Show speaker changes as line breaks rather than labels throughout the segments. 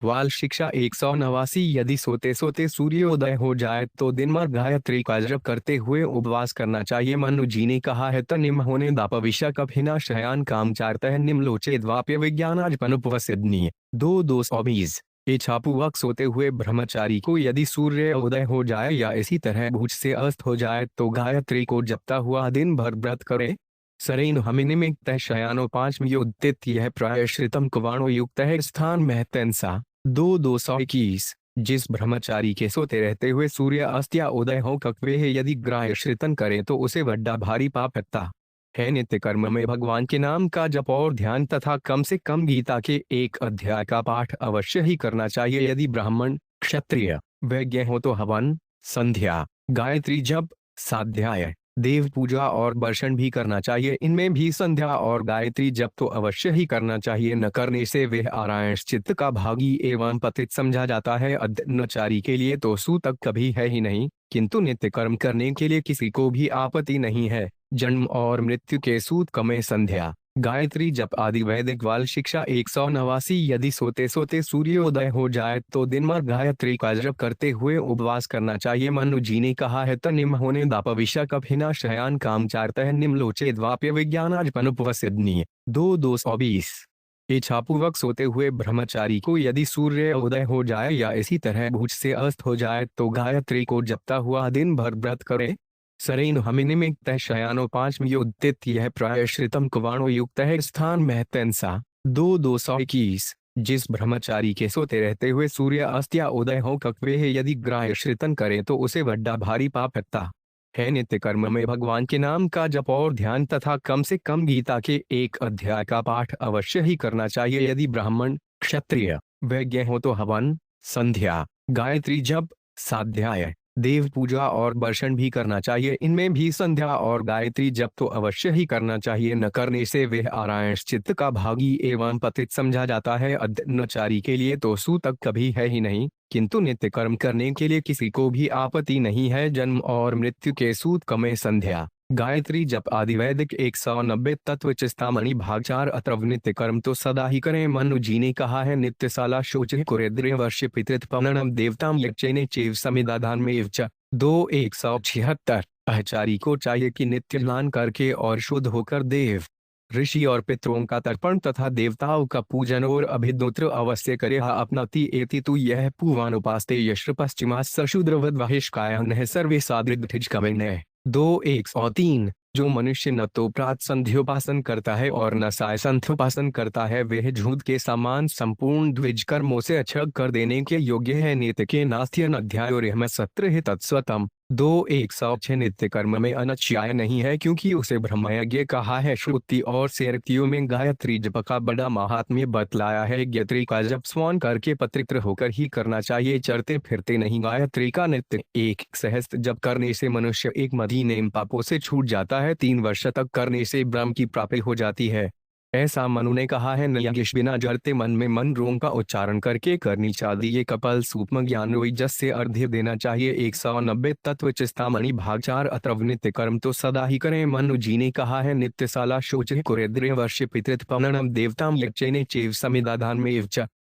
वाल शिक्षा 189। यदि सोते सोते सूर्योदय हो जाए तो दिन भर गायत्री का जप करते हुए उपवास करना चाहिए। मनु जी ने कहा है तनिम होने दापविशा कफिना शयान काम चारतः निम्लोचे द्वाप्य विज्ञानाजपनुपवसिद्नी 2-220। इच्छापूर्वक सोते हुए ब्रह्मचारी को यदि सूर्य उदय हो जाए या इसी तरह भूज से अस्त हो जाए तो गायत्री को जपता हुआ दिन भर व्रत करे। सरेन हमिनिमिक्त शयानो 5 यह प्रायश्रितम कुवाणो युक्त है स्थान महतनसा 2-221। जिस ब्रह्मचारी के सोते रहते हुए सूर्य अस्त या उदय हो ककवे है यदि ग्राह्य श्रितन करे तो उसे बड्डा भारी पाप लगता है। नित्य कर्म में भगवान के नाम का जप और ध्यान तथा कम से कम गीता के एक अध्याय का पाठ अवश्य ही करना चाहिए। यदि ब्राह्मण क्षत्रिय वैज्ञ हो तो हवन संध्या गायत्री जप स्वाध्याय देव पूजा और वर्षण भी करना चाहिए। इनमें भी संध्या और गायत्री जप तो अवश्य ही करना चाहिए। न करने से वह आरायणश्चित्त का भागी एवं पतित समझा जाता है। अध्ययनचारी के लिए तो सूतक कभी है ही नहीं, किंतु नित्य कर्म करने के लिए किसी को भी आपत्ति नहीं है। जन्म और मृत्यु के सूत कमे संध्या गायत्री जप आदि वैदिक वाल शिक्षा 189। यदि सोते सोते सूर्योदय हो जाए तो दिन भर गायत्री का जप करते हुए उपवास करना चाहिए। मनु जी ने कहा है तनिम होने दापविशा कफिना शयान काम चारतः निम्लोचे द्वाप्य विज्ञानाजपनुपवसिद्नी 2-220। इच्छापूर्वक सोते हुए ब्रह्मचारी को यदि सूर्य उदय हो जाए या इसी तरह भूज से अस्त हो जाए तो गायत्री को जपता हुआ दिन भर व्रत करे। सरेन हमिनिमिक्त शयानो 5 यह प्रायश्रितम कुवाणो युक्त है स्थान महतनसा 2-221। जिस ब्रह्मचारी के सोते रहते हुए सूर्य अस्त या उदय हो ककवे है यदि ग्राह्य श्रितन करे तो उसे बड्डा भारी पाप लगता है। नित्य कर्म में भगवान के नाम का जप और ध्यान तथा कम से कम गीता के एक अध्याय का पाठ अवश्य ही करना चाहिए। यदि ब्राह्मण क्षत्रिय वैज्ञ हो तो हवन संध्या गायत्री जप स्वाध्याय देव पूजा और वर्षण भी करना चाहिए। इनमें भी संध्या और गायत्री जप तो अवश्य ही करना चाहिए। न करने से वह आरायणश्चित्त का भागी एवं पतित समझा जाता है। अध्ययनचारी के लिए तो सूतक कभी है ही नहीं, किंतु नित्य कर्म करने के लिए किसी को भी आपत्ति नहीं है। जन्म और मृत्यु के सूत कमे संध्या गायत्री जप आदि वैदिक 190 तत्व चिस्तामणि भाग 4 अत्रव नित्य कर्म तो सदा ही करें। मनु जी ने कहा है नित्यशाला शोच कुरेद्र वर्ष पितृत पवनम देवताम यक्षने चेव समिदाधान में 2-176। आचारी को चाहिए कि नित्य स्नान करके और शुद्ध होकर देव ऋषि और पितरों का तर्पण तथा देवताओं का पूजन और अभिद्रोत्र अवश्य करे। अपनाति एति तु यह पूर्वानुपास्ते यश्र पश्चिमा सशूद्रवद वाहिष्काय सर्वे सादृढ़ कविन्य 2-103। जो मनुष्य न तो प्रात संध्योपासन करता है और न साय संध्योपासन करता है वह झूठ के समान संपूर्ण द्विज कर्मों से अक्षय कर देने के योग्य है। नित्य के नास्त्यन अध्याय और सत्र है तत्स्वतम 2-106। नित्य कर्म में अनच्छाय नहीं है क्योंकि उसे ब्रह्मयज्ञ कहा है। श्रुति और सेरक्तियों में गायत्री जप का बड़ा महात्म्य बतलाया है। गायत्री का जप स्नान करके पवित्र होकर ही करना चाहिए, चरते फिरते नहीं। गायत्री का नित्य 1 सहस्त्र जप करने से मनुष्य एक महीने पापों से छूट जाता है। 3 वर्ष तक करने से ब्रह्म की प्राप्ति हो जाती है, ऐसा मनु ने कहा है। नयज्ञ बिना जड़ते मन में मन रोम का उच्चारण करके करनी चाहिए। कपाल सूक्ष्म ज्ञान जस से अर्घ्य देना चाहिए। 190 तत्व चिस्तामणि भाग 4 अत्रव नित्य कर्म तो सदा ही करें। मनु जी ने कहा है नित्यशाला शोच कुरेद्र वर्ष पितृत पवनम देवताम यक्षने चेव समिदाधान में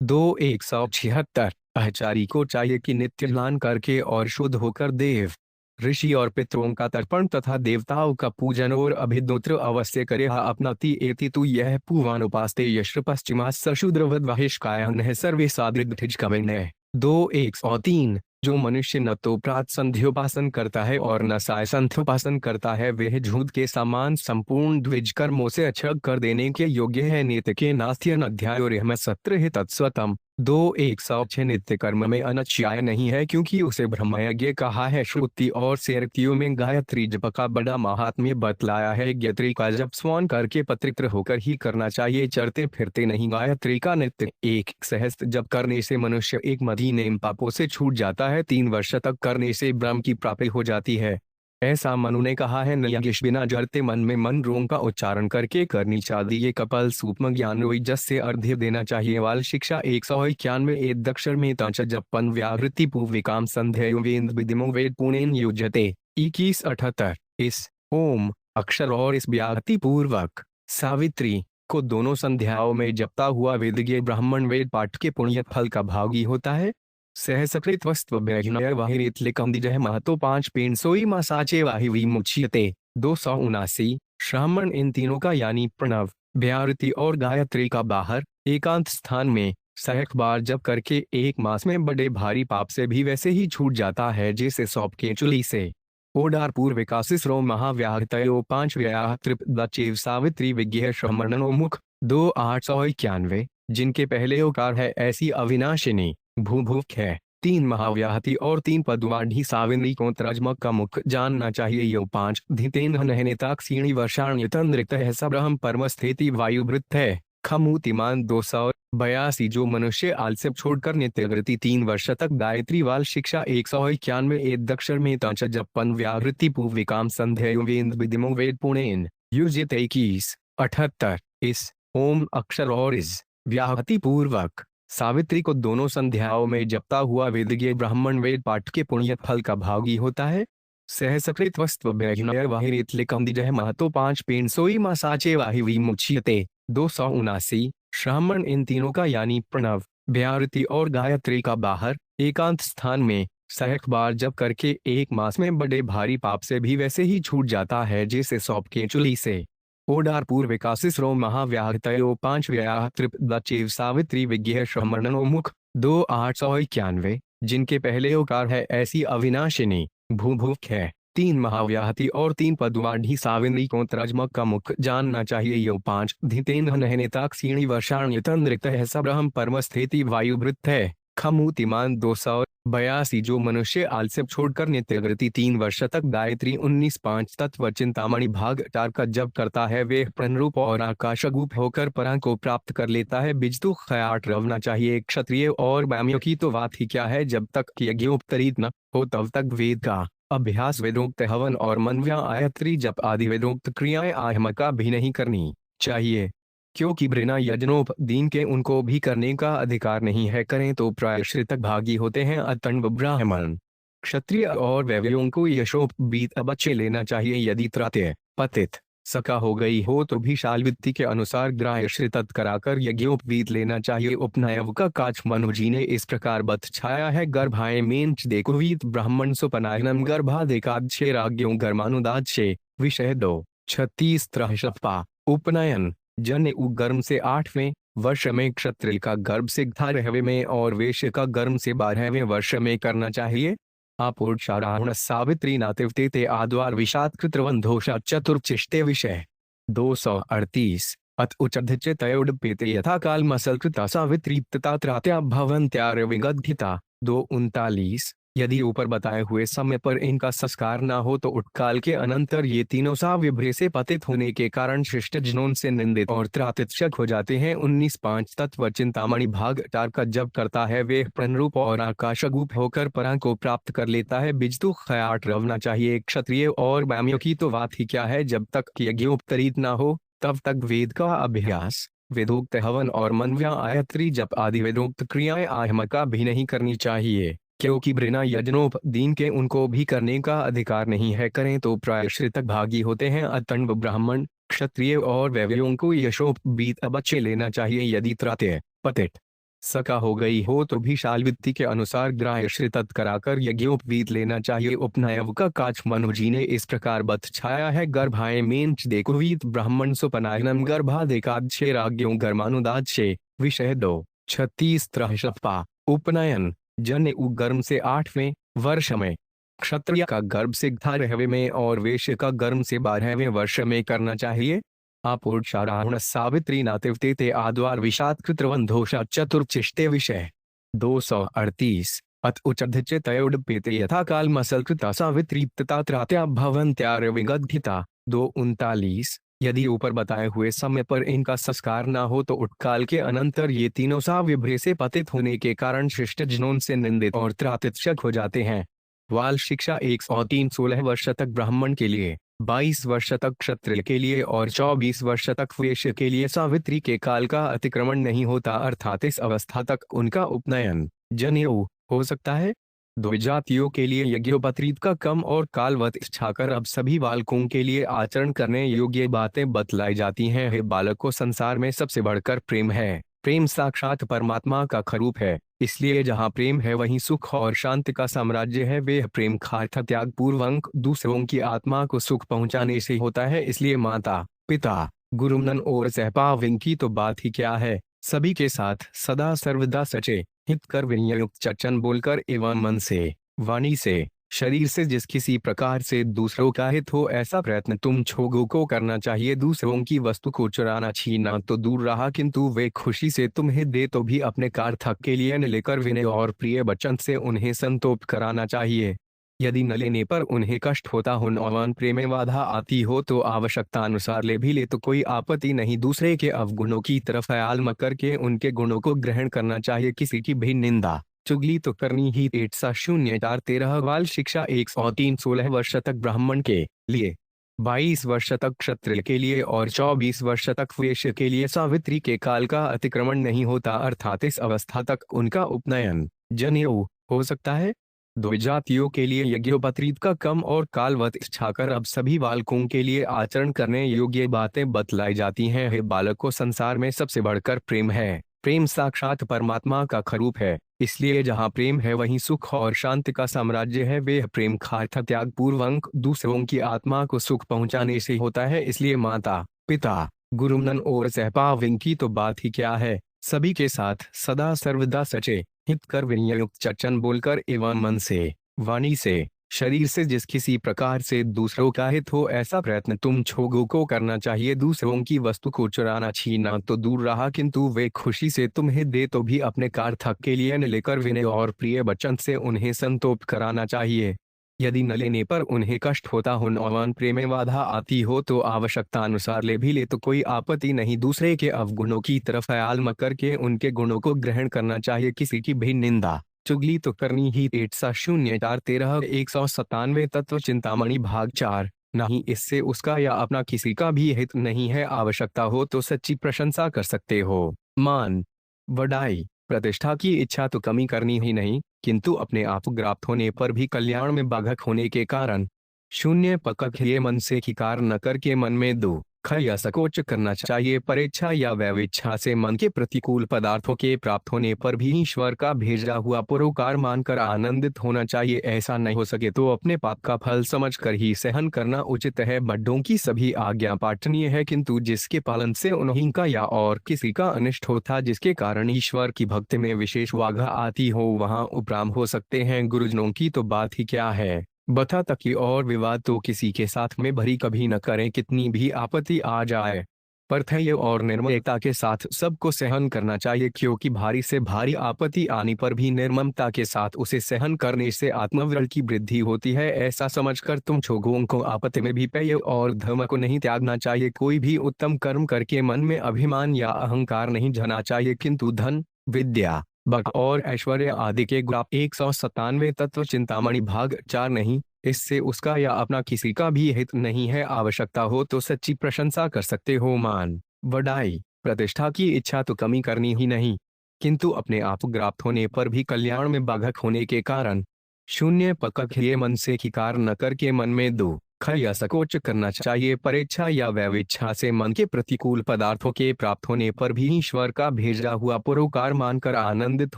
2-176। आचारी को चाहिए कि नित्य स्नान करके और शुद्ध होकर देव ऋषि और पितरों का तर्पण तथा देवताओं का पूजन और अभिद्रोत्र अवश्य करे। अपनाति एति तु यह पूर्वानुपास्ते यश्र पश्चिमा सशूद्रवद वाहिष्काय सर्वे सादृढ़ कविन्य 2-103। जो मनुष्य न तो प्रात संध्योपासन करता है और न साय संध्योपासन करता है वह झूठ के समान संपूर्ण द्विज कर्मों से अक्षय कर देने के योग्य है। नित्य के नास्त्यन अध्याय और सत्र है तत्स्वतम 2-106। नित्य कर्म में अनच्छाय नहीं है क्योंकि उसे ब्रह्मयज्ञ कहा है। श्रुति और सेरक्तियों में गायत्री जप का बड़ा महात्म्य बतलाया है। गायत्री का जप स्नान करके पवित्र होकर ही करना चाहिए, चरते फिरते नहीं। गायत्री का नित्य 1 सहस्त्र जप करने से मनुष्य एक महीने पापों से छूट जाता है। 3 वर्ष तक करने से ब्रह्म की प्राप्ति हो जाती है, ऐसा मनु ने कहा है। नयज्ञ बिना जड़ते मन में मन रोम का उच्चारण करके करनी चाहिए। कपाल सूक्ष्म ज्ञान जस से अर्घ्य देना चाहिए। वाल शिक्षा 191 एक दक्षर में तंच जपन व्याहृति पूर्विकाम संध्यायो वेद विदिमो वेद पुणेन युज्यते 21-78। इस ओम अक्षर और इस व्याहृति पूर्वक सावित्री को दोनों संध्याओं में जपता हुआ वेदज्ञ ब्राह्मण वेद पाठ के पुण्य फल का भागी होता है। सहसकृत वस्त्व बैजनय वाहिरित लिकम दिजह महतो 5 पेन सोई मासाचे वाहिवी मुच्यते। 279। श्रामण इन तीनों का यानी प्रणव, व्याहृति और गायत्री का बाहर एकांत स्थान में 100 बार जप करके 1 मास में बड़े भारी पाप से भी वैसे ही छूट जाता है जैसे सौंप के चुली से। ओडार पूर्विकासिस्रो महाव्याहृतयो 5 व्याह त्रिपदचेव सावित्री विज्ञ श्रमणनो मुख। 2891। जिनके पहले ओकार है ऐसी अविनाशिनी भूभुक है। 3 महाव्याहति और 3 पदवाढ़ी सावित्री को त्रजमक का मुख जानना चाहिए। यो 5 धितेन नहनेताक सीणी वर्षाण्यतंद्रित है सब्रहम परम स्थिति वायुवृत्त है। खमूतिमान 282। जो मनुष्य आलस्य छोड़कर नित्यवृत्ति 3 वर्ष तक गायत्री वाल शिक्षा 191 एक दक्षर में तंच जपन व्यावृत्ति पूर्विकाम संध्यायो वेद विदिमो वेद पुणेन युजित 21। 78। इस ओम अक्षर और इस व्याहति पूर्वक सावित्री को दोनों संध्याओं में जपता हुआ वेदज्ञ ब्राह्मण वेद पाठ के पुण्य फल का भागी होता है। सहसकृत वस्त्व बैजनय वाहिरित लिकम दिजह महतो 5 पेन सोई मासाचे वाहिवी मुच्यते। 279। श्रामण इन तीनों का यानी प्रणव, व्याहृति और गायत्री का बाहर एकांत स्थान में 100 बार जप करके 1 मास में बड़े भारी पाप से भी वैसे ही छूट जाता है जैसे सौंप के चुली से। ओडार पूर्विकासिस्रो महाव्याहृतयो 5 व्याह त्रिपदचेव सावित्री विज्ञ श्रमणनो मुख। 2891। जिनके पहले ओकार है ऐसी अविनाशिनी भूभुक है। 3 महाव्याहति और 3 पदवाढ़ी सावित्री को त्रजमक का मुख जानना चाहिए। यो 5 धितेन नहनेताक सीणी वर्षाण्यतंद्रित है सब्रहम परम स्थिति वायुवृत्त है। खमूतिमान 282। जो मनुष्य आलस्य छोड़कर नित्यवृत्ति 3 वर्ष तक गायत्री 19 तत्व चिंतामणि भाग 4 का जप करता है वे प्रणरूप और आकाशगूप होकर परां को प्राप्त कर लेता है। बिजतु खयाट रवना चाहिए। क्षत्रिय और ब्राह्मणों की तो बात ही क्या है, जब तक यज्ञोपतरित न हो तब तक वेद का अभ्यास वेदोक्त हवन और मनव्या आयत्री जप आदि वेदोक्त क्रियाएं आहमका भी नहीं करनी चाहिए, क्योंकि बिना यज्ञोपदीन के उनको भी करने का अधिकार नहीं है। करें तो प्रायश्चित भागी होते हैं। अतण्व ब्राह्मण क्षत्रिय और वैव्यों को यशोपवीत बच्चे लेना चाहिए। यदि त्रात्य पतित सका हो गई हो तो भी शालवित्ति के अनुसार ग्राह्यश्रित कराकर यज्ञोपवीत लेना चाहिए। उपनयव का काच मनुजी ने इस प्रकार बत छाया है। गर्भाए मेंच देखुवीत ब्राह्मण सुपनायनम गर्भादेकादशे राज्यों गर्मानुदादशे। विषय 2 36 त्रहशपा। उपनयन जन गर्म से 8वें वर्ष में, क्षत्रिय का गर्भ से 18वें में और वैश्य का गर्म से 12वें वर्ष में करना चाहिए। आपूर्षाराहण सावित्री नातिवते ते आद्वार विषाद कृतवंधोषा चतुर्चिष्टे। विषय 238। अत उचधिचे तयोडपेते यथा काल मसल कृता सावित्री तथा त्रात्या भवन्त्यार विगद्धिता। 239। यदि ऊपर बताए हुए समय पर इनका संस्कार न हो तो उत्काल के अनंतर ये तीनों साविभ्रे से पतित होने के कारण शिष्ट जनों से निंदित और त्रातिक्षक हो जाते हैं। 19 तत्व चिंतामणि भाग 4 का जप करता है वे प्रणरूप और आकाशगूप होकर परां को प्राप्त कर लेता है। बिजतु खयाट रवना चाहिए। क्षत्रिय और ब्राह्मणों की तो बात ही क्या है, जब तक यज्ञोपतरित न हो तब तक वेद का अभ्यास वेदोक्त हवन और मनव्या आयत्री जप आदि वेदोक्त क्रियाएं आहमका भी नहीं करनी चाहिए, क्योंकि बिना यज्ञोपदीन के उनको भी करने का अधिकार नहीं है। करें तो प्रायश्चित भागी होते हैं। अतण्व ब्राह्मण क्षत्रिय और वैव्यों को यशोपवीत बच्चे लेना चाहिए। यदि त्रात्य पतित सका हो गई हो तो भी शालवित्ति के अनुसार ग्राह्यश्रित कराकर यज्ञोपवीत लेना चाहिए। उपनयव का काच मनुजी ने इस प्रकार बत छाया है। गर्भाए मेंच देखुवीत ब्राह्मण सुपनायनम गर्भादेकादशे राज्यों गर्मानुदादशे। विषय 2 36 त्रहशपा। उपनयन जन गर्म से 8वें वर्ष में, क्षत्रिय का गर्भ से 18वें में और वैश्य का गर्भ से 12वें वर्ष में करना चाहिए। आपूर्षाराहण सावित्री नातिवते ते आद्वार विषाद कृतवंधोषा चतुर्चिष्टे। विषय 238। अत उचधिचे तयोडपेते यथा काल मसल कृता सावित्री तथा त्रात्या भवन्त्यार विगद्धिता। 239। यदि ऊपर बताए हुए समय पर इनका संस्कार न हो तो उत्काल के अनंतर ये तीनों साविभ्रे से पतित होने के कारण शिष्ट जनों से निंदित और त्रातिक्षक हो जाते हैं। वाल शिक्षा 103 16 वर्ष तक ब्राह्मण के लिए, 22 वर्ष तक क्षत्रिय के लिए और 24 वर्ष तक वैश्य के लिए सावित्री के काल का अतिक्रमण नहीं होता, अर्थात इस अवस्था तक उनका उपनयन जनेऊ हो सकता है। द्विजातियों के लिए यज्ञोपवीत का कम और कालवत इच्छाकर अब सभी बालकों के लिए आचरण करने योग्य बातें बतलाई जाती हैं। हे बालकों, संसार में सबसे बढ़कर प्रेम है। प्रेम साक्षात परमात्मा का स्वरूप है। इसलिए जहाँ प्रेम है वहीं सुख और शांति का साम्राज्य है। वे प्रेम खार्थ त्याग पूर्वक दूसरों की आत्मा को सुख पहुँचाने से होता है। इसलिए माता पिता गुरुनन और सहपाविन की तो बात ही क्या है। सभी के साथ सदा सर्वदा सचे हित कर विनियुक्त चर्चन बोलकर एवं मन से, वाणी से, शरीर से जिस किसी प्रकार से दूसरों का हित हो ऐसा प्रयत्न तुम छोगों को करना चाहिए। दूसरों की वस्तु को चुराना छीनना तो दूर रहा, किंतु वे खुशी से तुम्हें दे तो भी अपने कार्थक के लिए न लेकर विनय और प्रिय वचन से उन्हें संतोष कराना चाहिए। यदि न लेने पर उन्हें कष्ट होता हो और प्रेम में बाधा आती हो तो आवश्यकता अनुसार ले भी ले तो कोई आपत्ति नहीं। दूसरे के अवगुणों की तरफ ख्याल मत करके उनके गुणों को ग्रहण करना चाहिए। किसी की भी निंदा चुगली तो करनी ही। 80413 बाल शिक्षा 103 16 वर्ष तक ब्राह्मण के लिए, 22 वर्ष तक क्षत्रिय के लिए और 24 वर्ष तक वैश्य के लिए सावित्री के काल का अतिक्रमण नहीं होता, अर्थात इस अवस्था तक उनका उपनयन जनेऊ हो सकता है। द्विजातियों के लिए यज्ञोपवीत का कम और कालवत इच्छाकर अब सभी बालकों के लिए आचरण करने योग्य बातें बतलाई जाती हैं। हे बालकों, संसार में सबसे बढ़कर प्रेम है। प्रेम साक्षात परमात्मा का स्वरूप है। इसलिए जहाँ प्रेम है वहीं सुख और शांति का साम्राज्य है। वे प्रेम खार्थ त्याग पूर्वक दूसरों की आत्मा को सुख पहुँचाने से होता है। इसलिए माता पिता गुरुनन और सहपाविन की तो बात ही क्या है। सभी के साथ सदा सर्वदा सचे हित कर विनियुक्त चर्चन बोलकर एवं मन से, वाणी से, शरीर से जिस किसी प्रकार से दूसरों का हित हो ऐसा प्रयत्न तुम छोगों को करना चाहिए। दूसरों की वस्तु को चुराना छीनना तो दूर रहा, किंतु वे खुशी से तुम्हें दे तो भी अपने कार्थक के लिए न लेकर विनय और प्रिय वचन से उन्हें संतोष कराना चाहिए। यदि न लेने पर उन्हें कष्ट होता हो और प्रेम में बाधा आती हो तो आवश्यकता अनुसार ले भी ले तो कोई आपत्ति नहीं। दूसरे के अवगुणों की तरफ ख्याल मत करके उनके गुणों को ग्रहण करना चाहिए। किसी की भी निंदा चुगली तो करनी ही। 80413 197 तत्व चिंतामणि भाग 4 नहीं, इससे उसका या अपना किसी का भी हित नहीं है। आवश्यकता हो तो सच्ची प्रशंसा कर सकते हो। मान वडाई प्रतिष्ठा की इच्छा तो कमी करनी ही नहीं, किंतु अपने आप प्राप्त होने पर भी कल्याण में बाधक होने के कारण शून्य पकड़ ये मन से खिकार न करके मन में दुख या संकोच करना चाहिए। परेच्छा या व्यविच्छा से मन के प्रतिकूल पदार्थों के प्राप्त होने पर भी ईश्वर का भेजा हुआ परोकार मानकर आनंदित होना चाहिए। ऐसा नहीं हो सके तो अपने पाप का फल समझकर ही सहन करना उचित है। बड्डों की सभी आज्ञा पालनीय है, किंतु जिसके पालन से उन्हीं का या और किसी का अनिष्ट होता जिसके कारण ईश्वर की भक्ति में विशेष बाधा आती हो वहां उपराम हो सकते हैं। गुरुजनों की तो बात ही क्या है। बता तकी और विवाद तो किसी के साथ में भरी कभी न करें, कितनी भी आपत्ति आ जाए। परथय और निर्ममता के साथ सबको सहन करना चाहिए, क्योंकि भारी से भारी आपत्ति आने पर भी निर्ममता के साथ उसे सहन करने से आत्मबल की वृद्धि होती है। ऐसा समझकर तुम छोगों को आपत्ति में भी पेय और धर्म को नहीं त्यागना चाहिए। कोई भी उत्तम कर्म करके मन में अभिमान या अहंकार नहीं जना चाहिए, किंतु धन, विद्या, बक और ऐश्वर्य आदि के गुलाब 197 तत्व चिंतामणि भाग 4 नहीं, इससे उसका या अपना किसी का भी हित नहीं है। आवश्यकता हो तो सच्ची प्रशंसा कर सकते हो। मान वडाई प्रतिष्ठा की इच्छा तो कमी करनी ही नहीं, किंतु अपने आप प्राप्त होने पर भी कल्याण में बाधक होने के कारण शून्य पकड़ ये मन से खिकार न करके मन में दुख या संकोच करना चाहिए। परेच्छा या व्यविच्छा से मन के प्रतिकूल पदार्थों के प्राप्त होने पर भी ईश्वर का भेजा हुआ परोकार मानकर आनंदित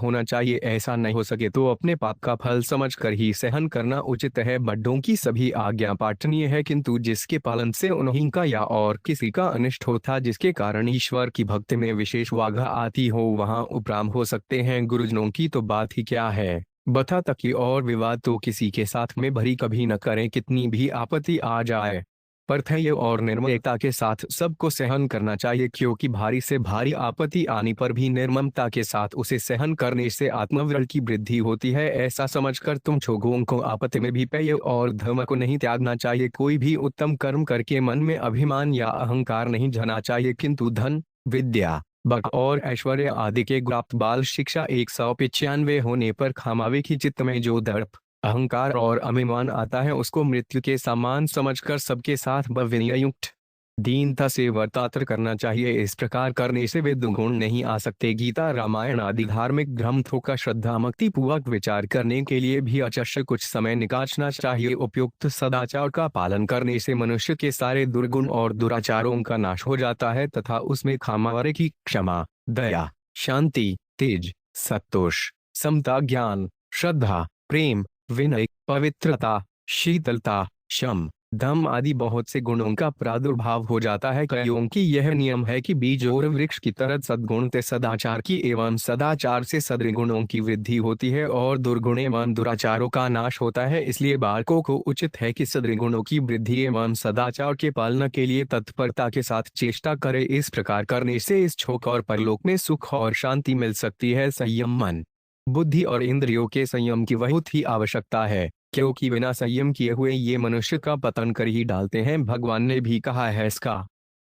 होना चाहिए। ऐसा नहीं हो सके तो अपने पाप का फल समझकर ही सहन करना उचित है। बड्डों की सभी आज्ञा पालनीय है, किंतु जिसके पालन से उन्हीं का या और किसी का अनिष्ट होता जिसके कारण ईश्वर की भक्ति में विशेष बाधा आती हो वहां उपराम हो सकते हैं। गुरुजनों की तो बात ही क्या है। बता तकी और विवाद तो किसी के साथ में भरी कभी न करें, कितनी भी आपत्ति आ जाए। परथय और निर्ममता के साथ सबको सहन करना चाहिए, क्योंकि भारी से भारी आपत्ति आने पर भी निर्ममता के साथ उसे सहन करने से आत्मबल की वृद्धि होती है। ऐसा समझकर तुम छोगों को आपत्ति में भी पेय और धर्म को नहीं त्यागना चाहिए। कोई भी उत्तम कर्म करके मन में अभिमान या अहंकार नहीं जना चाहिए, किंतु धन, विद्या, बक और ऐश्वर्य आदि के गुलाब बाल शिक्षा 195 होने पर खामावे की चित्त में जो दर्प, अहंकार और अभिमान आता है उसको मृत्यु के समान समझकर सबके साथ विनययुक्त दीनता से वर्तांतर करना चाहिए। इस प्रकार करने से वे दुर्गुण नहीं आ सकते। गीता, रामायण आदि धार्मिक ग्रंथों का श्रद्धा भक्ति पूर्वक विचार करने के लिए भी अवश्य कुछ समय निकालना चाहिए। उपयुक्त सदाचार का पालन करने से मनुष्य के सारे दुर्गुण और दुराचारों का नाश हो जाता है तथा उसमें क्षमावारे की क्षमा, दया, शांति, तेज, संतोष, समता, ज्ञान, श्रद्धा, प्रेम, विनय, पवित्रता, शीतलता, शम, दम आदि बहुत से गुणों का प्रादुर्भाव हो जाता है। कईयों की यह नियम है कि बीज और वृक्ष की तरह सद्गुण से सदाचार की एवं सदाचार से सद्गुणों की वृद्धि होती है और दुर्गुण एवं दुराचारों का नाश होता है। इसलिए बालकों को उचित है कि सद्गुणों की वृद्धि एवं सदाचार के पालना के लिए तत्परता के साथ चेष्टा करे। इस प्रकार करने से इस छोक और परलोक में सुख और शांति मिल सकती है। संयम, मन, बुद्धि और इंद्रियों के संयम की बहुत ही आवश्यकता है, क्योंकि बिना संयम किए हुए ये मनुष्य का पतन कर ही डालते हैं। भगवान ने भी कहा है इसका।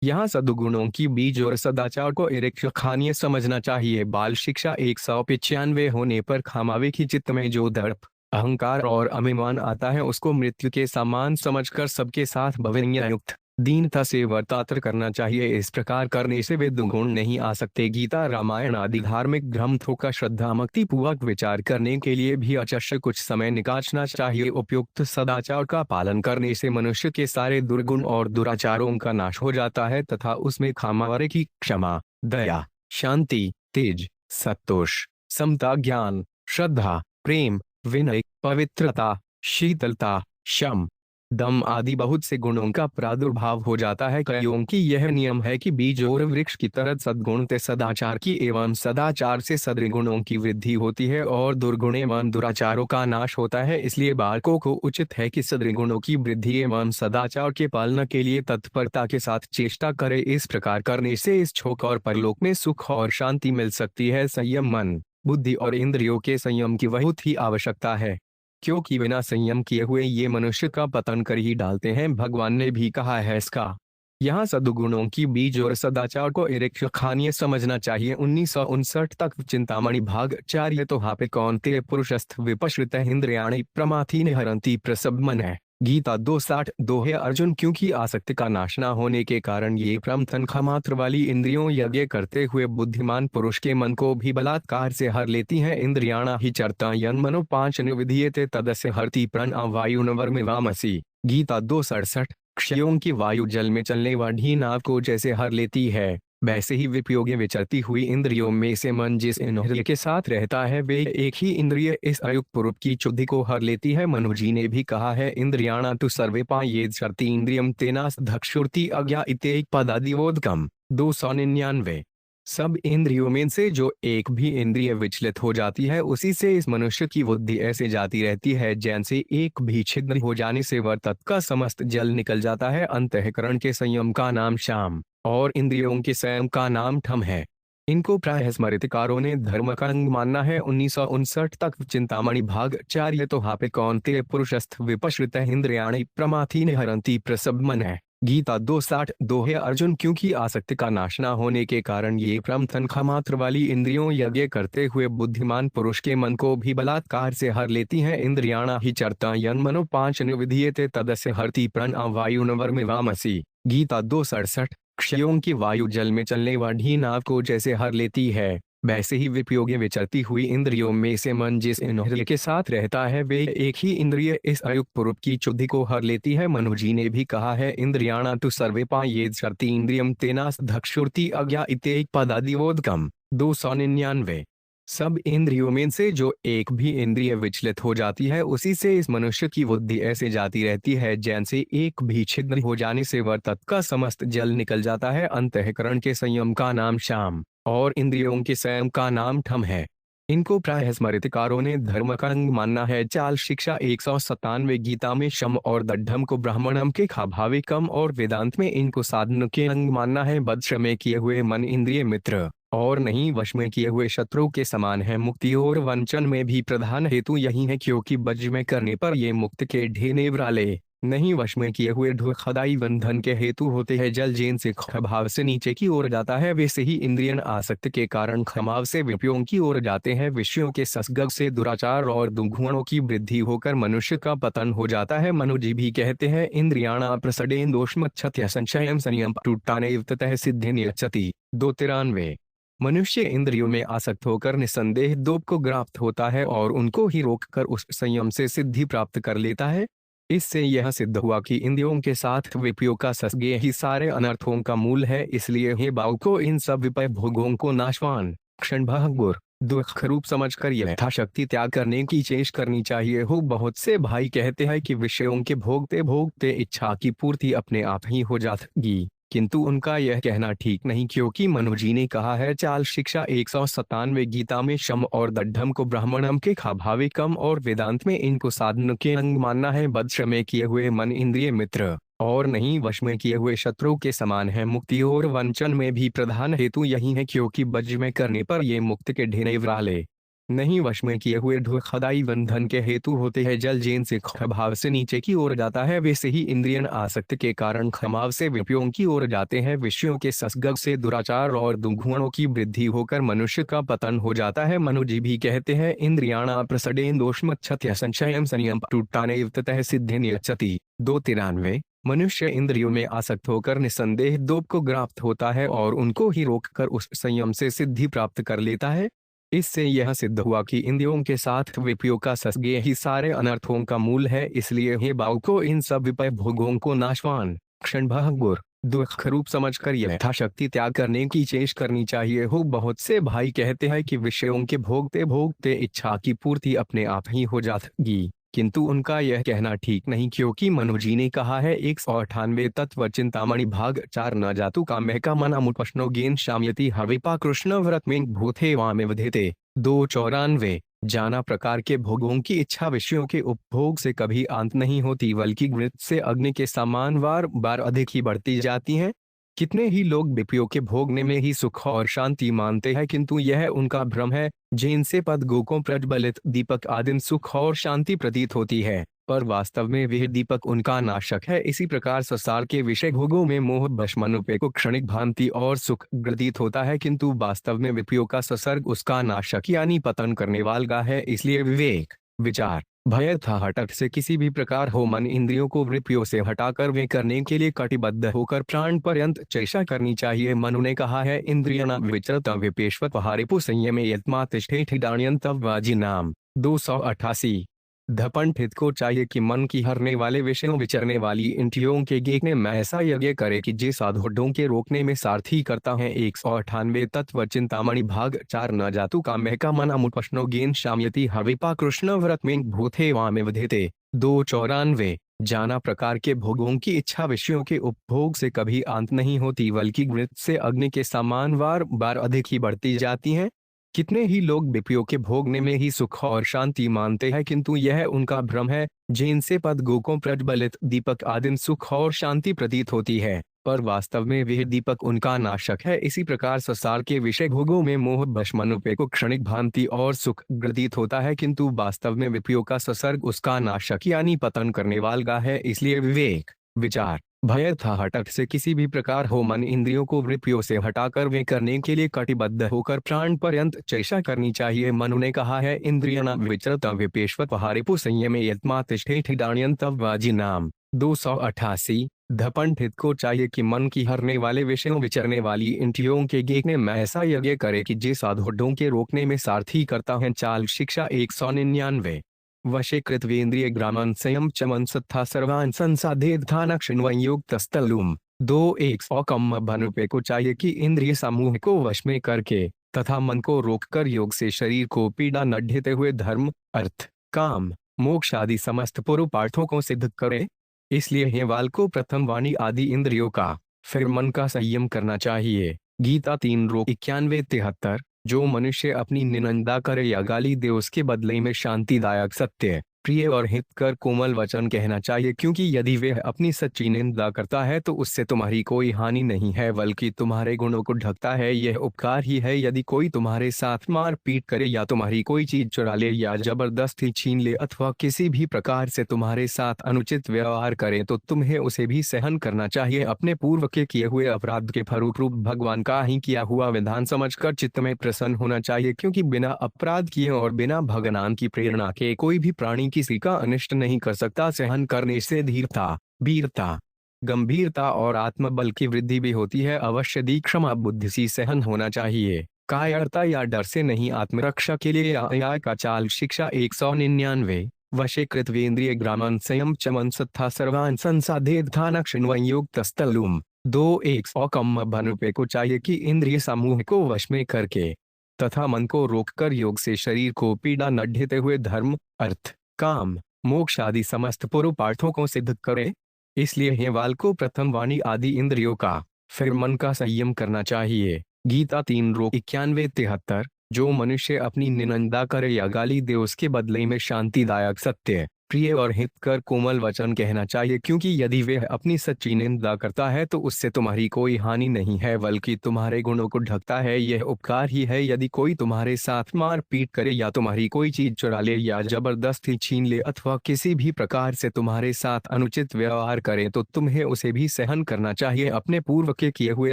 यहाँ सद्गुणों की बीज और सदाचार को खानीय समझना चाहिए। बाल शिक्षा 195 होने पर खामावे की चित्त में जो दर्प, अहंकार और अभिमान आता है उसको मृत्यु के समान समझकर सबके साथ भवनियुक्त दीनता से वर्तांतर करना चाहिए। इस प्रकार करने से वे दुर्गुण नहीं आ सकते। गीता, रामायण आदि धार्मिक ग्रंथों का श्रद्धा भक्ति पूर्वक विचार करने के लिए भी अवश्य कुछ समय निकालना चाहिए। उपयुक्त सदाचार का पालन करने से मनुष्य के सारे दुर्गुण और दुराचारों का नाश हो जाता है तथा उसमें क्षमावारे की क्षमा, दया, शांति, तेज, संतोष, समता, ज्ञान, श्रद्धा, प्रेम, विनय, पवित्रता, शीतलता, शम, दम आदि बहुत से गुणों का प्रादुर्भाव हो जाता है। कईयों की यह नियम है कि बीज और वृक्ष की तरह सद्गुण से सदाचार की एवं सदाचार से सद्गुणों की वृद्धि होती है और दुर्गुण एवं दुराचारों का नाश होता है। इसलिए बालकों को उचित है कि सद्गुणों की वृद्धि एवं सदाचार के पालना के लिए तत्परता के साथ चेष्टा करे। इस प्रकार करने से इस छोक और परलोक में सुख और शांति मिल सकती है। संयम, मन, बुद्धि और इंद्रियों के संयम की बहुत ही आवश्यकता है, क्योंकि बिना संयम किए हुए ये मनुष्य का पतन कर ही डालते हैं। भगवान ने भी कहा है इसका। यहाँ सद्गुणों की बीज और सदाचार को खानीय समझना चाहिए। 1959 तक चिंतामणि भाग 4। ये तो हापे कौन्तेय पुरुषस्थ विपश्रित इंद्रियाणि प्रमाथीन हरन्ति प्रसव मनः। गीता 2:60। दोहे अर्जुन, क्योंकि आसक्ति का नाश न होने के कारण ये प्रमथन मात्र वाली इंद्रियों यज्ञ करते हुए बुद्धिमान पुरुष के मन को भी बलात्कार से हर लेती हैं। इंद्रियाणा ही चरता यन मनो 5 निविधीयते तदस्य हरति प्रण वायुनवर्मिवामसि। गीता 2:67। क्षयों की वायु जल में चलने वाली नाव को जैसे हर लेती है, वैसे ही विपयोगी विचरती हुई इंद्रियों में से मन जिस इंद्रिय के साथ रहता है वे एक ही इंद्रिय इस अयुक्त पुरुष की चुद्धि को हर लेती है। मनु जी ने भी कहा है, इंद्रियाणा तु सर्वे पायेद शर्ति इंद्रियम तेनास धक्षुर्ति अज्ञा इत्येक पदादिवोदकम। 299। सब इंद्रियों में से जो एक भी इंद्रिय विचलित हो जाती है उसी से इस मनुष्य की बुद्धि ऐसे जाती रहती है जैसे एक भी छिद्र हो जाने से वह तत्व का समस्त जल निकल जाता है। अंतःकरण के संयम का नाम शाम और इंद्रियों के संयम का नाम ठम है। इनको प्रायः स्मृतिकारों ने धर्म का अंग मानना है। 1959 तक चिंतामणि भाग 4। ये तो हापे कौन्तेय पुरुषस्थ विपश्रित इंद्रियाणि प्रमाथीन हरन्ति प्रसव मनः। गीता 2:60। दोहे अर्जुन, क्योंकि आसक्ति का नाश न होने के कारण ये प्रमथन मात्र वाली इंद्रियों यज्ञ करते हुए बुद्धिमान पुरुष के मन को भी बलात्कार से हर लेती हैं। इंद्रियाणा ही चरता यन मनो 5 निविधीयते तदस्य हरति प्रण वायुनवर्मिवामसि। गीता 2:67। क्षयों की वायु जल में चलने वाली नाव को जैसे हर लेती है, वैसे ही विपयोगी विचरती हुई इंद्रियों में से मन जिस इंद्रिय के साथ रहता है वे एक ही इंद्रिय इस अयुक्त पुरुष की चुद्धि को हर लेती है। मनु जी ने भी कहा है, इंद्रियाणा तु सर्वे पायेद शर्ति इंद्रियम तेनास धक्षुर्ति अज्ञा इत्येक पदादिवोदकम। 299। सब इंद्रियों में से जो एक भी इंद्रिय विचलित हो जाती है उसी से इस मनुष्य की बुद्धि ऐसे जाती रहती है जैसे एक भी छिद्र हो जाने से वह तत्व का समस्त जल निकल जाता है। अंतःकरण के संयम का नाम शाम और इंद्रियों के संयम का नाम ठम है। इनको प्रायः स्मृतिकारों ने धर्म का अंग मानना है। चाल शिक्षा 197। गीता में शम और दड्ढम को ब्राह्मणम के खाभाविकम और वेदांत में इनको साधन के अंग मानना है। बद्श्र में किए हुए मन इंद्रिय मित्र और नहीं वश में किए हुए शत्रु के समान है। मुक्ति और वंचन में भी प्रधान हेतु यही है, क्योंकि वज्र में करने पर ये मुक्त के ढेने वाले नहीं वश में किए हुए धोखाधड़ी बंधन के हेतु होते हैं। जल जैन से खभाव से नीचे की ओर जाता है, वैसे ही इंद्रियन आसक्त के कारण खमाव से विषयों की ओर जाते हैं। विषयों के संसर्ग से दुराचार और दुर्गुणों की वृद्धि होकर मनुष्य का पतन हो जाता है। मनुजी भी कहते हैं इंद्रियाणा प्रसडेन दोषमच्छत्य संशयम संयम टूटाने ततः सिद्धि नियच्छति। 293। मनुष्य इंद्रियों में आसक्त होकर निसंदेह दोष को प्राप्त होता है और उनको ही रोककर उस संयम से सिद्धि प्राप्त कर लेता है। इससे यह सिद्ध हुआ कि इंद्रियों के साथ विषयों का संसर्ग ही सारे अनर्थों का मूल है। इसलिए हे बाऊ को इन सब विषय भोगों को नाशवान क्षणभंगुर दुख रूप समझकर यथाशक्ति त्याग करने की चेष्टा करनी चाहिए हो। बहुत से भाई कहते हैं कि विषयों के भोगते भोगते इच्छा की पूर्ति अपने आप ही हो जाएगी, किंतु उनका यह कहना ठीक नहीं, क्योंकि मनुजी ने कहा है चाल शिक्षा 197 गीता में शम और दड्ढम को ब्राह्मणम के खाभाविकम और वेदांत में इनको साधन के अंग मानना है। बद्श्रम में किए हुए मन इंद्रिय मित्र और नहीं वश में किए हुए शत्रु के समान है। मुक्ति और वंचन में भी प्रधान हेतु यही है, क्योंकि वज्र में करने पर ये मुक्त के ढेरे वाले नहीं वश में किए हुए धोखाधड़ी बंधन के हेतु होते हैं। जल जैन से खभाव से नीचे की ओर जाता है, वैसे ही इंद्रियन आसक्त के कारण खमाव से विषयों की ओर जाते हैं। विषयों के संसर्ग से दुराचार और दुर्गुणों की वृद्धि होकर मनुष्य का पतन हो जाता है। मनुजी भी कहते हैं इंद्रियाणा प्रसडेन दोषमच्छत्य संशयम संयम टूटाने ततः सिद्धि नियच्छति। 293। मनुष्य इंद्रियों में आसक्त होकर निसंदेह दोष को प्राप्त होता है और उनको ही रोककर उस संयम से सिद्धि प्राप्त कर लेता है। इससे यह सिद्ध हुआ कि इंद्रियों के साथ विषयों का संसर्ग ही सारे अनर्थों का मूल है। इसलिए हे बाऊ को इन सब विषय भोगों को नाशवान क्षणभंगुर दुख रूप समझकर यथाशक्ति त्याग करने की चेष्टा करनी चाहिए हो। बहुत से भाई कहते हैं कि विषयों के भोगते भोगते इच्छा की पूर्ति अपने आप ही हो जाएगी, किंतु उनका यह कहना ठीक नहीं, क्योंकि मनुजी ने कहा है 198 तत्व चिंतामणि भाग 4 न जातु काम्य का मन अमुपष्णो गेन शाम्यति हविपा कृष्ण व्रत में भूथे वामे वधेते। 294। जाना प्रकार के भोगों की इच्छा विषयों के उपभोग से कभी अंत नहीं होती, बल्कि मृत से अग्नि के समान बार बार अधिक ही बढ़ती जाती है। कितने ही लोग विषयों के भोगने में ही सुख और शांति मानते हैं, किंतु यह उनका भ्रम है। जिनसे पद गोकों प्रज्वलित दीपक आदिम सुख और शांति प्रतीत होती है, पर वास्तव में वह दीपक उनका नाशक है। इसी प्रकार संसार के विषय भोगों में मोह बश मनुष्य को क्षणिक भांति और सुख प्रतीत होता है, किंतु वास्तव में विषयों का संसर्ग उसका नाशक यानी पतन करने वाला है। इसलिए विवेक विचार भय था हटक से किसी भी प्रकार हो मन इंद्रियों को विषयों से हटाकर वे करने के लिए कटिबद्ध होकर प्राण पर्यंत चेष्टा करनी चाहिए। मनु ने कहा है इंद्रियणा विचरत विपेश्वत पहारिपु संयमे यत्मा तिष्ठे ठिडाण्यंतवाजी नाम। 288। धपंडित को चाहिए कि मन की हरने वाले विषयों विचरने वाली इंद्रियों के देखने में ऐसा यज्ञ करे कि जे साधुडों के रोकने में सारथी करता है। 198 तत्व चिंतामणि भाग 4 न जातु काम्य का मन अमुपष्णो गेन शाम्यति हविपा कृष्ण व्रत में भूथे वामे वधेते। 294। जाना प्रकार के भोगों की इच्छा विषयों के उपभोग से कभी अंत नहीं होती, बल्कि मृत से अग्नि के समान बार बार अधिक ही बढ़ती जाती है। कितने ही लोग विषयों के भोगने में ही सुख और शांति मानते हैं, किंतु यह उनका भ्रम है। जिनसे पद गोकों प्रज्वलित दीपक आदिम सुख और शांति प्रतीत होती है, पर वास्तव में वह दीपक उनका नाशक है। इसी प्रकार संसार के विषय भोगों में मोह बश मनुष्य को क्षणिक भांति और सुख प्रतीत होता है, किंतु वास्तव में विषयों का संसर्ग उसका नाशक यानी पतन करने वाला है। इसलिए विवेक विचार भय था हटक से किसी भी प्रकार हो मन इंद्रियों को विषयों से हटाकर वे करने के लिए कटिबद्ध होकर प्राण पर्यंत चेष्टा करनी चाहिए। मनु ने कहा है इंद्रियणा विचरत विपेश्वत पहारिपु संयमे यत्मा तिष्ठे ठिडाण्यंतवाजी नाम। 288। धपंडित को चाहिए कि मन की हरने वाले विषयों विचरने वाली इंद्रियों के देखने में ऐसा यज्ञ करे कि जे साधुडों के रोकने में सारथी करता है। चाल शिक्षा 199। वशे कृतवेन्द्रिय ग्रामन संयम चमन सत्था सर्वान संसाधेद थाना क्षिण्वं युक्तस्तलुम। 2-100 कम मनुष्य को चाहिए कि इंद्रिय समूह को वश में करके तथा मन को रोककर योग से शरीर को पीड़ा न ढेते हुए धर्म अर्थ काम मोक्ष आदि समस्त पुरुषार्थों को सिद्ध करे। इसलिए हेवाल को प्रथम वाणी आदि इंद्रियों का फिर मन का संयम करना चाहिए। गीता 3:91-73। जो मनुष्य अपनी निंदा करे या गाली दे उसके बदले में शांतिदायक सत्य प्रिय और हितकर कोमल वचन कहना चाहिए, क्योंकि यदि वह अपनी सच्ची निंदा करता है तो उससे तुम्हारी कोई हानि नहीं है बल्कि तुम्हारे गुणों को ढकता है। यह उपकार ही है। यदि कोई तुम्हारे साथ मारपीट करे या तुम्हारी कोई चीज चुरा ले या जबरदस्ती छीन ले अथवा किसी भी प्रकार से तुम्हारे साथ अनुचित व्यवहार करे तो तुम्हें उसे भी सहन करना चाहिए। अपने पूर्व के किए हुए अपराध के फलस्वरूप भगवान का ही किया हुआ विधान समझकर चित्त में प्रसन्न होना चाहिए, क्योंकि बिना अपराध किए और बिना भगवान की प्रेरणा के कोई भी प्राणी किसी का अनिष्ट नहीं कर सकता। सहन करने से धीरता, वीरता, गंभीरता और आत्मबल की वृद्धि भी होती है। अवश्य दी क्षमा बुद्धि सी सहन होना चाहिए। कायरता या डर से नहीं, आत्मरक्षा के लिए न्याय का चाल। शिक्षा 199। वशीकृत वेन्द्रिय ग्रामन संयम चमन सत्था सर्वान संसाधेद थानक्षण योग तस्तलुम 2:100 कम बनुपे को चाहिए कि इंद्रिय समूह को वश में करके तथा मन को रोककर योग से शरीर को पीड़ा न ढेते हुए धर्म, अर्थ, काम, मोक्ष आदि समस्त पुरुषार्थों को सिद्ध करे। इसलिए हेवाल को प्रथम वाणी आदि इंद्रियों का, फिर मन का संयम करना चाहिए। गीता 3:91-73। जो मनुष्य अपनी निंदा करे या गाली दे उसके बदले में शांतिदायक सत्य, प्रिय और हितकर कोमल वचन कहना चाहिए, क्योंकि यदि वह अपनी सच्ची निंदा करता है तो उससे तुम्हारी कोई हानि नहीं है बल्कि तुम्हारे गुणों को ढकता है। यह उपकार ही है। यदि कोई तुम्हारे साथ मारपीट करे या तुम्हारी कोई चीज चुरा ले या जबरदस्ती छीन ले अथवा किसी भी प्रकार से तुम्हारे साथ अनुचित व्यवहार करे तो तुम्हें उसे भी सहन करना चाहिए। अपने पूर्व के किए हुए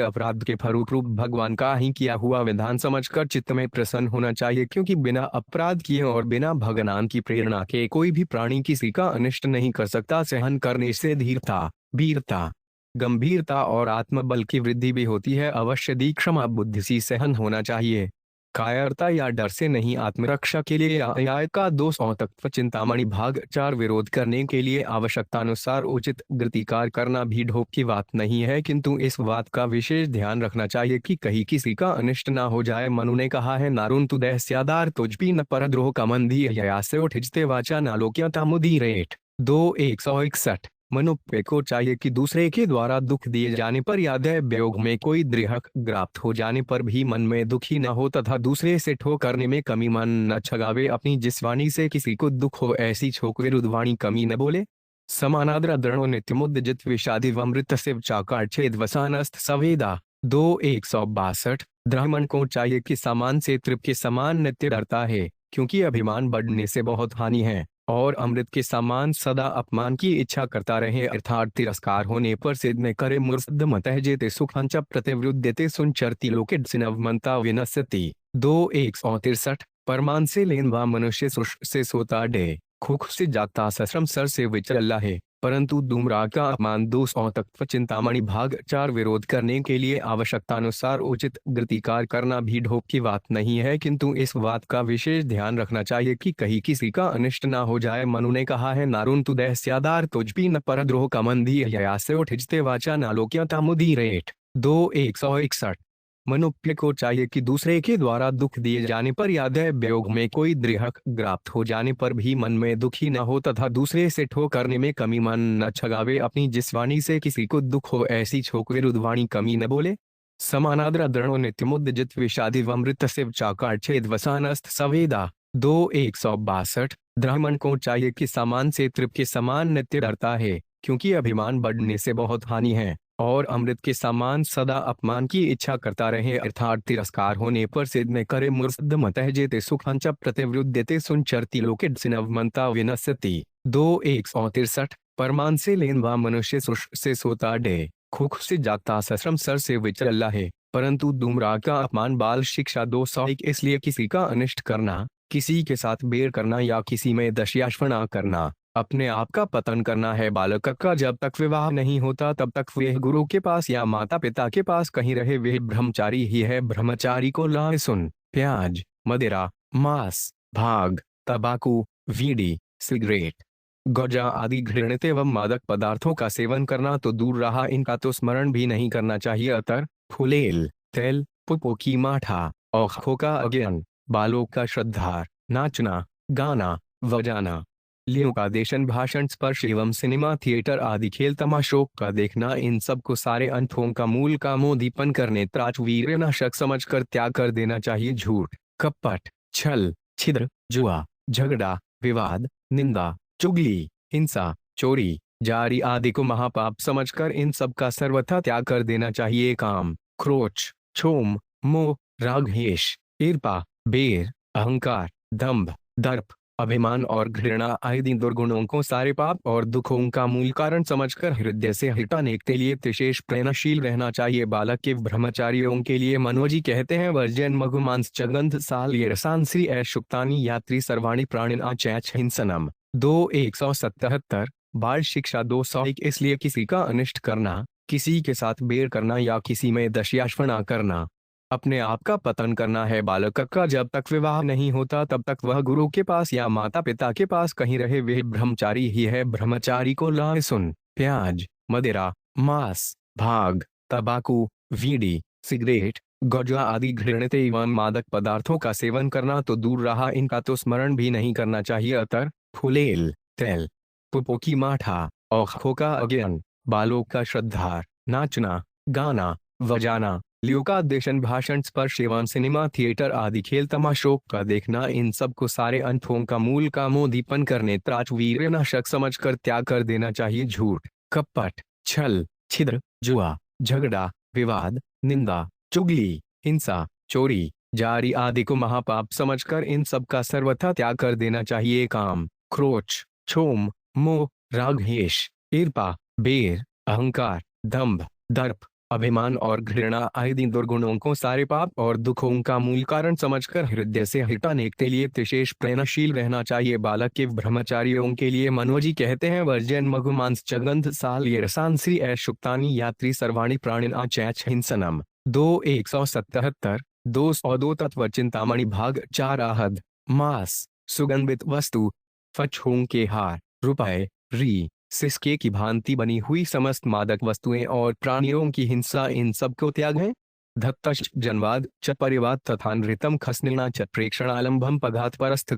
अपराध के फलस्वरूप भगवान का ही किया हुआ विधान समझकर चित्त में प्रसन्न होना चाहिए, क्योंकि बिना अपराध किए और बिना भगवान की प्रेरणा के कोई भी प्राणी किसी का अनिष्ट नहीं कर सकता। सहन करने से धीरता, वीरता, गंभीरता और आत्मबल की वृद्धि भी होती है। अवश्य दी क्षमा बुद्धि सी सहन होना चाहिए। कायरता या डर से नहीं, आत्मरक्षा के लिए न्याय का 200 तत्व चिंतामणि भाग 4। विरोध करने के लिए आवश्यकतानुसार उचित प्रतिकार करना भी ढोप की बात नहीं है, किंतु इस बात का विशेष ध्यान रखना चाहिए कि कहीं किसी का अनिष्ट ना हो जाए। मनु ने कहा है, नारुन तुदय स्यादार तुझपी न परद्रोह कमंदी ययासे उठिजते वाचा नालोक्यता मुदीरेट 2:161। मनुष्य को चाहिए कि दूसरे के द्वारा दुख दिए जाने पर या दैवयोग में कोई द्रिहक ग्राप्त हो जाने पर भी मन में दुखी न हो तथा दूसरे से ठोकर करने में कमी मन न छगावे। अपनी जिस वाणी से किसी को दुख हो ऐसी छोक विरुद्ध वाणी कमी न बोले। समानाद्र दृढ़ो नित्यमुद्जित विषादि वमृत शिव चाकार छेद वसानस्त सवेदा 2:162। ब्राह्मण को चाहिए कि समान से तृप्त के समान नित्य डरता है, क्योंकि अभिमान बढ़ने से बहुत हानि है, और अमृत के समान सदा अपमान की इच्छा करता रहे, अर्थात तिरस्कार होने पर सिद्ध न करे। मूर्ध मतः जेते सुखंच प्रतिवृद्धते सुनचरती लोकित सिनवमंता विनश्यति 2:163। परमान से लेनवा मनुष्य से सोता डे, खुख से जागता सश्रम सर से विचला है, परंतु धूम्रा का अपमान 200 तत्व चिंतामणि भाग 4। विरोध करने के लिए आवश्यकतानुसार उचित प्रतिकार करना भी ढोप की बात नहीं है, किंतु इस बात का विशेष ध्यान रखना चाहिए कि कहीं किसी का अनिष्ट ना हो जाए। मनु ने कहा है, नारुन तुदय स्यादार तुझपी न परद्रोह कमंदी ययासे उठिजते वाचा नालोक्यता मुदीरेट 2:161। मनुष्य को चाहिए कि दूसरे के द्वारा दुख दिए जाने पर या दैवयोग में कोई द्रिहक ग्राप्त हो जाने पर भी मन में दुखी न हो तथा दूसरे से ठोकर करने में कमी मन न छगावे। अपनी जिस वाणी से किसी को दुख हो ऐसी छोक विरुद्ध वाणी कमी न बोले। समानाद्र दृढ़ो नित्यमुद्जित विषादि वमृत शिव चाकार छेद वसानस्त सवेदा 2:162। ब्राह्मण को चाहिए कि समान से तृप्त के समान नित्य डरता है, क्योंकि अभिमान बढ़ने से बहुत हानि है, और अमृत के समान सदा अपमान की इच्छा करता रहे, अर्थात तिरस्कार होने पर सिद्ध न करे। मूर्ध मतः जेते सुखंच प्रतिवृद्धते सुनचरती लोकित सिनवमंता विनश्यति 2:163। परमान से लेनवा मनुष्य से सोता डे, खुख से जागता सश्रम सर से विचला है, परंतु धूम्रा का अपमान बाल। शिक्षा 201। इसलिए किसी का अनिष्ट करना, किसी के साथ बैर करना या किसी में दस्यास्पना करना अपने आप का पतन करना है। बालक का जब तक विवाह नहीं होता तब तक वह गुरु के पास या माता पिता के पास कहीं रहे वह ब्रह्मचारी ही है। ब्रह्मचारी को लहसुन, प्याज, मदिरा, मांस, भाग, तंबाकू, बीड़ी, सिगरेट, गजा आदि घृणित एवं मादक पदार्थों का सेवन करना तो दूर रहा, इनका तो स्मरण भी नहीं करना चाहिए। अतर, फुलेल, तेल, पुपो की माठा, औखों का अज्ञान, बालों का श्रद्धार, नाचना, गाना, बजाना, लियों का देशन, भाषण, स्पर्श एवं सिनेमा थिएटर आदि खेल तमाशों का देखना, इन सब को सारे अनर्थों का मूल कामोदीपन करने त्राच वीर्यनाशक समझकर त्याग कर देना चाहिए। झूठ, कपट, छल, छिद्र, जुआ, झगड़ा, विवाद, निंदा, चुगली, हिंसा, चोरी, जारी आदि को महापाप समझकर इन सब का सर्वथा त्याग कर देना चाहिए। काम, क्रोध, क्षोभ, मोह, राग, द्वेष, ईर्ष्या, बैर, अहंकार, दंभ, दर्प, अभिमान और घृणा आदि दुर्गुणों को सारे पाप और दुखों का मूल कारण समझकर हृदय से हटाने के लिए विशेष प्रयत्नशील रहना चाहिए। बालक के ब्रह्मचारियों के लिए मनोजी कहते हैं, वर्जन मधु मांस चगंध साल ये रसांसी शुक्तानी यात्री सर्वाणी प्राणिना चैच हिंसनम 2:177। बाल शिक्षा 201। इसलिए किसी का अनिष्ट करना, किसी के साथ बैर करना या किसी में दस्यापना करना अपने आप का पतन करना है। बालक का जब तक विवाह नहीं होता तब तक वह गुरु के पास या माता पिता के पास कहीं रहे, वे ब्रह्मचारी ही है। ब्रह्मचारी को लहसुन, प्याज, मदिरा, मांस, भाग, तंबाकू, बीड़ी, सिगरेट, गौजा आदि घृणित एवं मादक पदार्थों का सेवन करना तो दूर रहा, इनका तो स्मरण भी नहीं करना चाहिए। अतर, फुलेल, तेल, पुपो की माठा, औखों का अज्ञान, बालों का श्रद्धार, नाचना, गाना, बजाना, ल्यूकादेशन, भाषण, स्पर्श एवं सिनेमा थिएटर आदि खेल तमाशों का देखना, इन सब को सारे अंतों का मूल कामोदीपन करने त्राच वीर्यनाशक समझकर त्याग कर देना चाहिए। झूठ, कपट, छल, छिद्र, जुआ, झगड़ा, विवाद, निंदा, चुगली, हिंसा, चोरी, जारी आदि को महापाप समझकर इन सब का सर्वथा त्याग कर देना चाहिए। काम, क्रोध, क्षोभ, मोह, राग, द्वेष, ईर्ष्या, बैर, अहंकार, दंभ, दर्प, अभिमान और घृणा आदि दुर्गुणों को सारे पाप और दुखों का मूल कारण समझकर हृदय से हटाने के लिए विशेष प्रयत्नशील रहना चाहिए। बालक के ब्रह्मचारियों के लिए मनोजी कहते हैं, वर्जन मधु मांस चगंध साल ये रसांसी शुक्तानी यात्री सर्वाणी प्राणिना चैच हिंसनम 2:177। 202 तत्व चिंतामणि भाग 4 आहद, मांस, सुगंधित वस्तु, फछों के हार, रुपए, री, सिसके की भांति बनी हुई समस्त मादक वस्तुएं और प्राणियों की हिंसा, इन सब को त्याग है। धत्तश्च जनवाद च परिवाद तथा नृतम खसनिना च प्रेक्षणालंबम पदार्थ परस्थ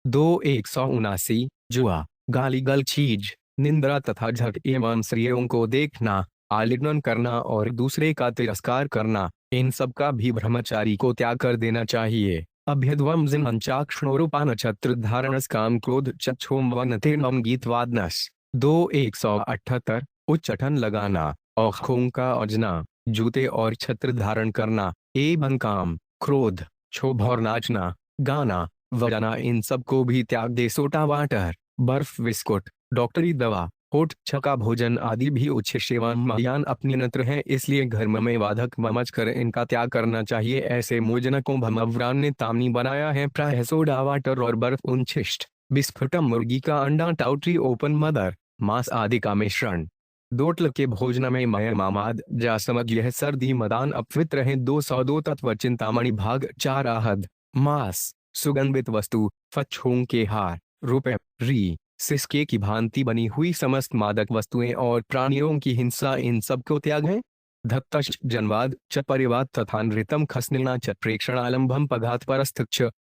2:179। जुआ, गाली गलौज, निंदा तथा झट एवं स्त्रियों को देखना, आलिंगन करना और दूसरे का तिरस्कार करना, इन सब का भी ब्रह्मचारी को त्याग कर देना चाहिए। अभ्यध्वम जिन्हंचाक्षणोरूपान छत्र धारणस काम क्रोध चक्षोम वनतेनम गीतवादनस 2:178। उच्चाटन लगाना, औखों का औजना, जूते और छत्र धारण करना एवं काम, क्रोध, क्षोभ और नाचना, गाना, बजाना, इन सब को भी त्याग दे। सोटा, वाटर, बर्फ, बिस्कुट, डॉक्टरी दवा, होठ छका भोजन आदि भी उच्छिष्ट एवं महायान अपने नत्र हैं, इसलिए धर्म में बाधक समझ कर इनका त्याग करना चाहिए। ऐसे मोजन को भमव्रान ने तामनी बनाया है। प्राय सोडा, वाटर और बर्फ उच्छिष्ट, विस्फुटम मुर्गी का अंडा, टाउट्री, ओपन मदर, मांस आदि का मिश्रण, दोटल के भोजन में मय मामाद जा समझ यह सर्दी मदान अपवित्र है। 202 तत्व चिंतामणि भाग 4 आहद, मांस, सुगंधित वस्तु, फछों के हार, रुपए, री, सिसके की भांति बनी हुई समस्त मादक वस्तुएं और प्राणियों की हिंसा, इन सब को त्याग है। धत्तश्च जनवाद च परिवाद तथा नृतम खसनिना च प्रेक्षणालंबम पदार्थ परस्थ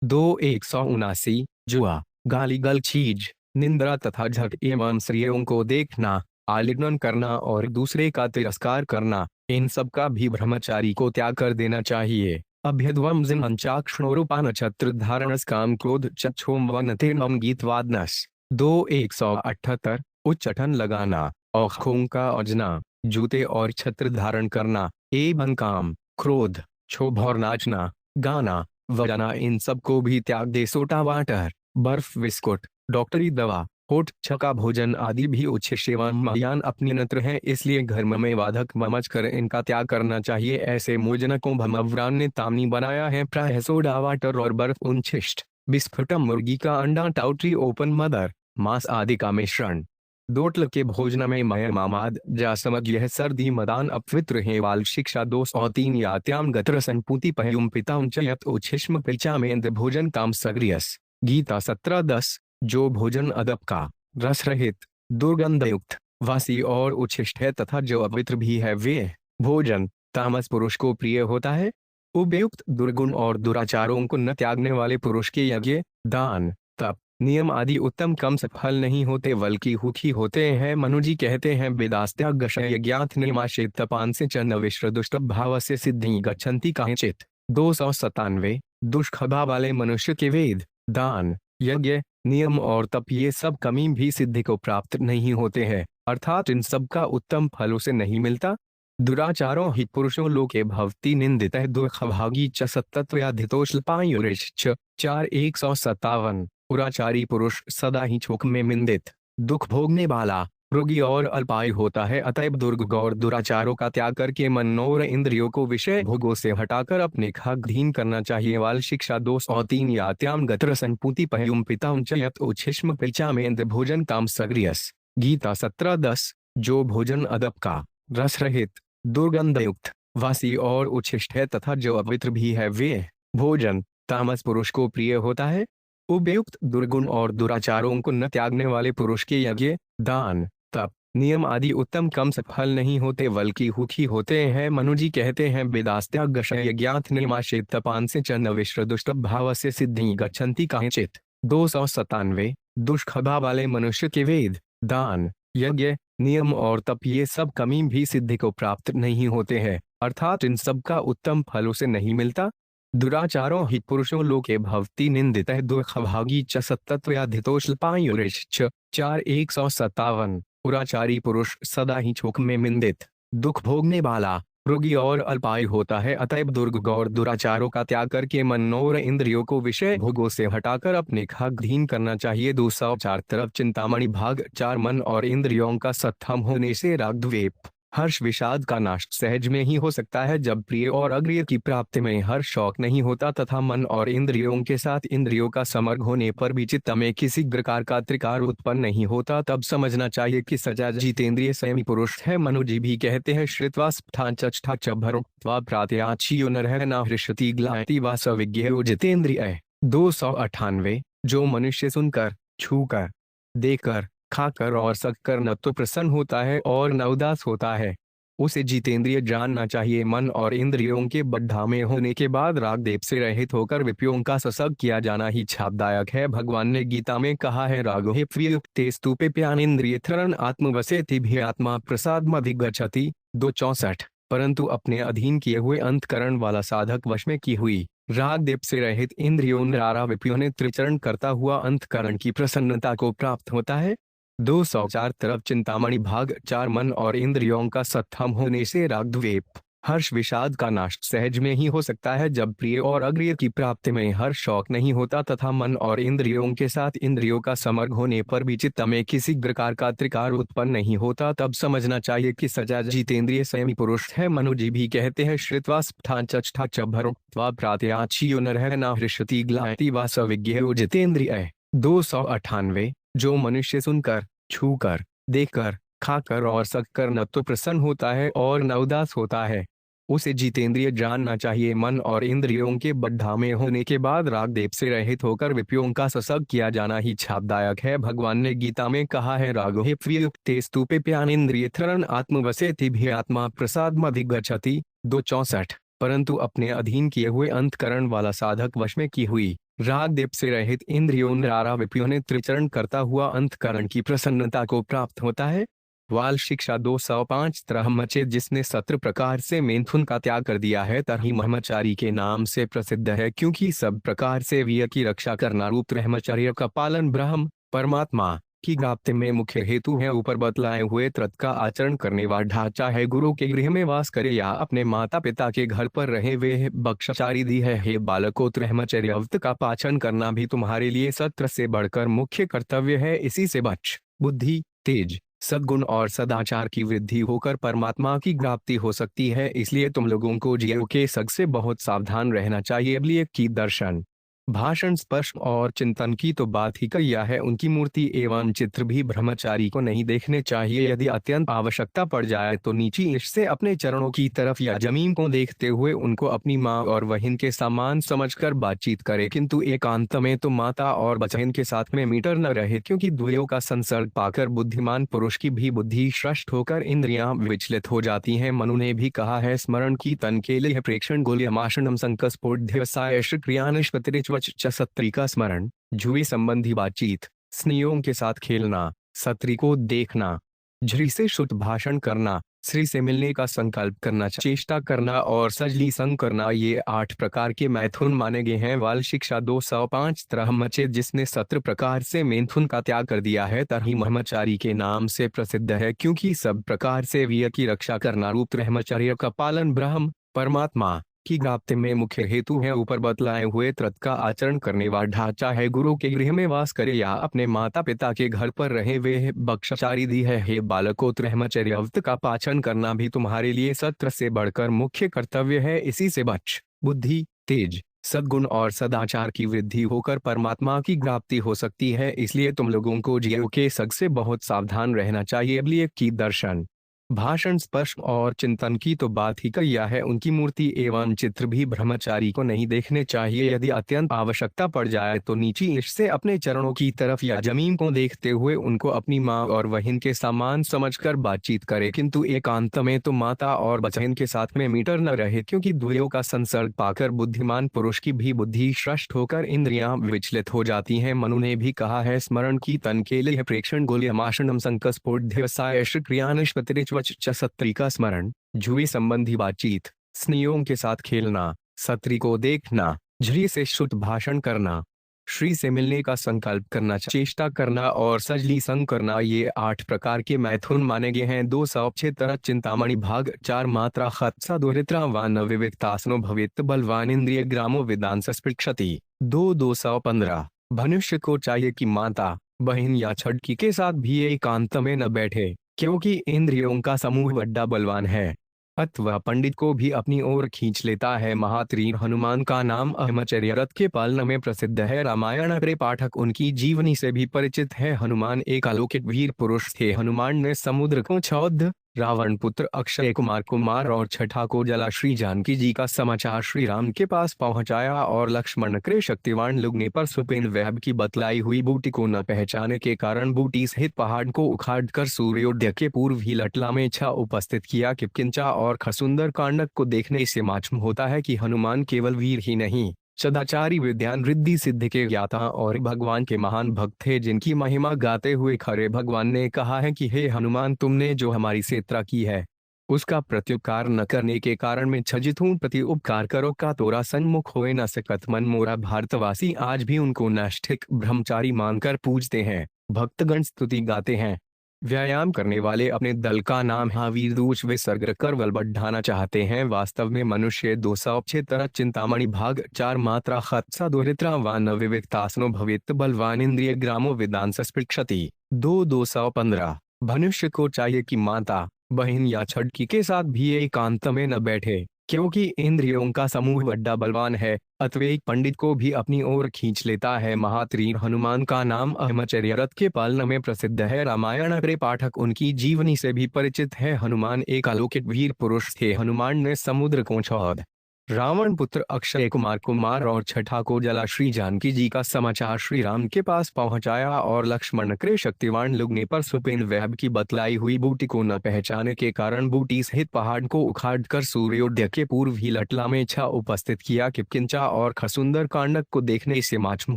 2:179। जुआ, गाली गलौज, निंदा तथा झट एवं स्त्रियों को देखना, आलिंगन करना और दूसरे का तिरस्कार करना, इन सब का भी ब्रह्मचारी को त्याग कर देना चाहिए। अभ्यध्वम जिन्हंचाक्षणोरूपान छत्र धारणस काम क्रोध चक्षोम वनतेनम गीतवादनस 2:178। उच्चाटन लगाना, औखों का औजना, जूते और छत्र धारण करना एवं काम, क्रोध, क्षोभ और नाचना, गाना, बजाना, इन सब को भी त्याग दे। सोटा, वाटर, बर्फ, बिस्कुट, डॉक्टरी दवा, होठ छका भोजन आदि भी उच्छिष्ट एवं महायान अपने नत्र हैं, इसलिए धर्म में बाधक समझ कर इनका त्याग करना चाहिए। ऐसे मोजन को भमव्रान ने तामनी बनाया है। प्राय सोडा, वाटर और बर्फ उच्छिष्ट, विस्फुटम मुर्गी का अंडा, टाउट्री, ओपन मदर, मांस आदि का मिश्रण, दोटल के भोजन में मय मामाद जा समझ यह सर्दी मदान अपवित्र है। बाल शिक्षा 203 यात्याम गत्र संपूति पहयुम पिता उच्चयत उच्छिष्म पिचामेन्द्र भोजन काम सग्रियस गीता 17:10। जो भोजन अदब का, रस रहित, दुर्गंधयुक्त, वासी और उच्छिष्ट है तथा जो अपवित्र भी है, वे भोजन तामस पुरुष को प्रिय होता है। उपयुक्त दुर्गुण और दुराचारों को न त्यागने वाले पुरुष के यज्ञ, दान, तप, नियम आदि उत्तम कम सफल नहीं होते बल्कि हुखी होते हैं। मनुजी कहते हैं, वेदास्त्यागशय यज्ञाथ नियमाशेत तपान से चन्न विश्र दुष्ट भाव से सिद्धि गच्छन्ति कांचित 297। दुष्खभा वाले मनुष्य के वेद, दान, यज्ञ, नियम और तप ये सब कमी भी सिद्धि को प्राप्त नहीं होते हैं, अर्थात इन सब का उत्तम फलों से नहीं मिलता। दुराचारों हि पुरुषों लोके भवति निंदितः दुःखभागी च सत्तत्वयाधितोषल्पायुरिश्च 4:157। पुराचारी पुरुष सदा ही शोक में निंदित, दुख भोगने वाला, रोगी और अल्पायु होता है। अतएव दुर्ग और दुराचारों का त्याग करके मन और इंद्रियों को विषय भोगों से हटाकर अपने खाधीन करना चाहिए। वाल शिक्षा 203 यात्याम गत्र संपूति पहुम पिता उच्चयत उच्छिष्म पिचा में भोजन काम सग्रियस। गीता 17:10। जो भोजन अदब का, रस रहित, दुर्गंधयुक्त, वासी और उच्छिष्ट है तथा जो अपवित्र भी है वे भोजन तामस पुरुष को प्रिय होता है। उपयुक्त दुर्गुण और दुराचारों को न त्यागने वाले पुरुष के यज्ञ, दान, तप, नियम आदि उत्तम कम सफल नहीं होते बल्कि हुखी होते हैं। मनुजी कहते हैं वेदास्त्यागशयज्ञात नियमाशे तपान से चन्न विश्र दुष्ट भाव से सिद्धि गच्छन्ति कांचित। 297। दुष्खभा वाले मनुष्य के वेद, दान, यज्ञ, नियम और तप ये सब कमी भी सिद्धि को प्राप्त नहीं होते हैं, अर्थात इन सब का उत्तम फलों से नहीं मिलता। दुराचारों हि पुरुषों लोके भवति निंदितः दुःखभागी च सत्तत्वयाधितोषल्पायुरिश्च 4:157। पुराचारी पुरुष सदा ही शोक में निंदित, दुख भोगने वाला, रोगी और अल्पायु होता है। अतएव दुर्ग और दुराचारों का त्याग करके मन और इंद्रियों को विषय भोगों से हटाकर अपने खाधीन करना चाहिए। 204 तरफ चिंतामणि भाग 4। मन और इंद्रियों का सत्थम होने से राग द्वेष हर्ष विषाद का नाश सहज में ही हो सकता है। जब प्रिय और अग्रिय की प्राप्ति में हर्ष शौक नहीं होता तथा मन और इंद्रियों के साथ इंद्रियों का समर्ग होने पर भी चित्त में किसी प्रकार का त्रिकार उत्पन्न नहीं होता, तब समझना चाहिए कि सजा जितेंद्रिय संयमी पुरुष है। मनुजी भी कहते हैं श्रुत्वा स्फुटांचष्ठा च भरुक्त्वा प्रातयाचियो नरः न हृष्यति ग्लायति वा सविज्ञो जितेंद्रिय। 298। जो मनुष्य सुनकर, छूकर, देखकर, खाकर और सककर न तो प्रसन्न होता है और न उदास होता है, उसे जितेंद्रिय जानना चाहिए। मन और इंद्रियों के बद्धा में होने के बाद राग देव से रहित होकर विषयों का ससग किया जाना ही छापदायक है। भगवान ने गीता में कहा है रागो स्तूपे स्तूपे प्यानेन्द्रिय थरण आत्मवसेति भी आत्मा प्रसाद मधिगच्छति। 264। परंतु अपने अधीन किए हुए अंतकरण वाला साधक वश में की हुई राग देव से रहित इंद्रियों नारा विषयों ने त्रिचरण करता हुआ अंतकरण की प्रसन्नता को प्राप्त होता है। 204 तरफ चिंतामणि भाग 4। मन और इंद्रियों का सत्थम होने से राग द्वेष हर्ष विषाद का नाश सहज में ही हो सकता है। जब प्रिय और अग्रिय की प्राप्ति में हर्ष शौक नहीं होता तथा मन और इंद्रियों के साथ इंद्रियों का समर्ग होने पर भी चित्त में किसी प्रकार का त्रिकार उत्पन्न नहीं होता, तब समझना चाहिए कि सजा जितेंद्रिय संयमी पुरुष है। मनुजी भी कहते हैं श्रुत्वा स्फुटांचष्ठा च भरुक्त्वा प्रातयाचियो नरः न हृष्यति ग्लायति वा सविज्ञो जितेंद्रिय। 298। जो मनुष्य सुनकर, छूकर, देखकर, खाकर और सककर न तो प्रसन्न होता है और न उदास होता है, उसे जितेंद्रिय जानना चाहिए। मन और इंद्रियों के बद्धा में होने के बाद राग देव से रहित होकर विषयों का ससग किया जाना ही छापदायक है। भगवान ने गीता में कहा है रागो प्रियुक्ते स्तूपे प्यानेन्द्रिय थरण आत्मवसेति भी आत्मा प्रसाद मधिगच्छति। 264। परंतु अपने अधीन किए हुए अंतकरण वाला साधक वश में की हुई राग देव से रहित इंद्रियों नारा विषयों ने त्रिचरण करता हुआ अंतकरण की प्रसन्नता को प्राप्त होता है। वाल शिक्षा 205 ब्रह्मचर्य जिसने 17 प्रकार से मैथुन का त्याग कर दिया है तरही ब्रह्मचारी के नाम से प्रसिद्ध है, क्योंकि सब प्रकार से वीर्य की रक्षा करना रूप ब्रह्मचर्य का पालन ब्रह्म परमात्मा की प्राप्ति में मुख्य हेतु है। ऊपर बतलाए हुए व्रत का आचरण करने वाला ढांचा है गुरु के गृह में वास करे या अपने माता पिता के घर पर रहे वे बख्शाचारी दी है। हे बालकों, ब्रह्मचर्य व्रत का पालन करना भी तुम्हारे लिए सत्र से बढ़कर मुख्य कर्तव्य है। इसी से बच बुद्धि, तेज, सद्गुण और सदाचार की वृद्धि होकर परमात्मा की प्राप्ति हो सकती है। इसलिए तुम लोगों को जीव के सग से बहुत सावधान रहना चाहिए। अब की दर्शन, भाषण, स्पर्श और चिंतन की तो बात ही किया है, उनकी मूर्ति एवं चित्र भी ब्रह्मचारी को नहीं देखने चाहिए। यदि अत्यंत आवश्यकता पड़ जाए तो नीची ईश से अपने चरणों की तरफ या जमीन को देखते हुए उनको अपनी माँ और बहन के समान समझकर बातचीत करे, किंतु एकांत में तो माता और बहन के साथ में मीटर न रहे, क्योंकि द्वयों का संसर्ग पाकर बुद्धिमान पुरुष की भी बुद्धि भ्रष्ट होकर इंद्रियां विचलित हो जाती हैं। मनु ने भी कहा है स्मरण की तन के लिए प्रेक्षण गोल्यमाशनम संकस्फोट क्रियानिष्पत्ति सत्री का स्मरण, जुए संबंधी बातचीत, स्नेहियों के साथ खेलना, सत्री को देखना, झ्री से शुद्ध भाषण करना, श्री से मिलने का संकल्प करना, चेष्टा करना और सजली संग करना, ये 8 प्रकार के मैथुन माने गए हैं। वाल शिक्षा 205 ब्रह्मचर्य जिसने 17 प्रकार से मैथुन का त्याग कर दिया है तरही ब्रह्मचारी के नाम से प्रसिद्ध है, क्योंकि सब प्रकार से वीर की रक्षा करना रूप ब्रह्मचर्य का पालन ब्रह्म परमात्मा की प्राप्ति में मुख्य हेतु है। ऊपर बतलाए हुए व्रत का आचरण करने वाला ढांचा है गुरु के गृह में वास करे या अपने माता पिता के घर पर रहे वे बख्शाचारी दी है। हे बालकों, ब्रह्मचर्य व्रत का पाचन करना भी तुम्हारे लिए सत्र से बढ़कर मुख्य कर्तव्य है। इसी से बच बुद्धि, तेज, सद्गुण और सदाचार की वृद्धि होकर परमात्मा की प्राप्ति हो सकती है। इसलिए तुम लोगों को जीव के सग से बहुत सावधान रहना चाहिए। अबलियक की दर्शन, भाषण, स्पर्श और चिंतन की तो बात ही किया है, उनकी मूर्ति एवं चित्र भी ब्रह्मचारी को नहीं देखने चाहिए। यदि अत्यंत आवश्यकता पड़ जाए तो नीची ईश से अपने चरणों की तरफ या जमीन को देखते हुए उनको अपनी माँ और बहन के समान समझकर बातचीत करे, किंतु एकांत में तो माता और बहन के साथ में मीटर न रहे, क्योंकि द्वयों का संसर्ग पाकर बुद्धिमान पुरुष की भी बुद्धि भ्रष्ट होकर इंद्रियां विचलित हो जाती हैं। मनु ने भी कहा है, स्मरण की तन के लिए प्रेक्षण गोल्यमाशनम संकस्फोट क्रिया निष्पत्ति सत्री का स्मरण, जुए संबंधी बातचीत, स्नेहों के साथ खेलना, सत्री को देखना, झ्री से शुद्ध भाषण करना, श्री से मिलने का संकल्प करना, चेष्टा करना और सजली संग करना, ये 8 प्रकार के मैथुन माने गए हैं। 206 चिंतामणि भाग 4 मात्रा खत्सा दुरित्रावान विविक्तासनो भवित बलवान इंद्रिय ग्रामो विदांस स्पृक्षति। 215 मनुष्य को चाहिए कि माता, बहन या छड़की के साथ भी एकांत में न बैठे, क्योंकि इंद्रियों का समूह बड़ा बलवान है अथवा पंडित को भी अपनी ओर खींच लेता है। महातीर हनुमान का नाम ब्रह्मचर्य रथ के पालन में प्रसिद्ध है। रामायण के पाठक उनकी जीवनी से भी परिचित है। हनुमान एक अलौकिक वीर पुरुष थे। हनुमान ने समुद्र को छौद, रावण पुत्र अक्षय कुमार को मार और छठा को जला। श्री जानकी जी का समाचार श्री राम के पास पहुंचाया और लक्ष्मण के शक्तिवान लुगने पर सुपेन वैभ की बतलाई हुई बूटी को न पहचाने के कारण बूटी सहित पहाड़ को उखाड़कर सूर्योदय के पूर्व ही लटला में छा उपस्थित किया। किंचा और खसुंदर कांडक को देखने से मालूम होता है कि हनुमान केवल वीर ही नहीं, सदाचारी, विद्यान, रिद्धि सिद्धि के ज्ञाता और भगवान के महान भक्त थे, जिनकी महिमा गाते हुए खरे भगवान ने कहा है कि हे हनुमान, तुमने जो हमारी सेत्रा की है उसका प्रत्युपकार न करने के कारण मैं छजित हूँ। प्रति उपकार करो का तोरा सन्मुख होए न सकत मन मोरा। भारतवासी आज भी उनको नैष्ठिक ब्रह्मचारी मानकर पूजते हैं। भक्तगण स्तुति गाते हैं। व्यायाम करने वाले अपने दल का नाम महावीर दूज विसर्ग कर बल बढ़ाना चाहते हैं। वास्तव में मनुष्य 206 चिंतामणि भाग 4 मात्रा खत्सा दुरित्रावान विविक्तासनो भवित बलवान इंद्रिय ग्रामो विदांस स्पृक्षति। 215 मनुष्य को चाहिए कि माता, बहन या छड़की के साथ भी एकांत में न बैठे, क्योंकि इंद्रियों का समूह बड़ा बलवान है अतः एक पंडित को भी अपनी ओर खींच लेता है। महातीर हनुमान का नाम ब्रह्मचर्य रथ के पालन में प्रसिद्ध है। रामायण के पाठक उनकी जीवनी से भी परिचित है। हनुमान एक अलौकिक वीर पुरुष थे। हनुमान ने समुद्र को छौद, रावण पुत्र अक्षय कुमार को मार और छठा को जला। श्री जानकी जी का समाचार श्री राम के पास पहुंचाया और लक्ष्मण के शक्तिवान लुगने पर सुपेन वैभ की बतलाई हुई बूटी को न पहचाने के कारण बूटी सहित पहाड़ को उखाड़कर सूर्योदय के पूर्व ही लटला में छा उपस्थित किया। किंचा और खसुंदर कांडक को देखने से मालूम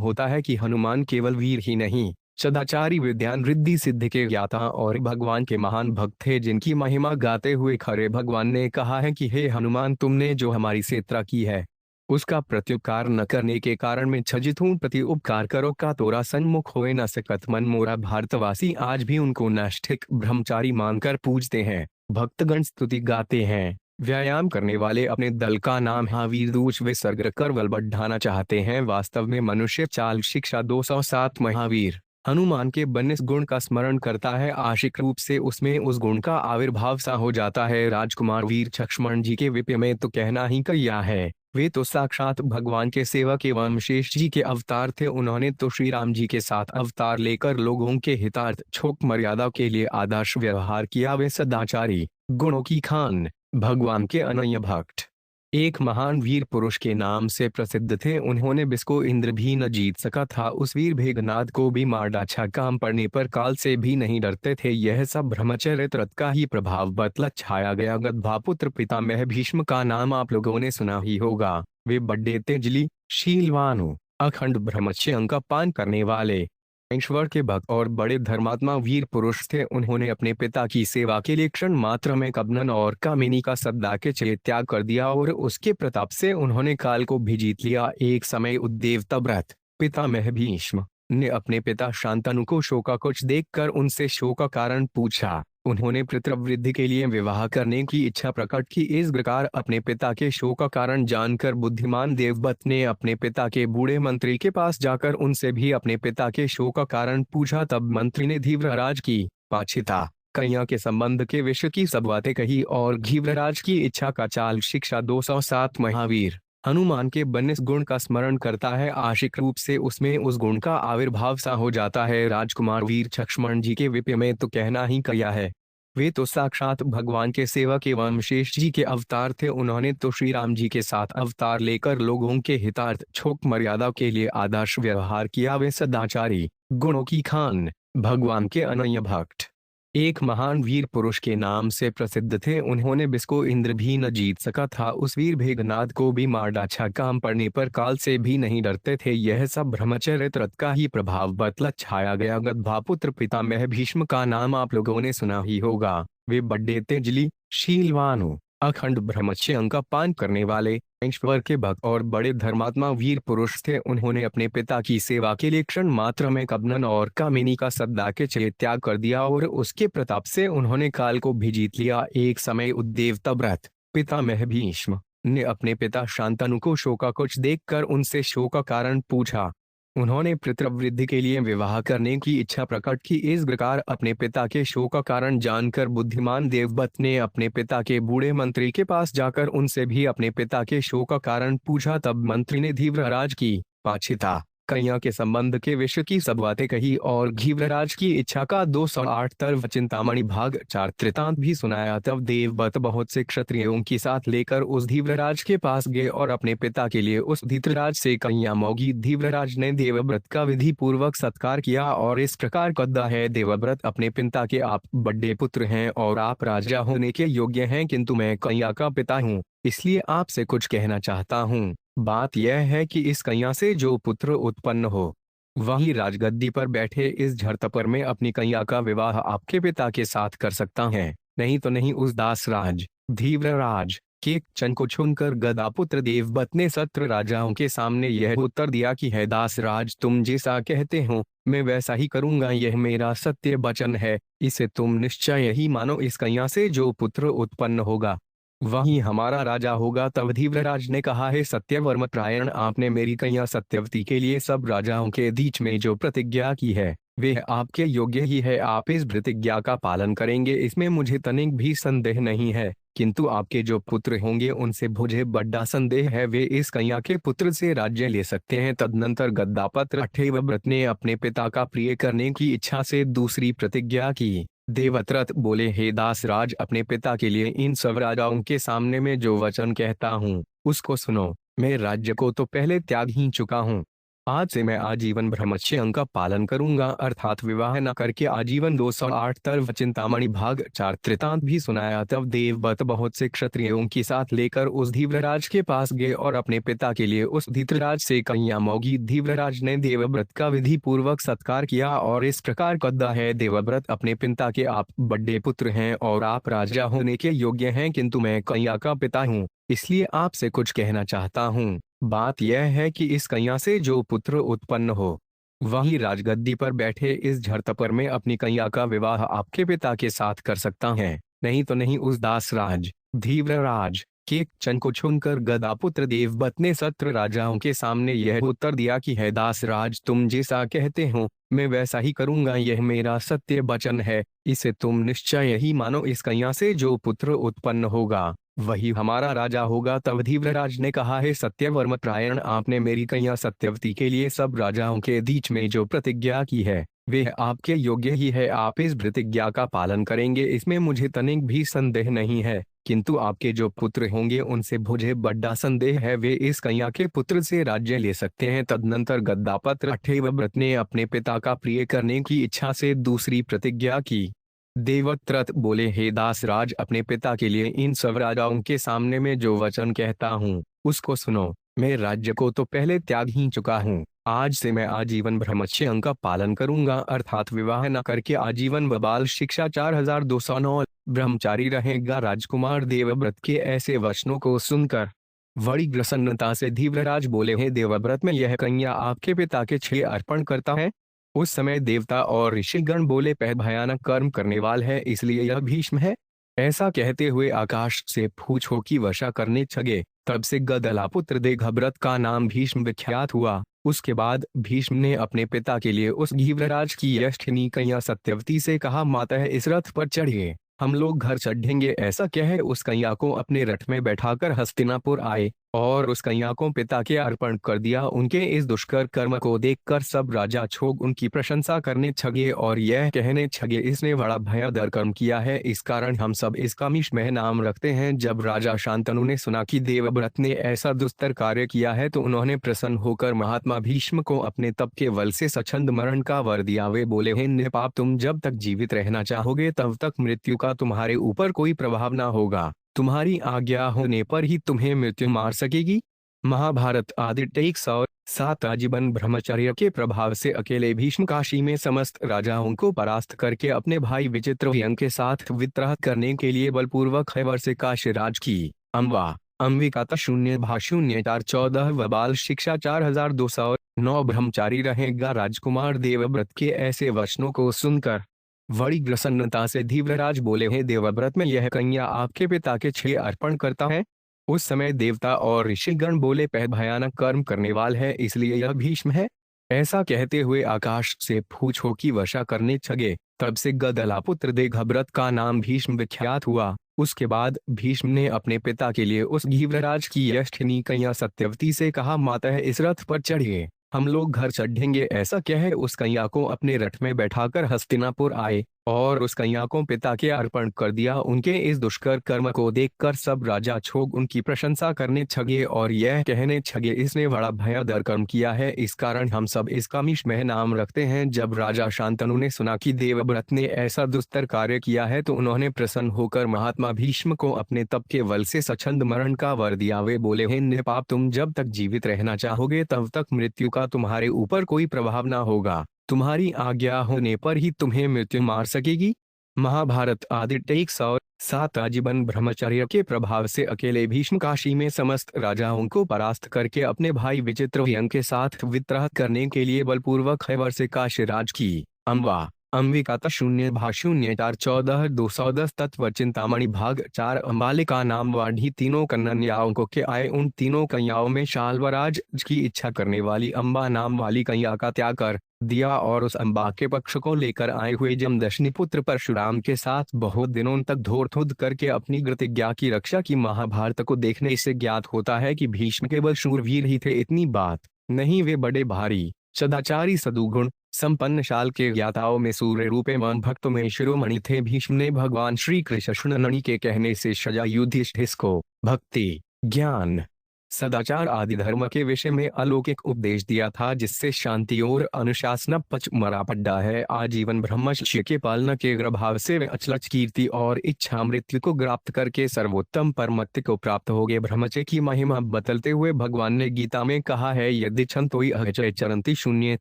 होता है कि हनुमान केवल वीर ही नहीं, सदाचारी, विद्यान, रिद्धि सिद्धि के ज्ञाता और भगवान के महान भक्त थे, जिनकी महिमा गाते हुए खरे भगवान ने कहा है कि हे हनुमान, तुमने जो हमारी सेत्रा की है उसका प्रत्युपकार न करने के कारण मैं छजित हूँ। प्रति उपकार करो का तोरा सन्मुख होए न सकत मन मोरा। भारतवासी आज भी उनको नैष्ठिक ब्रह्मचारी मानकर पूजते हैं। भक्तगण स्तुति गाते हैं। व्यायाम करने वाले अपने दल का नाम महावीर दूज विसर्ग कर बल बढ़ाना चाहते हैं। वास्तव में मनुष्य चाल शिक्षा 207 महावीर हनुमान के 22 गुण का स्मरण करता है, आशिक रूप से उसमें उस गुण का आविर्भाव सा हो जाता है। राजकुमार वीर लक्ष्मण जी के विषय में तो कहना ही क्या है, वे तो साक्षात भगवान के सेवक एवं शेष जी के अवतार थे। उन्होंने तो श्री राम जी के साथ अवतार लेकर लोगों के हितार्थ, छोक मर्यादा के लिए आदर्श व्यवहार किया। वे सदाचारी, गुणों की खान, भगवान के अनन्य भक्त, एक महान वीर पुरुष के नाम से प्रसिद्ध थे। उन्होंने बिस्को इंद्र भी न जीत सका था, उस वीर भेघनाद को भी मार डाला। काम पड़ने पर काल से भी नहीं डरते थे। यह सब ब्रह्मचर्य व्रत का ही प्रभाव बतला छाया गया। गदभापुत्र पितामह भीष्म का नाम आप लोगों ने सुना ही होगा। वे बड़े तेजली, शीलवान, अखंड ब्रह्मचर्य का पान करने वाले ईश्वर के भक्त और बड़े धर्मात्मा वीर पुरुष थे। उन्होंने अपने पिता की सेवा के लिए क्षण मात्र में कबनन और कामिनी का सद्दा के चले त्याग कर दिया और उसके प्रताप से उन्होंने काल को भी जीत लिया। एक समय उद्देवव्रत पितामह भीष्म ने अपने पिता शांतनु को शोकाकुच देखकर उनसे शोक का कारण पूछा। उन्होंने पितृवृद्धि के लिए विवाह करने की इच्छा प्रकट की। इस प्रकार अपने पिता के शोक का कारण जानकर बुद्धिमान देवव्रत ने अपने पिता के बूढ़े मंत्री के पास जाकर उनसे भी अपने पिता के शोक का कारण पूछा। तब मंत्री ने धीव्रराज की पाचिता कन्या के संबंध के विषय की सब बातें कही और धीव्रराज की इच्छा का चाल शिक्षा 207 महावीर हनुमान के 22 गुण का स्मरण करता है। आशिक रूप से उसमें उस गुण का आविर्भाव सा हो जाता है। राजकुमार वीर लक्ष्मण जी के विषय में तो कहना ही क्या है, वे तो साक्षात भगवान के सेवक एवं शेष जी के अवतार थे। उन्होंने तो श्री राम जी के साथ अवतार लेकर लोगों के हितार्थ छोक मर्यादा के लिए आदर्श व्यवहार किया। वे सदाचारी, गुणों की खान, भगवान के अनन्य भक्त, एक महान वीर पुरुष के नाम से प्रसिद्ध थे। उन्होंने जिसको इंद्र भी न जीत सका था, उस वीर भेघनाद को भी मार डाला। काम पड़ने पर काल से भी नहीं डरते थे। यह सब ब्रह्मचर्य व्रत का ही प्रभाव बतला छाया गया। गदभापुत्र पितामह भीष्म का नाम आप लोगों ने सुना ही होगा। वे बड़े तेजली, शीलवान, अखंड ब्रह्मचर्य का पान करने वाले, ईश्वर के भक्त और बड़े धर्मात्मा वीर पुरुष थे। उन्होंने अपने पिता की सेवा के लिए क्षण मात्र में कबनन और कामिनी का सद्दा के चले त्याग कर दिया और उसके प्रताप से उन्होंने काल को भी जीत लिया। एक समय उद्देवव्रत पितामह भीष्म ने अपने पिता शांतनु को शोकाकुच देखकर उनसे शोक का कारण पूछा। उन्होंने पितृवृद्धि के लिए विवाह करने की इच्छा प्रकट की। इस प्रकार अपने पिता के शोक का कारण जानकर बुद्धिमान देवव्रत ने अपने पिता के बूढ़े मंत्री के पास जाकर उनसे भी अपने पिता के शोक का कारण पूछा। तब मंत्री ने धीव्रराज की पाचिता कन्या के संबंध के विषय की सब बातें कही और धीव्रराज की इच्छा का 208 तरह चिंतामणि भाग 4 वृत्तांत भी सुनाया। तब देवव्रत बहुत से क्षत्रियों के साथ लेकर उस धीव्रराज के पास गए और अपने पिता के लिए उस धृतराज से कन्या मांगी। धीव्रराज ने देवव्रत का विधि पूर्वक सत्कार किया और इस प्रकार कहा है, देवव्रत अपने पिता के आप बड़े पुत्र हैं और आप राजा होने के योग्य हैं, किंतु मैं कन्या का पिता हूँ, इसलिए आपसे कुछ कहना चाहता हूँ। बात यह है कि इस कन्या से जो पुत्र उत्पन्न हो वही राजगद्दी पर बैठे। इस झरतपर में अपनी कन्या का विवाह आपके पिता के साथ कर सकता है, नहीं तो नहीं। उस दासराज धीव्रराज के चन को छूकर गदापुत्र देवव्रत ने सत्र राजाओं के सामने यह उत्तर दिया कि है दासराज, तुम जैसा कहते हो मैं वैसा ही करूंगा। यह मेरा सत्य वचन है, इसे तुम निश्चय ही मानो। इस कन्या से जो पुत्र उत्पन्न होगा वही हमारा राजा होगा। तब धीव्रराज ने कहा है, सत्यवर्म प्रायण, आपने मेरी कन्या सत्यवती के लिए सब राजाओं के बीच में जो प्रतिज्ञा की है वे आपके योग्य ही है। आप इस प्रतिज्ञा का पालन करेंगे, इसमें मुझे तनिक भी संदेह नहीं है। किंतु आपके जो पुत्र होंगे उनसे मुझे बड़ा संदेह है। वे इस कन्या के पुत्र से राज्य ले सकते हैं। तदनंतर गद्दापत्र देवव्रत ने अपने पिता का प्रिय करने की इच्छा से दूसरी प्रतिज्ञा की। देवव्रत बोले, हे दासराज, अपने पिता के लिए इन सब राजाओं के सामने में जो वचन कहता हूँ उसको सुनो। मैं राज्य को तो पहले त्याग ही चुका हूँ, आज से मैं आजीवन ब्रह्मचर्य का पालन करूंगा, अर्थात विवाह न करके आजीवन। 208 तरह चिंतामणि भाग 4 वृत्तांत भी सुनाया। तब देवव्रत बहुत से क्षत्रियों के साथ लेकर उस धीव्रराज के पास गए और अपने पिता के लिए उस धृतराज से कन्या मांगी। धीव्रराज ने देवव्रत का विधि पूर्वक सत्कार किया और इस प्रकार कहा है, देवव्रत अपने पिता के आप बड़े पुत्र हैं और आप राजा होने के योग्य हैं, किंतु मैं कन्या का पिता हूँ, इसलिए आपसे कुछ कहना चाहता हूँ। बात यह है कि इस कन्या से जो पुत्र उत्पन्न हो वही राजगद्दी पर बैठे। इस झरतपर में अपनी कन्या का विवाह आपके पिता के साथ कर सकता है, नहीं तो नहीं। उस दासराज धीव्रराज के चन को छूकर गदापुत्र देवव्रत ने सत्र राजाओं के सामने यह उत्तर दिया कि है दासराज, तुम जैसा कहते हो मैं वैसा ही करूंगा। यह मेरा सत्य वचन है, इसे तुम निश्चय ही मानो। इस कन्या से जो पुत्र उत्पन्न होगा वही हमारा राजा होगा। तब धीव्रराज ने कहा है, सत्यवर्म प्रायण, आपने मेरी कन्या सत्यवती के लिए सब राजाओं के बीच में जो प्रतिज्ञा की है वे आपके योग्य ही है। आप इस प्रतिज्ञा का पालन करेंगे, इसमें मुझे तनिक भी संदेह नहीं है। किंतु आपके जो पुत्र होंगे उनसे मुझे बड़ा संदेह है, वे इस कन्या के पुत्र से राज्य ले सकते हैं। तदनंतर गद्दापत्र देवव्रत ने अपने पिता का प्रिय करने की इच्छा से दूसरी प्रतिज्ञा की। देवव्रत बोले, हे दासराज, अपने पिता के लिए इन सब राजाओं के सामने में जो वचन कहता हूँ उसको सुनो। मैं राज्य को तो पहले त्याग ही चुका हूँ। आज से मैं आजीवन ब्रह्मचर्य का पालन करूंगा, अर्थात विवाह न करके आजीवन व बाल शिक्षा 4209 ब्रह्मचारी रहेगा। राजकुमार देवव्रत के ऐसे वचनों को सुनकर बड़ी प्रसन्नता से धीव्रराज बोले, हे देवव्रत, में यह कन्या आपके पिता के छे अर्पण करता है। उस समय देवता और ऋषिगण बोले, पह भयानक कर्म करने वाला है, इसलिए यह भीष्म है। ऐसा कहते हुए आकाश से पूछो की वर्षा करने छगे। तब से गदलापुत्र देवव्रत का नाम भीष्म विख्यात हुआ। उसके बाद भीष्म ने अपने पिता के लिए उस धीव्रराज की यष्टिनी कन्या सत्यवती से कहा, माता इस रथ पर चढ़िए, हम लोग घर चढ़ेंगे। ऐसा कह उस कन्या को अपने रथ में बैठाकर हस्तिनापुर आए और उस कन्या को पिता के अर्पण कर दिया। उनके इस दुष्कर कर्म को देखकर सब राजा छोग उनकी प्रशंसा करने छगे और यह कहने छगे, इसने बड़ा भयंकर कर्म किया है, इस कारण हम सब इसका भीष्म नाम रखते हैं। जब राजा शांतनु ने सुना कि देवव्रत ने ऐसा दुस्तर कार्य किया है तो उन्होंने प्रसन्न होकर महात्मा भीष्म को अपने तप के बल से स्वच्छंद मरण का वर दिया। वे बोले, हे निपाप, तुम जब तक जीवित रहना चाहोगे तब तक मृत्यु का तुम्हारे ऊपर कोई प्रभाव न होगा। तुम्हारी आज्ञा होने पर ही तुम्हें मृत्यु मार सकेगी। महाभारत आदि 107। आजीवन ब्रह्मचर्य के प्रभाव से अकेले भीष्म काशी में समस्त राजाओं को परास्त करके अपने भाई विचित्रव्यंग के साथ विद्रोह करने के लिए बलपूर्वक खैबर से काशी राज की। अम्बा अंबिका 0:0:4 व बाल शिक्षा 4209 ब्रह्मचारी रहेगा। राजकुमार देवव्रत के ऐसे वचनों को सुनकर बड़ी प्रसन्नता से धीव्रराज बोले, हे देवव्रत, में यह कन्या आपके पिता के छे अर्पण करता है। उस समय देवता और ऋषिगण बोले, पह भयानक कर्म करने वाला है, इसलिए यह भीष्म है। ऐसा कहते हुए आकाश से पूछो की वर्षा करने छगे। तब से गदलापुत्र देवव्रत का नाम भीष्म विख्यात हुआ। उसके बाद भीष्म ने अपने पिता के लिए उस धीव्रराज की यष्टिनी कन्या सत्यवती से कहा, माता इस रथ पर चढ़िए, हम लोग घर चढ़ेंगे। ऐसा कह उस कन्या को अपने रथ में बैठाकर हस्तिनापुर आए और उस कन्या को पिता के अर्पण कर दिया। उनके इस दुष्कर कर्म को देखकर सब राजा छोग उनकी प्रशंसा करने छगे और यह कहने छगे, इसने बड़ा भयंकर कर्म किया है, इस कारण हम सब इसका भीष्म नाम रखते हैं। जब राजा शांतनु ने सुना कि देवव्रत ने ऐसा दुस्तर कार्य किया है तो उन्होंने प्रसन्न होकर महात्मा भीष्म को अपने तप के बल से स्वच्छंद मरण का वर दिया। वे बोले, हे निपाप, तुम जब तक जीवित रहना चाहोगे तब तक मृत्यु का तुम्हारे ऊपर कोई प्रभाव न होगा। तुम्हारी आज्ञा होने पर ही तुम्हें मृत्यु मार सकेगी। महाभारत आदि 107। आजीवन ब्रह्मचर्य के प्रभाव से अकेले भीष्म काशी में समस्त राजाओं को परास्त करके अपने भाई विचित्रव्यंग के साथ विद्रोह करने के लिए बलपूर्वक खैबर से काशी राज की। अम्बा अंबिका 0:0:4 210 तत्व चिंतामणि भाग 4 अंबालिका नाम वाढ़ी तीनों कन्याओं को के आए। उन तीनों कन्याओं में शाल्वराज की इच्छा करने वाली अम्बा नाम वाली कन्या का त्याग कर दिया और उस अम्बा के पक्ष को लेकर आए हुए जमदशनी पुत्र परशुराम के साथ बहुत दिनों तक धोर करके अपनी प्रतिज्ञा की रक्षा की। महाभारत को देखने से ज्ञात होता है कि भीष्म केवल शूरवीर ही थे, इतनी बात नहीं, वे बड़े भारी सदाचारी सदुगुण संपन्न शाल के ज्ञाताओं में सूर्य रूपे वन भक्तों में शिरोमणि थे। भीष्म ने भगवान श्री कृष्ण के कहने से सजा युधिष्ठिर को भक्ति, ज्ञान, सदाचार आदि धर्म के विषय में अलौकिक उपदेश दिया था, जिससे शांति और अनुशासन पच मरा पड्डा है। आजीवन ब्रह्मचर्य के पालना के प्रभाव से वे अचलच कीर्ति और इच्छा मृत्यु को प्राप्त करके सर्वोत्तम परमत्व को प्राप्त हो गए। ब्रह्मचर्य की महिमा बतलते हुए भगवान ने गीता में कहा है, यदि छंतोई अचय चरंती शून्य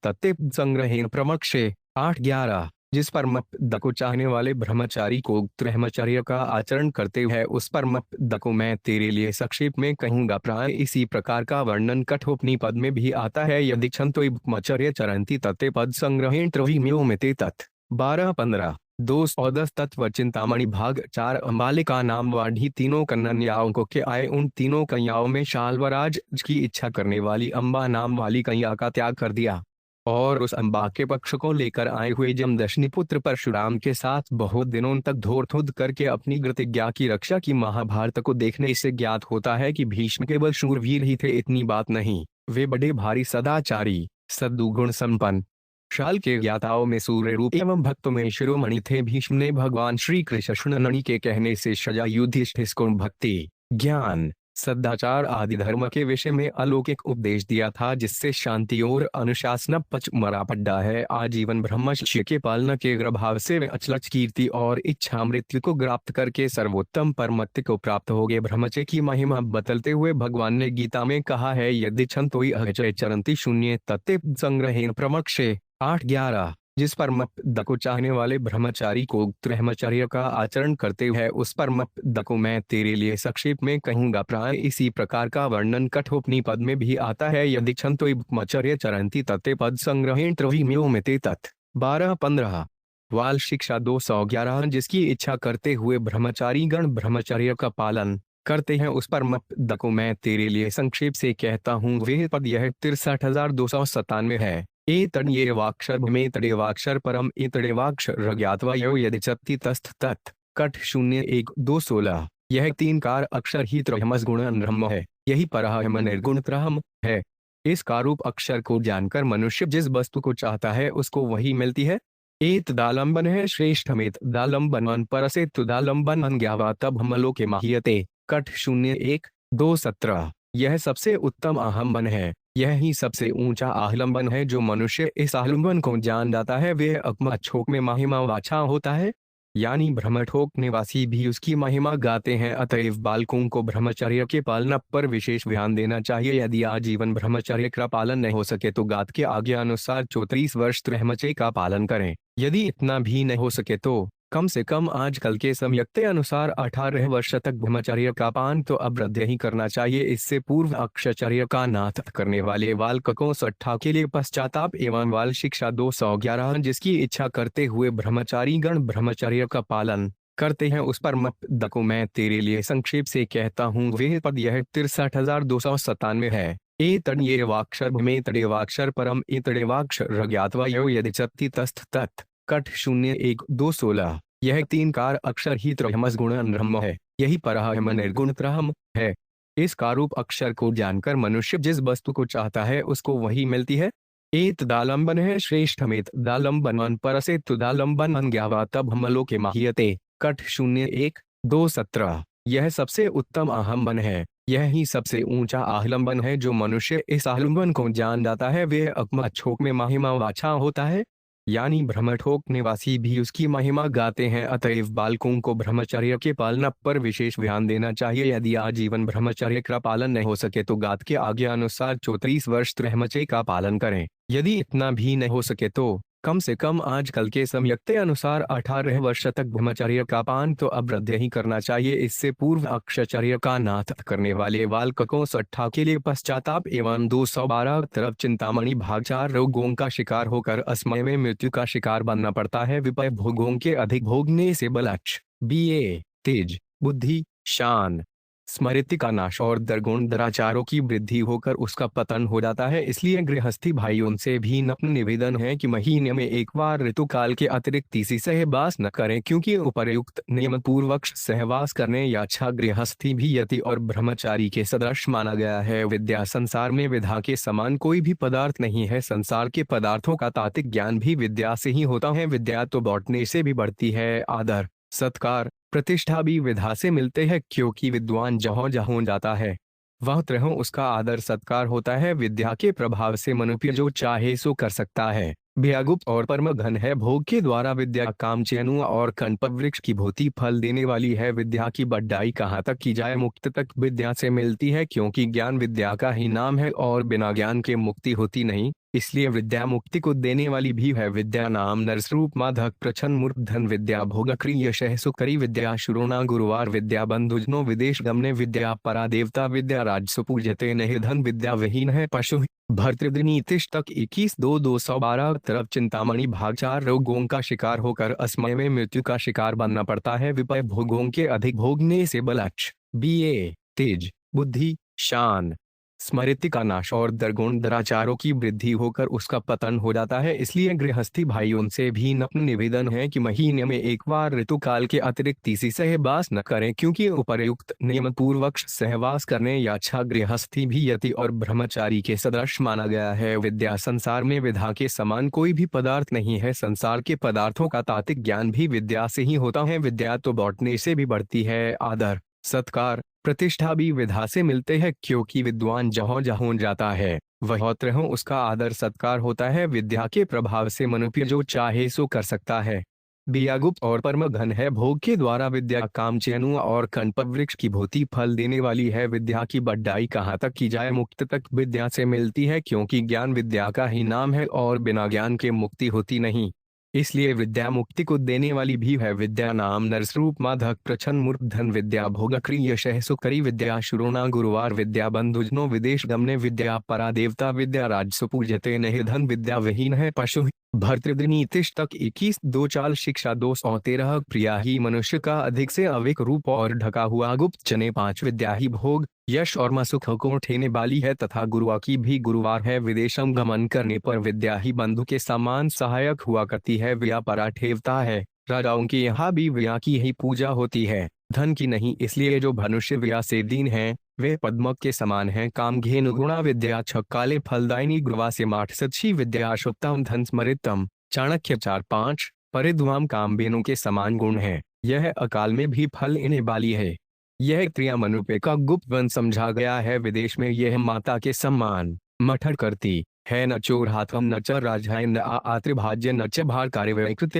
तत्ते संग्रहेण प्रमक्षे 8:11। जिस परमपद को चाहने वाले ब्रह्मचारी को ब्रह्मचर्य का आचरण करते हैं, उस परमपद को मैं तेरे लिए संक्षेप में कहूंगा। प्राय इसी प्रकार का वर्णन कठोपनिषद में भी आता है, यदि छंतोई ब्रह्मचर्य चरंती तत्ते पद संग्रहेण त्रिविम्यो मिते तत् 12-15 210 तत्व चिंतामणि भाग 4 अंबालिका नाम वाढ़ी तीनों कन्याओं को के आए। उन तीनों कन्याओं में शाल्वराज की इच्छा करने वाली अम्बा नाम वाली कन्या का त्याग कर दिया और उस अम्बा के पक्ष को लेकर आए हुए जमदशनी पुत्र परशुराम के साथ बहुत दिनों तक धोर करके अपनी प्रतिज्ञा की रक्षा की। महाभारत को देखने से ज्ञात होता है कि भीष्म केवल शूरवीर ही थे, इतनी बात नहीं, वे बड़े भारी सदाचारी सद्गुण संपन्न शाल के ज्ञाताओं में सूर्य रूप एवं भक्तों में शिरोमणि थे। भीष्म ने भगवान श्री कृष्ण के कहने से सजा युधिष्ठिर को भक्ति, ज्ञान, सदाचार आदि धर्म के विषय में अलौकिक उपदेश दिया था, जिससे शांति और अनुशासन पच मरा पड्डा है। आजीवन ब्रह्मचर्य के पालना के प्रभाव से वे अचलज कीर्ति और इच्छा मृत्यु को प्राप्त करके सर्वोत्तम परमत्व को प्राप्त हो गए। ब्रह्मचर्य की महिमा बतलते हुए भगवान ने गीता में कहा है, यदि छन्तोई अहचय चरंती शून्य तत्ते संग्रहेण प्रमक्षे 8:11। जिस परमपद को चाहने वाले ब्रह्मचारी को ब्रह्मचर्य का आचरण करते हुए उस परमपद को मैं तेरे लिए संक्षेप में कहूंगा। प्राय इसी प्रकार का वर्णन कठोपनिषद में भी आता है, यदि छन्तोई ब्रह्मचर्य चरन्ति तत्ते पद संग्रहेण त्रिविम्योमिते तत् 12-15। वाल शिक्षा 211। जिसकी इच्छा करते हुए ब्रह्मचारी गण ब्रह्मचर्य का पालन करते हैं उस परमपद को मैं तेरे लिए संक्षेप से कहता हूँ। वह पद यह 63,297 है। एतड़ेवाक्षर भूमेतड़ेवाक्षर परम एतड़ेवाक्षर ज्ञात्वा यो यदि चत्ति तस्थ तत् कठ 01-2-16। यह 3कार अक्षर ही त्रयमस गुण ब्रह्म है, यही परम निर्गुण त्रयम है। इस कारूप अक्षर को जानकर मनुष्य जिस वस्तु को चाहता है उसको वही मिलती है। एत दालंबन है श्रेष्ठमेत दालंबन परसे तुदालंबन ज्ञावा तब हमलो के माहियते कठ 01-2-17। यह सबसे उत्तम आहम्बन है, यह ही सबसे ऊंचा आलंबन है। जो मनुष्य इस आलंबन को जान जाता है वह अकमच्छोक में महिमा वाचा होता है, यानी ब्रह्मठोक निवासी भी उसकी महिमा गाते हैं। अतएव बालकों को ब्रह्मचर्य के पालन पर विशेष ध्यान देना चाहिए। यदि आजीवन ब्रह्मचर्य का पालन नहीं हो सके तो गात के आज्ञा अनुसार 34 वर्ष ब्रह्मचर्य का पालन करें। यदि इतना भी नहीं हो सके तो कम से कम आजकल के समय के अनुसार 18 वर्ष तक ब्रह्मचर्य का पालन तो अवश्य ही करना चाहिए। इससे पूर्व अक्षचर्य का नाथ करने वाले बालकों सट्ठा के लिए पश्चाताप एवं वाल शिक्षा 211। जिसकी इच्छा करते हुए ब्रह्मचारी गण ब्रह्मचर्य का पालन करते हैं उस परमपद को मैं तेरे लिए संक्षेप से कहता हूँ। वह पद यह 63,297 है। एतड़ेवाक्षर भूमेतड़ेवाक्षर परम एतड़ेवाक्षर ज्ञात्वा यो यदि चत्ति तस्थ तत् कठ 01-2-16। यह 3कार अक्षर ही त्रयमस गुण ब्रह्म है, यही परम निर्गुण त्रयम है। इस कारूप अक्षर को जानकर मनुष्य जिस वस्तु को चाहता है उसको वही मिलती है। एत दालंबन है श्रेष्ठमेत दालंबन परसे तुदालंबन ज्ञावा तब हमलो के माहियते कठ 01-2-17। यह सबसे उत्तम आहम्बन है, यह ही सबसे ऊंचा आलंबन है। जो मनुष्य इस आलंबन को जान जाता है वह अकमच्छोक में महिमा वाचा होता है, यानी ब्रह्मठोक निवासी भी उसकी महिमा गाते हैं। अतएव बालकों को ब्रह्मचर्य के पालन पर विशेष ध्यान देना चाहिए। यदि आजीवन ब्रह्मचर्य का पालन नहीं हो सके तो गात के आज्ञा अनुसार 34 वर्ष ब्रह्मचर्य का पालन करें। यदि इतना भी नहीं हो सके तो कम से कम आजकल के समय के अनुसार 18 वर्ष तक ब्रह्मचर्य का पालन तो अवश्य ही करना चाहिए। इससे पूर्व अक्षचर्य का नाथ करने वाले बालकों सट्ठा के लिए पश्चाताप एवं 212 तरफ चिंतामणि भाग 4 रोगों का शिकार होकर असमय में मृत्यु का शिकार बनना पड़ता है। विपय भोगों के अधिक भोगने से बलक्ष बीए तेज बुद्धि शान स्मृति का नाश और दर्गुण दुराचारों की वृद्धि होकर उसका पतन हो जाता है। इसलिए गृहस्थी भाइयों से भी नम्र निवेदन है कि महीने में एक बार ऋतुकाल के अतिरिक्त किसी सहवास न करें, क्योंकि उपर्युक्त नियम पूर्वक सहवास करने या अच्छा गृहस्थी भी यति और ब्रह्मचारी के सदृश माना गया है। विद्या संसार में विद्या के समान कोई भी पदार्थ नहीं है। संसार के पदार्थों का तात्विक ज्ञान भी विद्या से ही होता है। विद्या तो बांटने से भी बढ़ती है। आदर सत्कार प्रतिष्ठा भी विद्या से मिलते हैं, क्योंकि विद्वान जहाँ जहाँ जाता है वह तरह उसका आदर सत्कार होता है। विद्या के प्रभाव से मनुष्य जो चाहे सो कर सकता है। विद्यागुप्त और परम धन है। भोग के द्वारा विद्या कामचेनु और कल्प वृक्ष की भूति फल देने वाली है। विद्या की बढ़ाई कहाँ तक की जाए, मुक्ति तक विद्या से मिलती है, क्योंकि ज्ञान विद्या का ही नाम है और बिना ज्ञान के मुक्ति होती नहीं। इसलिए विद्या मुक्ति को देने वाली भी है। विद्या नाम नरस्वरूप माधक प्रछन मूर्धन विद्या भोगक्री यशः सुकरी विद्या शुरोना गुरुवार विद्या बंधुजनो विदेश गमने विद्या परा देवता विद्या राजसु पूजते नहीं धन विद्या विहीन है पशु भर्तृनीतिश तक 21-2-212 तरफ चिंतामणि भाग 4 रोगों का शिकार होकर असमय में मृत्यु का शिकार बनना पड़ता है। विपय भोगों के अधिक भोगने से बलक्ष बीए तेज बुद्धि शान स्मृति का नाश और दर्गुण दुराचारों की वृद्धि होकर उसका पतन हो जाता है। इसलिए गृहस्थी भाइयों से भी नम्र निवेदन है कि महीने में एक बार ऋतुकाल के अतिरिक्त किसी सहवास न करें, क्योंकि उपर्युक्त नियम पूर्वक सहवास करने या अच्छा गृहस्थी भी यति और ब्रह्मचारी के सदृश माना गया है। विद्या संसार में विद्या के समान कोई भी पदार्थ नहीं है। संसार के पदार्थों का तात्विक ज्ञान भी विद्या से ही होता है। विद्या तो बांटने से भी बढ़ती है। आदर सत्कार प्रतिष्ठा भी विधा से मिलते हैं, क्योंकि विद्वान जहाँ जहाँ जाता है वह तरह उसका आदर सत्कार होता है। विद्या के प्रभाव से मनुष्य जो चाहे सो कर सकता है। बिया गुप्त और परम घन है, भोग के द्वारा विद्या कामचेनु और कल्प वृक्ष की भूति फल देने वाली है। विद्या की बढ़ाई कहाँ तक की जाए, मुक्ति तक विद्या से मिलती है, क्योंकि ज्ञान विद्या का ही नाम है और बिना ज्ञान के मुक्ति होती नहीं। इसलिए विद्या मुक्ति को देने वाली भी है। विद्या नाम नरस्वरूप माधक प्रछन मूर्धन विद्या भोग क्रिय शह सुकरी विद्या शुरोना गुरुवार विद्या बंधुजनो विदेश गमने विद्या परा देवता विद्या राजसु पूजते नहीं धन विद्या विहीन है पशु भर्तृदिनी तिष्ठ तक 21-2 शिक्षा 213 प्रिया ही मनुष्य का अधिक से अधिक रूप और ढका हुआ गुप्त चने 5 विद्या ही भोग यश और मसुख को ठेने वाली है तथा गुरुआ की भी गुरुवार है। विदेशम गमन करने पर विद्या ही बंधु के समान सहायक हुआ करती है। व्या पराठेवता है, राजाओं के यहाँ भी व्या की ही पूजा होती है, धन की नहीं। इसलिए जो मनुष्य व्या से दीन है वे पद्मक के समान हैं। काम घेनु गुणा विद्या छक्काले फलदायिनी गुरुवा से माठ सच्ची विद्या शुभतम धन स्मृतम चाणक्य 4-5 परिद्वाम काम बेनु के समान गुण है, यह अकाल में भी फल इन्हें वाली है। यह क्रिया मनुष्य का गुप्त वन समझा गया है। विदेश में यह माता के सम्मान मठर करती है, न चोर हाथम न च राजाय न आत्रिभाज्य न च भार कार्य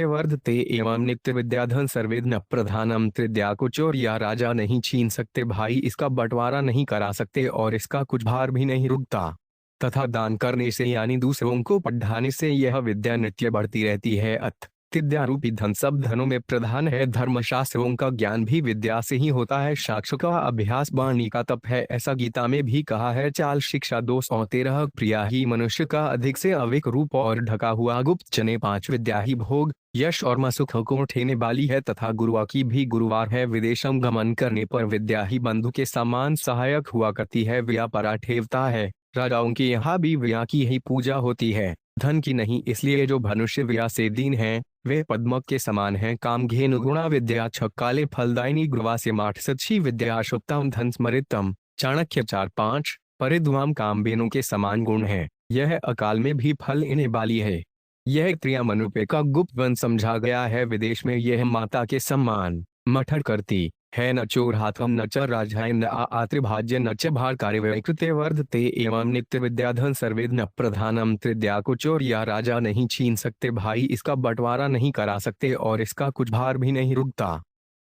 वर्धते एवं नित्य विद्याधन सर्वेद न प्रधानम त्रिद्या को चोर या राजा नहीं छीन सकते भाई, इसका बंटवारा नहीं करा सकते और इसका कुछ भार भी नहीं रुकता। तथा दान करने से यानी दूसरों को पढ़ाने से यह विद्या नित्य बढ़ती रहती है। अत विद्या रूपी धन सब धनों में प्रधान है। धर्मशास्त्रों का ज्ञान भी विद्या से ही होता है। साक्ष्य का अभ्यास वाणी का तप है, ऐसा गीता में भी कहा है। चाल शिक्षा 213 प्रिया ही मनुष्य का अधिक से अधिक रूप और ढका हुआ गुप्त चने 5 विद्या ही भोग यश और मसुख को ठेने वाली है तथा गुरुआ की भी गुरुवार है। विदेशम गमन करने पर विद्या ही बंधु के समान सहायक हुआ करती है। व्या पराठेवता है, राजाओं के यहाँ भी व्या की ही पूजा होती है, धन की नहीं। इसलिए जो मनुष्य व्या से दीन है वे पद्मक के समान हैं। काम घेनु गुणा विद्या छक्काले फलदायिनी गुरुवा से माठ सच्ची विद्या शुभतम धन स्मृतम चाणक्य 4-5 परिद्वाम काम बेनु के समान गुण है, यह अकाल में भी फल इन्हें वाली है। यह क्रिया मनुष्य का गुप्त वन समझा गया है। विदेश में यह माता के सम्मान मठर करती है, न चोर हाथम न च राजाय न आत्रिभाज्य न च भार कार्य वर्धते एवं नित्य विद्याधन सर्वेद न प्रधानम त्रिद्या को चोर या राजा नहीं छीन सकते भाई, इसका बंटवारा नहीं करा सकते और इसका कुछ भार भी नहीं रुकता।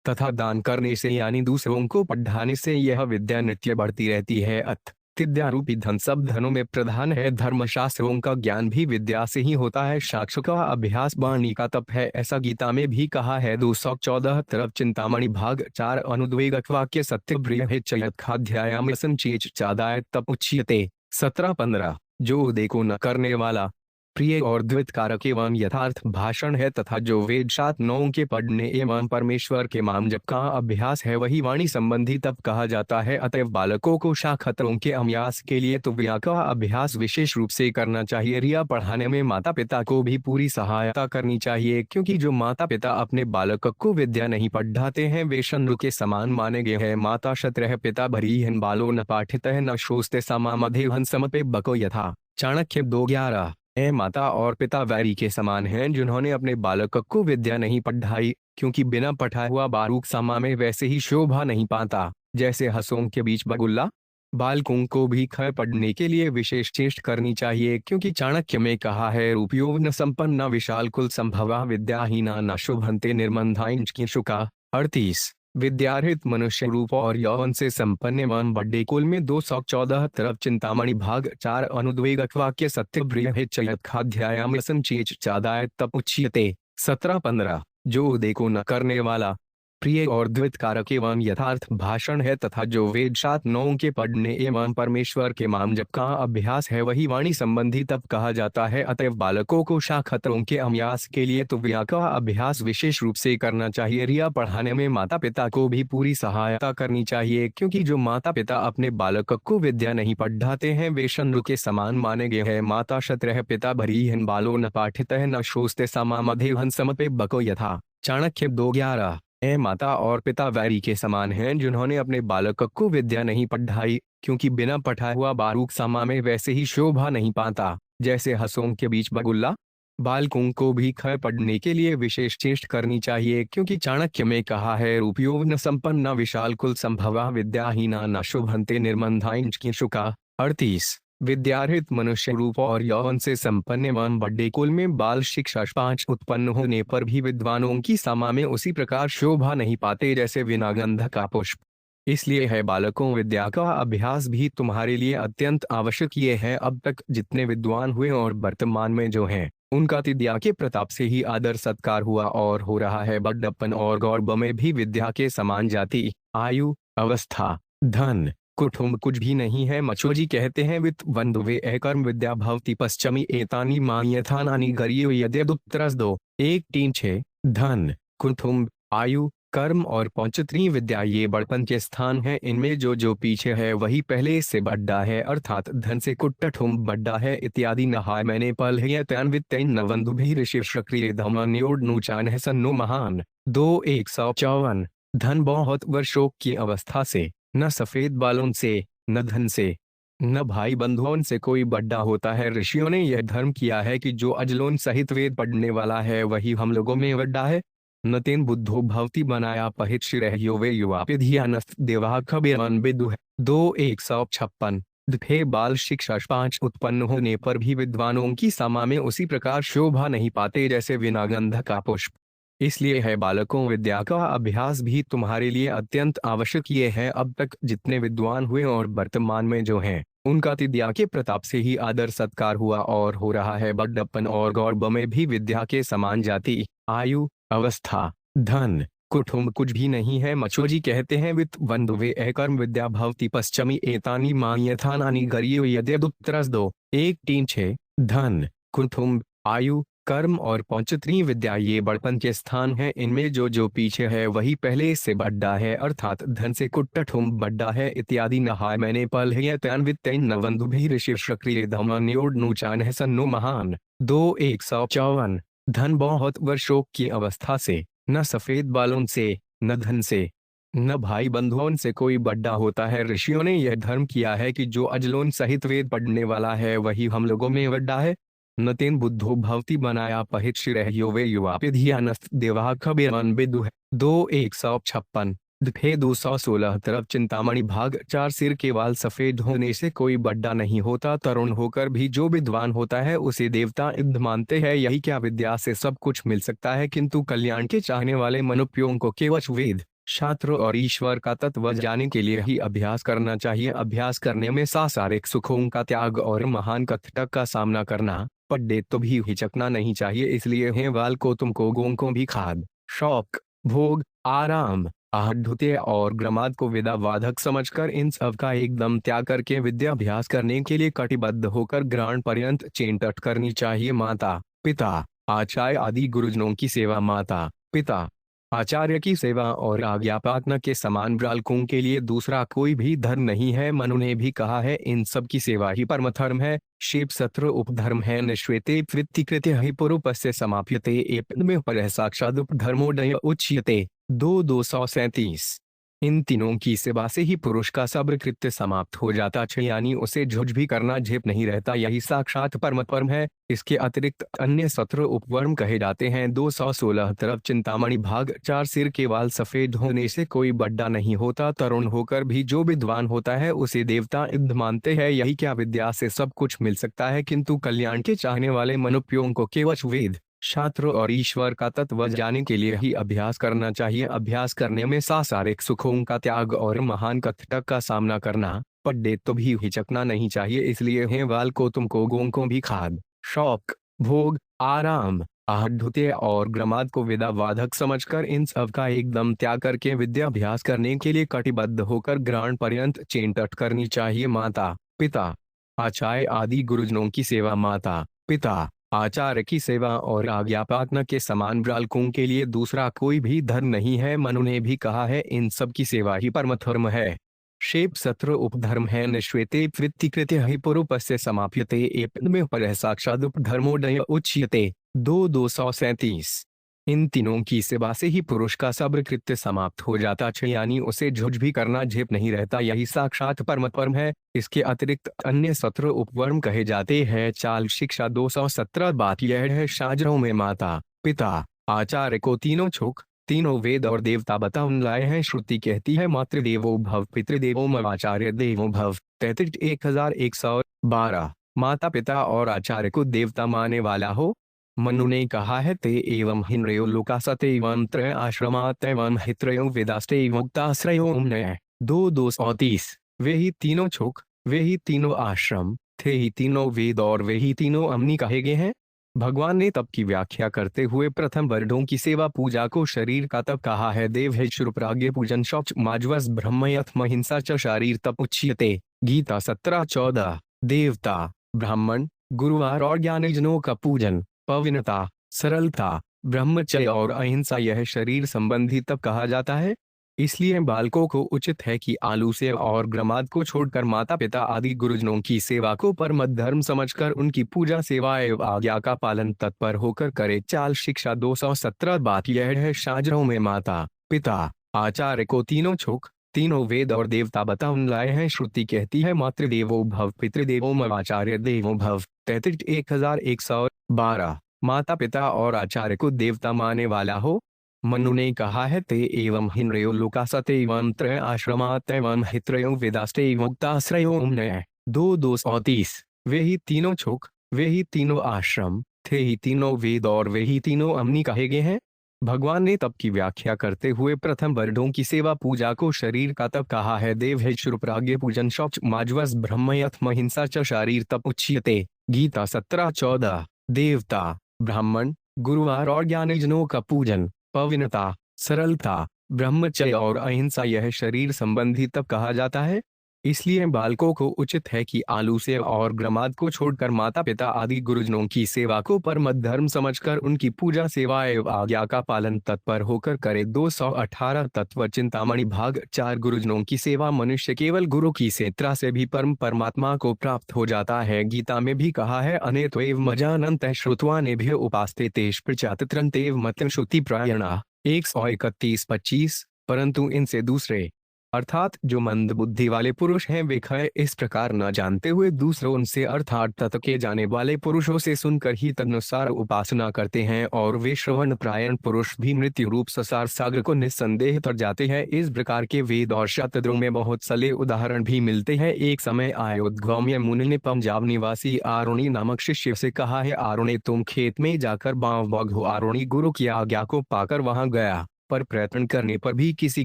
तथा दान करने से यानी दूसरों को पढ़ाने से यह विद्या नित्य बढ़ती रहती है। अत विद्या रूपी धन सब धनों में प्रधान है। धर्मशास्त्रों का ज्ञान भी विद्या से ही होता है। साक्ष्य का अभ्यास वाणी का तप है, ऐसा गीता में भी कहा है। 214 तरफ चिंतामणि भाग 4 अनुद्वेगक वाक्य सत्य प्रिय चयत्खाध्यायाम संचेच चादाय तप उच्यते 17-15 जो देखो न करने वाला प्रिय और द्वित कारक एवं यथार्थ भाषण है तथा जो वेद 7-9 के पढ़ने एवं परमेश्वर के नाम जप का अभ्यास है वही वाणी संबंधी तप कहा जाता है। अतएव बालकों को शाखतरों के अभ्यास के लिए तो व्या का अभ्यास विशेष रूप से करना चाहिए। रिया पढ़ाने में माता पिता को भी पूरी सहायता करनी चाहिए, क्योंकि जो माता पिता अपने बालक को विद्या नहीं पढ़ाते हैं वे शत्रु के समान माने गए हैं। माता शत्रह पिता भरीहन बालो न पाठित न श्रोस्ते समामधेहन समपे बको यथा चाणक्य 2:11 माता और पिता वैरी के समान हैं जिन्होंने अपने बालक को विद्या नहीं पढ़ाई, क्योंकि बिना पढ़ा हुआ बारूक समा में वैसे ही शोभा नहीं पाता जैसे हंसों के बीच बगुल्ला। बालकों को भी ख पढ़ने के लिए विशेष चेष्ट करनी चाहिए, क्योंकि चाणक्य में कहा है रूपयोग न संपन्न न विशाल कुल संभवा विद्याहीना न शुभंते निर्मंधाइंच की शुका 38 विद्यारहित मनुष्य रूप और यौवन से संपन्न एवं बड्डे कुल में 214 तरफ चिंतामणि भाग 4 अनुद्वेगक वाक्य सत्य प्रिय चयत्खाध्यायाम संचेच चादाय तप उच्यते 17-15 जो देखो न करने वाला प्रिय और द्वित कारक एवं यथार्थ भाषण है तथा जो वेद 7-9 के पढ़ने एवं परमेश्वर के नाम जप का अभ्यास है वही वाणी संबंधी तप कहा जाता है। अतएव बालकों को शाखतरों के अभ्यास के लिए तो व्या का अभ्यास विशेष रूप से करना चाहिए। रिया पढ़ाने में माता पिता को भी पूरी सहायता करनी चाहिए, क्योंकि जो माता पिता अपने बालक को विद्या नहीं पढ़ाते हैं वे शत्रु के समान माने गए हैं। माता शत्रह पिता भरीहन बालो न पाठित न श्रोस्ते समामधेहन समपे बको यथा चाणक्य 2:11 माता और पिता वैरी के समान हैं जिन्होंने अपने बालक को विद्या नहीं पढ़ाई, क्योंकि बिना पढ़ा हुआ बारूक समा में वैसे ही शोभा नहीं पाता जैसे हंसों के बीच बगुल्ला। बालकों को भी खर पढ़ने के लिए विशेष चेष्ट करनी चाहिए, क्योंकि चाणक्य में कहा है रूपयो न संपन्न विशाल कुल संभवा विद्याहीना न शुभंते निर्मंधाइंच की शुका। 38 विद्यारहित मनुष्य रूप और यौवन से संपन्न एवं बड़े कुल में बाल शिक्षा 5 उत्पन्न होने पर भी विद्वानों की समा में उसी प्रकार शोभा नहीं पाते जैसे बिना गंध का पुष्प। इसलिए है बालकों, विद्या का अभ्यास भी तुम्हारे लिए अत्यंत आवश्यक ये है। अब तक जितने विद्वान हुए और वर्तमान में जो हैं, उनका विद्या के प्रताप से ही आदर सत्कार हुआ और हो रहा है। बड़प्पन और गौरव में भी विद्या के समान जाति, आयु, अवस्था, धन, कुटुंब कुछ भी नहीं है। मचोजी कहते हैं वित्त बंधुवे कर्म विद्या भवति पश्चिमी एतानी मान्यथानानि गरियो यद्यदुत्तरस 2 1 3 6 धन, कुटुंब, आयु, कर्म और पौंचत्री विद्या ये बड़पन के स्थान है। इनमें जो पीछे है वही पहले से बड्डा है, अर्थात धन से कुटुंब बड्डा है इत्यादि। नहाय मैंने पल है तैन नवंधु भी ऋषि शक्रिय धमन्योड नूचान है सन्नो महान 2 154 धन बहुत वर्षों की अवस्था से, न सफेद बालों से, न धन से, न भाई बंधुओं से कोई बड्डा होता है। ऋषियों ने यह धर्म किया है कि जो अजलोन सहित वेद पढ़ने वाला है वही हम लोगों में बड्डा है। न तेन बुद्धो भवती बनाया पहित शिरह्यो वे युवा पिधियानस्त देवा खबेरन विदु 2 156 हे बाल शिक्षा 5 उत्पन्न होने पर भी विद्वानों की समा में उसी प्रकार शोभा नहीं पाते जैसे बिना गंध का पुष्प। इसलिए है बालकों, विद्या का अभ्यास भी तुम्हारे लिए अत्यंत आवश्यक ये है। अब तक जितने विद्वान हुए और वर्तमान में जो हैं, उनका विद्या के प्रताप से ही आदर सत्कार हुआ और हो रहा है। बड़प्पन और गौरव में भी विद्या के समान जाति, आयु, अवस्था, धन, कुटुंब कुछ भी नहीं है। मचोजी कहते हैं वित्त बंधुवे कर्म विद्या भवति पश्चिमी एतानी मान्यथानानि गरियो यद्यदुत्तरस 2 1 3 6 धन, कुटुंब, आयु, कर्म और पौंचत्री विद्या ये बड़पन के स्थान है। इनमें जो पीछे है वही पहले से बड्डा है, अर्थात धन से कुटुंब बड्डा है इत्यादि। नहाय मैंने पल है तैन नवंधु भी ऋषि शक्रिय धमन्योड नूचान है सन्नो महान 2 154 धन बहुत वर्षों की अवस्था से, न सफेद बालों से, न धन से, न भाई बंधुओं से कोई बड्डा होता है। ऋषियों ने यह धर्म किया है कि जो अजलोन सहित वेद पढ़ने वाला है वही हम लोगों में बड्डा है। न तेन बुद्धो भवती बनाया पहित शिरह्यो वे युवा पिधियानस्त देवा खबेरन विदु 2 156 हे 216 तरफ चिंतामणि भाग 4 सिर के बाल सफेद होने से कोई बड्डा नहीं होता। तरुण होकर भी जो विद्वान होता है उसे देवता इद्ध मानते हैं। यही क्या विद्या से सब कुछ मिल सकता है, किंतु कल्याण के चाहने वाले मनुष्यों को केवल वेद, शास्त्र और ईश्वर का तत्व जानने के लिए ही अभ्यास करना चाहिए। अभ्यास करने में सांसारिक सुखों का त्याग और महान कष्ट का सामना करना पड़े तो भी हिचकना नहीं चाहिए। इसलिए है बाल को तुमको गों को भी खाद, शौक, भोग, आराम, आढ़ुते और ग्रमाद को विदा बाधक समझकर इन सब का एकदम त्याग करके विद्याभ्यास करने के लिए कटिबद्ध होकर ग्राण पर्यंत चेंटट करनी चाहिए। माता पिता आचार्य आदि गुरुजनों की सेवा, माता पिता आचार्य की सेवा और आज्ञा पालना के समान बालकों के लिए दूसरा कोई भी धर्म नहीं है। मनु ने भी कहा है इन सब की सेवा ही परम धर्म है। शिव सत्र उपधर्म है निश्वेते वृत्तिकृत्य ही पुरुपस्य समाप्यते एपद में पर साक्षात उपधर्मोदय उच्यते 2 237 इन तीनों की सेवा से ही पुरुष का सब्र कृत्य समाप्त हो जाता है, यानी उसे झुझ भी करना झेप नहीं रहता। यही साक्षात परम परम है। इसके अतिरिक्त अन्य सत्र उपवर्म कहे जाते हैं। 216 तरफ चिंतामणि भाग 4 सिर के बाल सफेद होने से कोई बड्डा नहीं होता। तरुण होकर भी जो विद्वान होता है उसे देवता इद्ध मानते हैं। यही क्या विद्या से सब कुछ मिल सकता है, किंतु कल्याण के चाहने वाले मनुष्यों को केवल वेद, शास्त्र और ईश्वर का तत्व जानने के लिए ही अभ्यास करना चाहिए। अभ्यास करने में सांसारिक सुखों का त्याग और महान कष्ट का सामना करना पड़े तो भी हिचकना नहीं चाहिए। इसलिए है बाल को तुमको गों को भी खाद, शौक, भोग, आराम, आढ़ुते और ग्रमाद को विदा बाधक समझकर इन सब का एकदम त्याग करके विद्याभ्यास करने के लिए कटिबद्ध होकर ग्राण पर्यंत चेंटट करनी चाहिए। माता पिता आचार्य आदि गुरुजनों की सेवा, माता पिता आचार्य की सेवा और आज्ञा पालना के समान बालकों के लिए दूसरा कोई भी धर्म नहीं है। मनु ने भी कहा है इन सब की सेवा ही परम धर्म है। शेप सत्र उपधर्म है निश्वेते वृत्तिकृत्य ही पुरुपस्य समाप्यते एपद में पर साक्षात उपधर्मोदय उच्यते 2 237 इन तीनों की सेवा से ही पुरुष का सब्र कृत्य समाप्त हो जाता है, यानी उसे झुझ भी करना झेप नहीं रहता। यही साक्षात परम परम है। इसके अतिरिक्त अन्य 17 उपवर्म कहे जाते हैं। चाल शिक्षा 217 बात यह है, शास्त्रों में माता पिता आचार्य को तीनों छुक तीनों वेद और देवता बताए हैं। श्रुति कहती है मातृदेवो भव पितृदेवो मम आचार्य देवो भव। 33 1112। माता पिता और आचार्य को देवता मानने वाला हो। मनु ने कहा है ते एवं हिन्रयो लोकासते एवं त्रय आश्रमात एवं हित्रयो वेदास्ते एवं मुक्ताश्रयो नय 2:230। वे ही तीनों छुक वे ही तीनों आश्रम थे ही तीनों वेद और वे ही तीनों अम्नि कहे गए हैं। भगवान ने तप की व्याख्या करते हुए प्रथम वर्णों की सेवा पूजा को शरीर का तप कहा है। देव है शुरुप्राग्ञ पूजन शौच माजवस ब्रह्मयत्म हिंसा च शारीर तप उच्यते। गीता 17:14। देवता ब्राह्मण गुरुवार और ज्ञानीजनों का पूजन पवित्रता सरलता ब्रह्मचर्य और अहिंसा यह शरीर संबंधी तप कहा जाता है। इसलिए बालकों को उचित है कि आलस्य और ग्रमाद को छोड़कर माता पिता आदि गुरुजनों की सेवा को परम धर्म समझकर उनकी पूजा सेवा एवं आज्ञा का पालन तत्पर होकर करे। चाल शिक्षा 217 बात यह है, शास्त्रों में माता पिता आचार्य को तीनों छुक तीनों वेद और देवता बताए हैं। श्रुति कहती है मातृदेवो भव पितृदेवो मम आचार्य देवो भव। 33 1112। माता पिता और आचार्य को देवता मानने वाला हो। मनु ने कहा है ते एवं हिन्रयो लोकासते एवं त्रय आश्रमात एवं हित्रयो वेदास्ते एवं मुक्ताश्रयो नय 2:230। वे ही तीनों छुक वे ही तीनों आश्रम थे ही तीनों वेद और वे ही तीनों अम्नि कहे गए हैं। भगवान ने तप की व्याख्या करते हुए प्रथम वर्णों की सेवा पूजा को शरीर का तप कहा है। देव है शुरुप्राग्ञ पूजन शौच माजवस ब्रह्मयत्म हिंसा च शारीर तप उच्यते। गीता 17:14। देवता ब्राह्मण गुरुवार और ज्ञानीजनों का पूजन पवित्रता सरलता ब्रह्मचर्य और अहिंसा यह शरीर संबंधी तप कहा जाता है। इसलिए बालकों को उचित है कि आलस्य और ग्रमाद को छोड़कर माता पिता आदि गुरुजनों की सेवा को परम धर्म समझकर उनकी पूजा सेवा एवं आज्ञा का पालन तत्पर होकर करे। 218 तत्व चिंतामणि भाग 4। गुरुजनों की सेवा मनुष्य केवल गुरु की सेवा से भी परम परमात्मा को प्राप्त हो जाता है। गीता में भी कहा है अनेत्वेव मजानन्त श्रुत्वा नेभ्य उपास्ते तेष प्रचातत्रन्तेव मतं श्रुति प्रायणा 131-25। परंतु इनसे दूसरे अर्थात जो मंद बुद्धि वाले पुरुष हैं वे खय इस प्रकार न जानते हुए दूसरों से अर्थात तत्व के जाने वाले पुरुषों से सुनकर ही तदनुसार उपासना करते हैं और वे श्रवण प्रायण पुरुष भी मृत्यु रूप संसार सागर को निस्संदेह तर जाते हैं। इस प्रकार के वेद और शास्त्रों में बहुत सले उदाहरण भी मिलते हैं। एक समय आयोध्या मुनि ने पंजाब निवासी आरुणि नामक शिष्य से कहा है आरुणि तुम खेत में जाकर बांव बघो। आरुणि गुरु की आज्ञा को पाकर वहां गया पर प्रयत्न करने पर भी किसी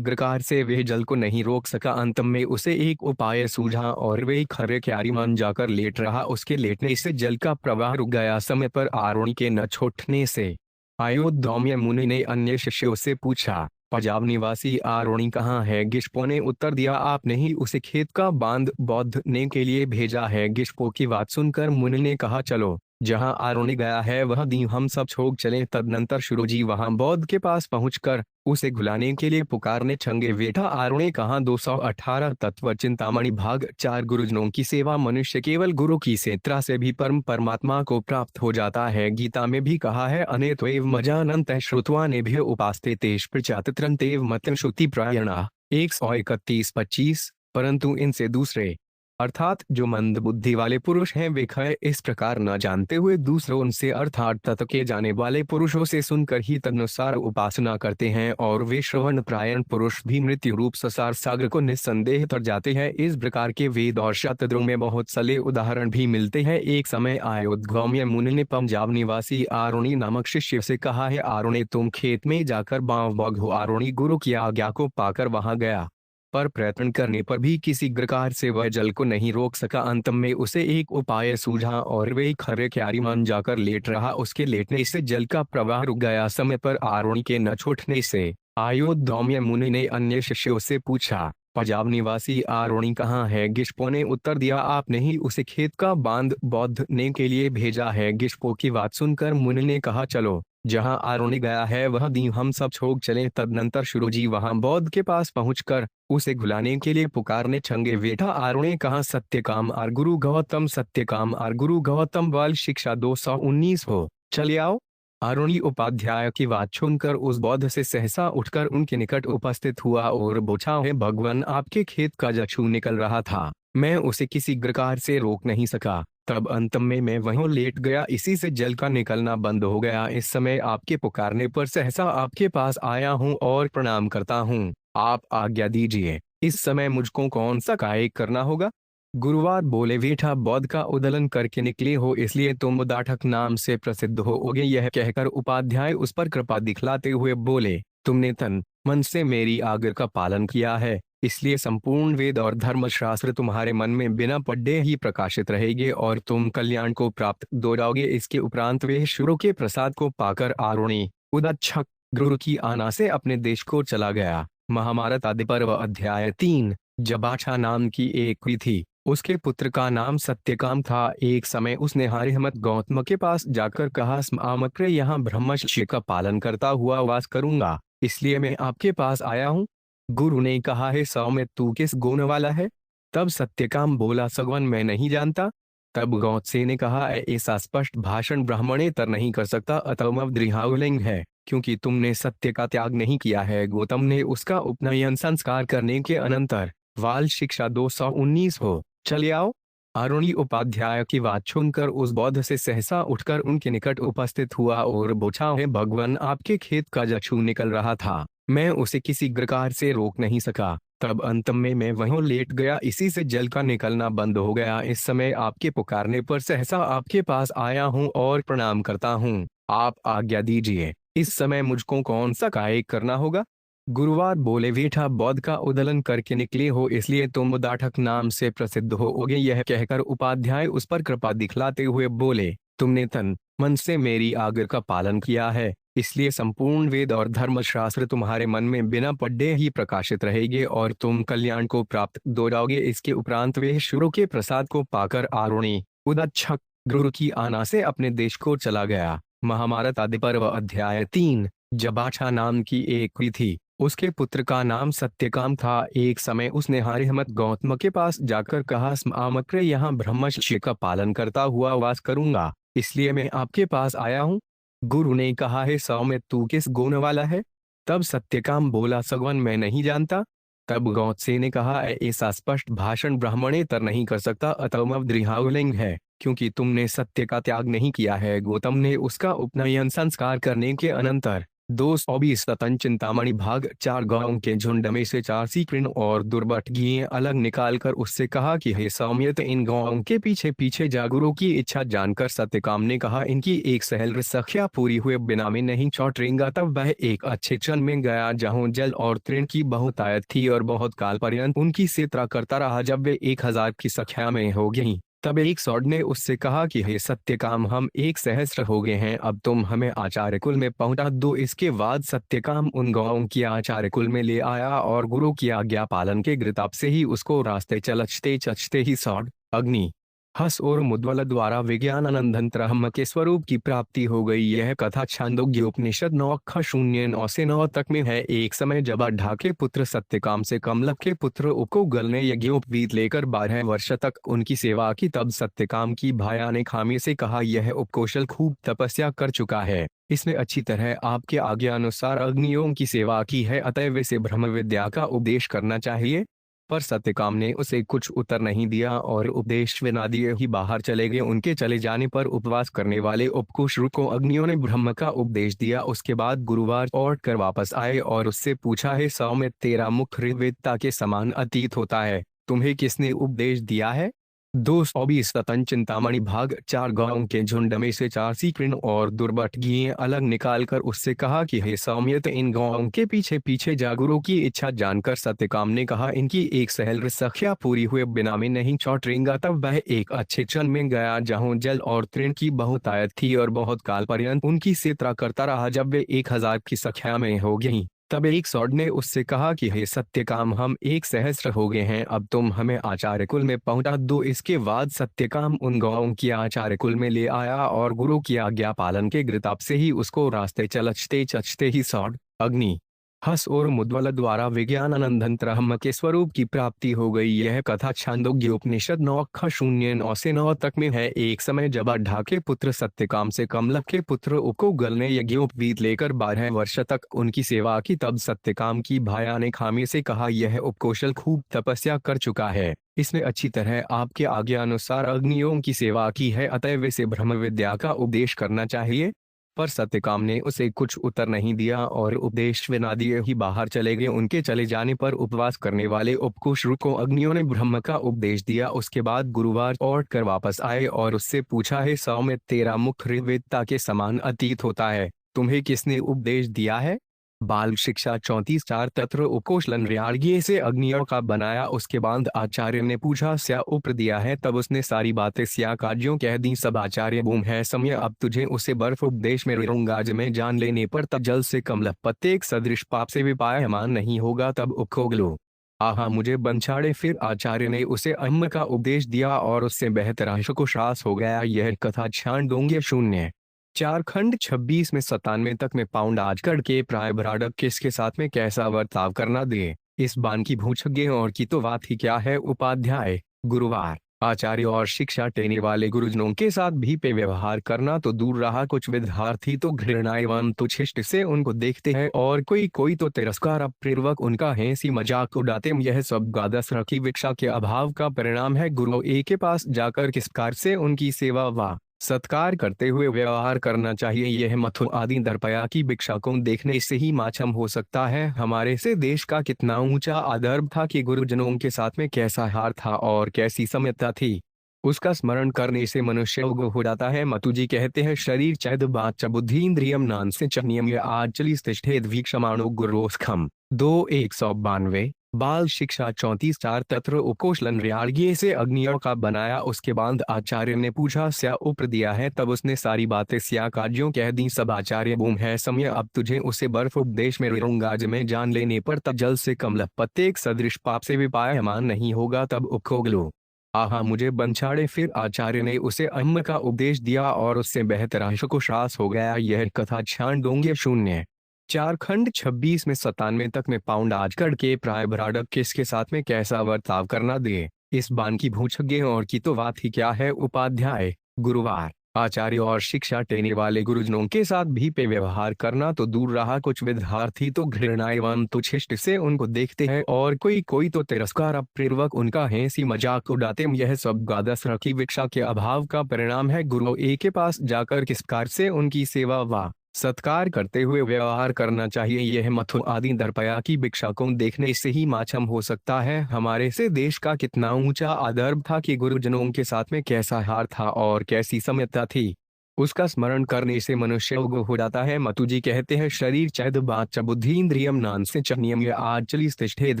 प्रकार से वह जल को नहीं रोक सका। अंत में उसे एक उपाय सूझा और वह खरे क्यारी मान जाकर लेट रहा। उसके लेटने से जल का प्रवाह रुक गया। समय पर आरुणि के न छूटने से अयोध्या मुनि ने अन्य शिष्यों से पूछा पंजाब निवासी आरुणि कहाँ है। गिष्पो ने उत्तर दिया आपने ही उसे खेत का बांध बौद्धने के लिए भेजा है। गिष्पो की बात सुनकर मुनि ने कहा चलो जहां आरुणि गया है वह दी हम सब छोड़ चले। तदनंतर शुरुजी वहां बौद्ध के पास पहुंचकर उसे घुलाने के लिए पुकारने छंगे बेटा आरुणि कहाँ। 218 तत्व चिंतामणि भाग 4। गुरुजनों की सेवा मनुष्य केवल गुरु की सेवा से भी परम परमात्मा को प्राप्त हो जाता है। गीता में भी कहा है अनेत्वेव मजानन्त श्रुत्वा नेभ्य उपास्ते तेष प्रचातत्रन्तेव मतं श्रुति प्रायणा 131-25। परंतु इनसे दूसरे अर्थात जो मंद बुद्धि वाले पुरुष हैं वे खय इस प्रकार न जानते हुए दूसरों से अर्थात तत्व के जाने वाले पुरुषों से सुनकर ही तदनुसार उपासना करते हैं और वे श्रवण प्रायण पुरुष भी मृत्यु रूप संसार सागर को निस्संदेह तर जाते हैं। इस प्रकार के वेद और शास्त्रों में बहुत सले उदाहरण भी मिलते हैं। एक समय अयोध्या मुनि ने पंजाब निवासी आरुणि नामक शिष्य से कहा है आरुणि तुम खेत में जाकर बांव बघो। आरुणि गुरु की आज्ञा को पाकर वहां गया पर प्रयत्न करने पर भी किसी प्रकार से वह जल को नहीं रोक सका। अंत में उसे एक उपाय सूझा और वह खरे क्यारी मान जाकर लेट रहा। उसके लेटने से जल का प्रवाह रुक गया। समय पर आरुणि के न छूटने से अयोध्या मुनि ने अन्य शिष्यों से पूछा पंजाब निवासी आरुणि कहाँ है। गिष्पो ने उत्तर दिया आपने ही उसे खेत का बांध बौद्धने के लिए भेजा है। गिष्पो की बात सुनकर मुनि ने कहा चलो जहां आरुणि गया है वह दी हम सब छोड़ चले। तदनंतर शुरुजी वहां बौद्ध के पास पहुंचकर उसे घुलाने के लिए पुकारने छंगे बेटा आरुणि कहाँ। Satyakam are Guru Gautam Satyakam are गुरु गौतम बाल शिक्षा 219 हो चले आओ। अरुणी उपाध्याय की बात सुनकर उस बौद्ध से सहसा उठकर उनके निकट उपस्थित हुआ और पूछा, हे भगवान, आपके खेत का जक्षु निकल रहा था, मैं उसे किसी प्रकार से रोक नहीं सका। तब अंत में मैं वहीं लेट गया, इसी से जल का निकलना बंद हो गया। इस समय आपके पुकारने पर सहसा आपके पास आया हूँ और प्रणाम करता हूँ। आप आज्ञा दीजिए, इस समय मुझको कौन सा कार्य करना होगा? गुरुवार बोले, बेटा, बौद्ध का उद्दलन करके निकले हो, इसलिए तुम उद्दाटक नाम से प्रसिद्ध होगे। यह कहकर उपाध्याय उस पर कृपा दिखलाते हुए बोले, तुमने तन मन से मेरी आज्ञा का पालन किया है, इसलिए संपूर्ण वेद और धर्मशास्त्र तुम्हारे मन में बिना पढ़े ही प्रकाशित रहेंगे और तुम कल्याण को प्राप्त हो जाओगे। इसके उपरांत वे शुरू के प्रसाद को पाकर आरुणी उदक्षक गुरु की आना से अपने देश को चला गया। महाभारत आदि पर्व अध्याय 3। जबाछा नाम की एक स्त्री थी, उसके पुत्र का नाम सत्यकाम था। एक समय उसने हरिहमत गौतम के पास जाकर कहा, स्मामक्र यहाँ ब्रह्मचर्य का पालन करता हुआ वास करूंगा, इसलिए मैं आपके पास आया हूँ। गुरु ने कहा, है सौम्य, तू किस गुण वाला है? तब सत्यकाम बोला, सगवन मैं नहीं जानता। तब गौतसे ने कहा, ऐसा स्पष्ट भाषण ब्राह्मणेतर नहीं कर सकता, अतः दृढ़लिंग है, क्योंकि तुमने सत्य का त्याग नहीं किया है। गौतम ने उसका उपनयन संस्कार करने के अनंतर बाल शिक्षा 219 हो चले आओ। अरुणी उपाध्याय की बात सुनकर उस बौद्ध से सहसा उठकर उनके निकट उपस्थित हुआ और पूछा, है भगवान, आपके खेत का जक्षु निकल रहा था, मैं उसे किसी प्रकार से रोक नहीं सका। तब अंत में मैं वहीं लेट गया, इसी से जल का निकलना बंद हो गया। इस समय आपके पुकारने पर सहसा आपके पास आया हूँ और प्रणाम करता हूँ। आप आज्ञा दीजिए, इस समय मुझको कौन सा कार्य करना होगा? गुरुवार बोले, बेटा, बौद्ध का उद्दलन करके निकले हो, इसलिए तुम उद्दाटक नाम से प्रसिद्ध होगे। यह कहकर उपाध्याय उस पर कृपा दिखलाते हुए बोले, तुमने तन मन से मेरी आज्ञा का पालन किया है, इसलिए संपूर्ण वेद और धर्मशास्त्र तुम्हारे मन में बिना पढ़े ही प्रकाशित रहेंगे और तुम कल्याण को प्राप्त हो जाओगे। इसके उपरांत वे शुरू के प्रसाद को पाकर आरुणी उदक्षक गुरु की आना से अपने देश को चला गया। महाभारत आदि पर्व अध्याय 3। जबाछा नाम की एक स्त्री थी, उसके पुत्र का नाम सत्यकाम था। एक समय उसने हरिहमत गौतम के पास जाकर कहा, स्मामक्र यहाँ ब्रह्मचर्य का पालन करता हुआ वास करूंगा, इसलिए मैं आपके पास आया हूँ। गुरु ने कहा, है सौम्य, तू किस गुण वाला है? तब सत्यकाम बोला, सगवन मैं नहीं जानता। तब गौतसे ने कहा, ऐसा स्पष्ट भाषण ब्राह्मणेतर नहीं कर सकता, अतः दृढ़लिंग है, क्योंकि तुमने सत्य का त्याग नहीं किया है। गौतम ने उसका उपनयन संस्कार करने के अनंतर 220 ततन चिंतामणि भाग 4 गांवों के झुंड में से 4 सीकर्ण और दुर्बट घिए अलग निकालकर उससे कहा कि हे सौम्यत, इन गांवों के पीछे पीछे जा। गुरु की इच्छा जानकर सत्यकाम ने कहा, इनकी एक सहल सख्या पूरी हुए बिना में नहीं चौटरेंगा। तब वह एक अच्छे चन में गया, जहाँ जल और तृण की बहुत आयत थी और बहुत काल पर्यंत उनकी सेत्रा करता रहा। जब वे 1000 की संख्या में हो गई, तब एक सौड़ ने उससे कहा कि हे सत्यकाम, हम 1 सहस्त्र हो गए हैं, अब तुम हमें आचार्य कुल में पहुंचा दो। इसके बाद सत्यकाम उन गांवों की आचार्य कुल में ले आया और गुरु की आज्ञा पालन के गृताप से ही उसको रास्ते चलचते चचते ही सौड़, अग्नि, हस और मुद्वल द्वारा विज्ञानानंदन ब्रह्म के स्वरूप की प्राप्ति हो गई। यह कथा छांदोग्य उपनिषद 9:09 से 9 तक में है। एक समय जब अड्ढा के पुत्र सत्यकाम से कमलक के पुत्र उपगल ने यज्ञोपवीत लेकर 12 वर्ष तक उनकी सेवा की। तब सत्यकाम की भाया ने खामी से कहा, यह उपकौशल खूब तपस्या कर चुका है, इसने अच्छी तरह आपके आज्ञा अनुसार अग्नियों की सेवा की है, अतएव इसे ब्रह्म विद्या का उपदेश करना चाहिए। पर सत्यकाम ने उसे कुछ उत्तर नहीं दिया और उपदेश बिना दिए ही बाहर चले गए। उनके चले जाने पर उपवास करने वाले उपकुशरु को अग्नियों ने ब्रह्म का उपदेश दिया। उसके बाद गुरुवार लौट कर वापस आए और उससे पूछा, है सौम्य, तेरा मुख ऋग्वेदता के समान अतीत होता है, तुम्हें किसने उपदेश दिया है? 220 ततन चिंतामणि भाग 4 गांवों के झुंड में से 4 सीकर्ण और दुर्बट घिए अलग निकालकर उससे कहा कि हे सौम्यत, इन गांवों के पीछे पीछे जा। गुरु की इच्छा जानकर सत्यकाम ने कहा, इनकी एक सहल संख्या पूरी हुए बिना में नहीं चौटरेंगा। तब वह एक अच्छे चन में गया, जहाँ जल और तृण की बहुत आयत थी और बहुत काल पर्यंत उनकी सेत्रा करता रहा। जब वे 1000 की संख्या में हो गई, तब एक सौड़ ने उससे कहा कि हे सत्यकाम, हम 1 सहस्त्र हो गए हैं, अब तुम हमें आचार्य कुल में पहुंचा दो। इसके बाद सत्यकाम उन गांवों की आचार्य कुल में ले आया और गुरु की आज्ञा पालन के गृताप से ही उसको रास्ते चलचते चचते ही सौड़, अग्नि, हस और मुद्वल द्वारा विज्ञानानंदन ब्रह्म के स्वरूप की प्राप्ति हो गई। यह कथा छांदोग्य उपनिषद 9:09 से 9 तक में है। एक समय जब अड्ढा के पुत्र सत्यकाम से कमलक के पुत्र उपकोगल ने यज्ञोपवीत लेकर 12 वर्ष तक उनकी सेवा की, तब सत्यकाम की भाया ने खामी से कहा, यह उपकौशल खूब तपस्या कर चुका है, इसने अच्छी तरह आपके आज्ञानुसार अग्नियों की सेवा की है, अतएव इसे ब्रह्म विद्या का उपदेश करना चाहिए। पर सत्यकाम ने उसे कुछ उत्तर नहीं दिया और उपदेश बिना दिए ही बाहर चले गए। उनके चले जाने पर उपवास करने वाले उपकुश्रु को अग्नियों ने ब्रह्म का उपदेश दिया। उसके बाद गुरुवार लौट कर वापस आए और उससे पूछा, है सौम्य, तेरा मुख ऋग्वेदता के समान अतीत होता है, तुम्हें किसने उपदेश दिया है? बाल शिक्षा 34:4 तत्र उपकोशलन रियाड़िये से अग्नियों का बनाया। उसके बाद आचार्य ने पूछा, स्या उप्र दिया है? तब उसने सारी बातें स्या काज्यों कह दी। सब आचार्य बूम है समय, अब तुझे उसे बर्फ उपदेश में ऋंगाज में जान लेने पर तब जल से कमल पत्ते एक सदृश पाप से विपायमान नहीं होगा। तब उपखोगलो आहा मुझे बंछाड़े। फिर आचार्य ने उसे अम्म का उपदेश दिया और उससे बेहतर को श्रास हो गया। यह कथा छांदोग्य 0:4 खंड 26 में 97 तक में पाउंड आजकड़ के प्राय बराडक किसके साथ में कैसा बर्ताव करना दे, इस बान की भूछगे और की तो बात ही क्या है। उपाध्याय गुरुवार आचार्य और शिक्षा देने वाले गुरुजनों के साथ भी पे व्यवहार करना तो दूर रहा, कुछ विद्यार्थी तो घृणा एवं तुच्छिष्ट से उनको देखते हैं और कोई कोई तो तिरस्कार पूर्वक उनका हंसी मजाक उड़ाते। यह सब द्वादश की विक्षा के अभाव का परिणाम है। गुरु ए के पास जाकर किस कार्य से उनकी सेवा व सत्कार करते हुए व्यवहार करना चाहिए, यह मथु आदि दर्पया की भिक्षा को देखने से ही माचम हो सकता है। हमारे से देश का कितना ऊंचा आदर्भ था कि गुरुजनों के साथ में कैसा हार था और कैसी सम्यता थी, उसका स्मरण करने से मनुष्य उग्र हो जाता है। मतुजी कहते हैं, शरीर चैद बाच बुद्धि इंद्रियम नान से चनियम आज चलिस तिष्ठेद वीक्षमाणु गुरोस्खम 2:192। बाल शिक्षा 34:4 तत्र उपकोशलन रियाड़िये से अग्नियों का बनाया। उसके बाद आचार्य ने पूछा, स्या उप्र दिया है? तब उसने सारी बातें स्या काज्यों कह दी। सब आचार्य बूम है समय, अब तुझे उसे बर्फ उपदेश में ऋंगाज में जान लेने पर तब जल से कमल पत्ते एक सदृश पाप से विपायमान नहीं होगा। तब उपखोगलो आहा मुझे बंछाड़े। फिर आचार्य ने उसे अम्म का उपदेश दिया और उससे बेहतर को श्रास हो गया। यह कथा छांदोग्य 0:4 खंड 26 में 97 तक में पाउंड आजकड़ के प्राय बराडक किसके साथ में कैसा बर्ताव करना दे, इस बान की भूछगे और की तो बात ही क्या है। उपाध्याय गुरुवार आचार्य और शिक्षा देने वाले गुरुजनों के साथ भी पे व्यवहार करना तो दूर रहा, कुछ विद्यार्थी तो घृणा एवं तुच्छिष्ट से उनको देखते हैं और कोई कोई तो तिरस्कार पूर्वक उनका हंसी मजाक उड़ाते। यह सब द्वादश की विक्षा के अभाव का परिणाम है। गुरु ए के पास जाकर किस कार्य से उनकी सेवा व सत्कार करते हुए व्यवहार करना चाहिए, यह मथु आदि दर्पया की भिक्षा को देखने से ही माचम हो सकता है। हमारे से देश का कितना ऊंचा आदर्भ था कि गुरुजनों के साथ में कैसा हार था और कैसी सम्यता थी, उसका स्मरण करने से मनुष्य उग्र हो जाता है। मतुजी कहते हैं, शरीर चैद बाच बुद्धि इंद्रियम नान से चनियम आज चलिस तिष्ठेद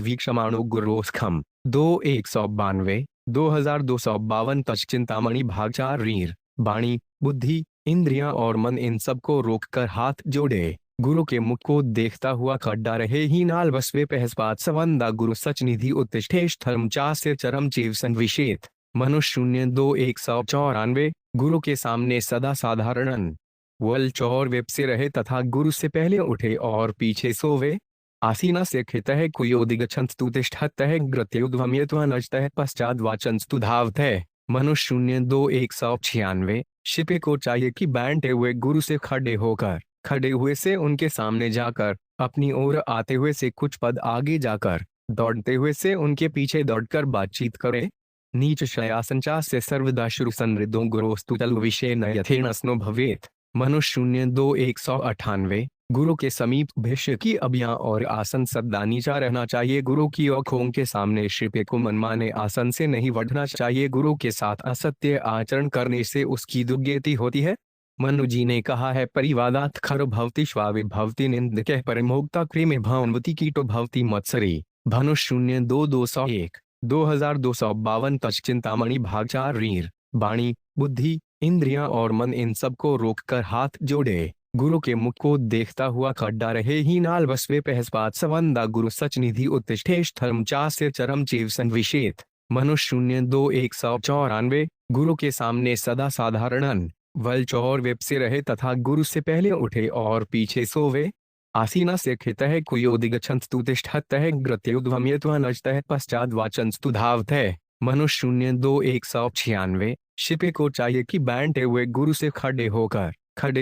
वीक्षमाणु गुरोस्खम 2:192। 2252 तच चिंतामणि भाग 4 रीर बाणी बुद्धि इंद्रियां और मन इन सब को रोककर हाथ जोड़े, गुरु के मुख को देखता हुआ खड्डा रहे ही नाल बसवे पहसपात सवंदा गुरु सच निधि उत्तिष्ठेश धर्म चा से चरम चीव संविशेत मनुष्य 0:2:194। गुरु के सामने सदा साधारणन वल चौर वेप से रहे तथा गुरु से पहले उठे और पीछे सोवे। आसीना से खितः कुयोदिगछंस्तु तिष्ठतः ग्रत्युद्वम्यत्वनजतः पश्चाद वाचंस्तु धावतः मनुष्य 0:2:196। शिपे को चाहिए कि बैठे हुए गुरु से खड़े होकर, खड़े हुए से उनके सामने जाकर, अपनी ओर आते हुए से कुछ पद आगे जाकर, दौड़ते हुए से उनके पीछे दौड़कर बातचीत करे। नीच शयासंचा से सर्वदा शुरु संवृद्धों गुरोस्तुतल विषय न यथेन स्नो भवेत मनुष्य 0:2:198। गुरु के समीप भिष्य की अभियां और आसन सदा नीचा रहना चाहिए। गुरु की आंखों के सामने शिपे को मनमाने आसन से नहीं बढ़ना चाहिए। गुरु के साथ असत्य आचरण करने से उसकी दुर्गति होती है। मनु जी ने कहा है, परिवादात खर भवति श्वावे भवति निंद कह परिमोक्ता क्रेमे भावनवती कीटो भवति मत्सरी भानु 0:2:201। 2252 तच चिंतामणि भाग 4 रीर बाणी बुद्धि इंद्रियां और मन इन सब को रोककर हाथ जोड़े, गुरु के मुख को देखता हुआ खड्डा रहे ही नाल बसवे पहसपात सवंदा गुरु सच निधि उत्तिष्ठेश धर्म चा से चरम चीव संविशेत मनुष्य 0:2:194। गुरु के सामने सदा साधारणन वल चौर वेप से रहे तथा गुरु से पहले उठे और पीछे सोवे। आसीना से खितः कुयोदिगच्छन्तु तिष्ठतः ग्रत्युध्वम्यत्वनजतः पश्चात वाचंस्तु धावतः। मनुष्य 02-196। शिपे को चाहिए कि बैठे हुए गुरु से खड़े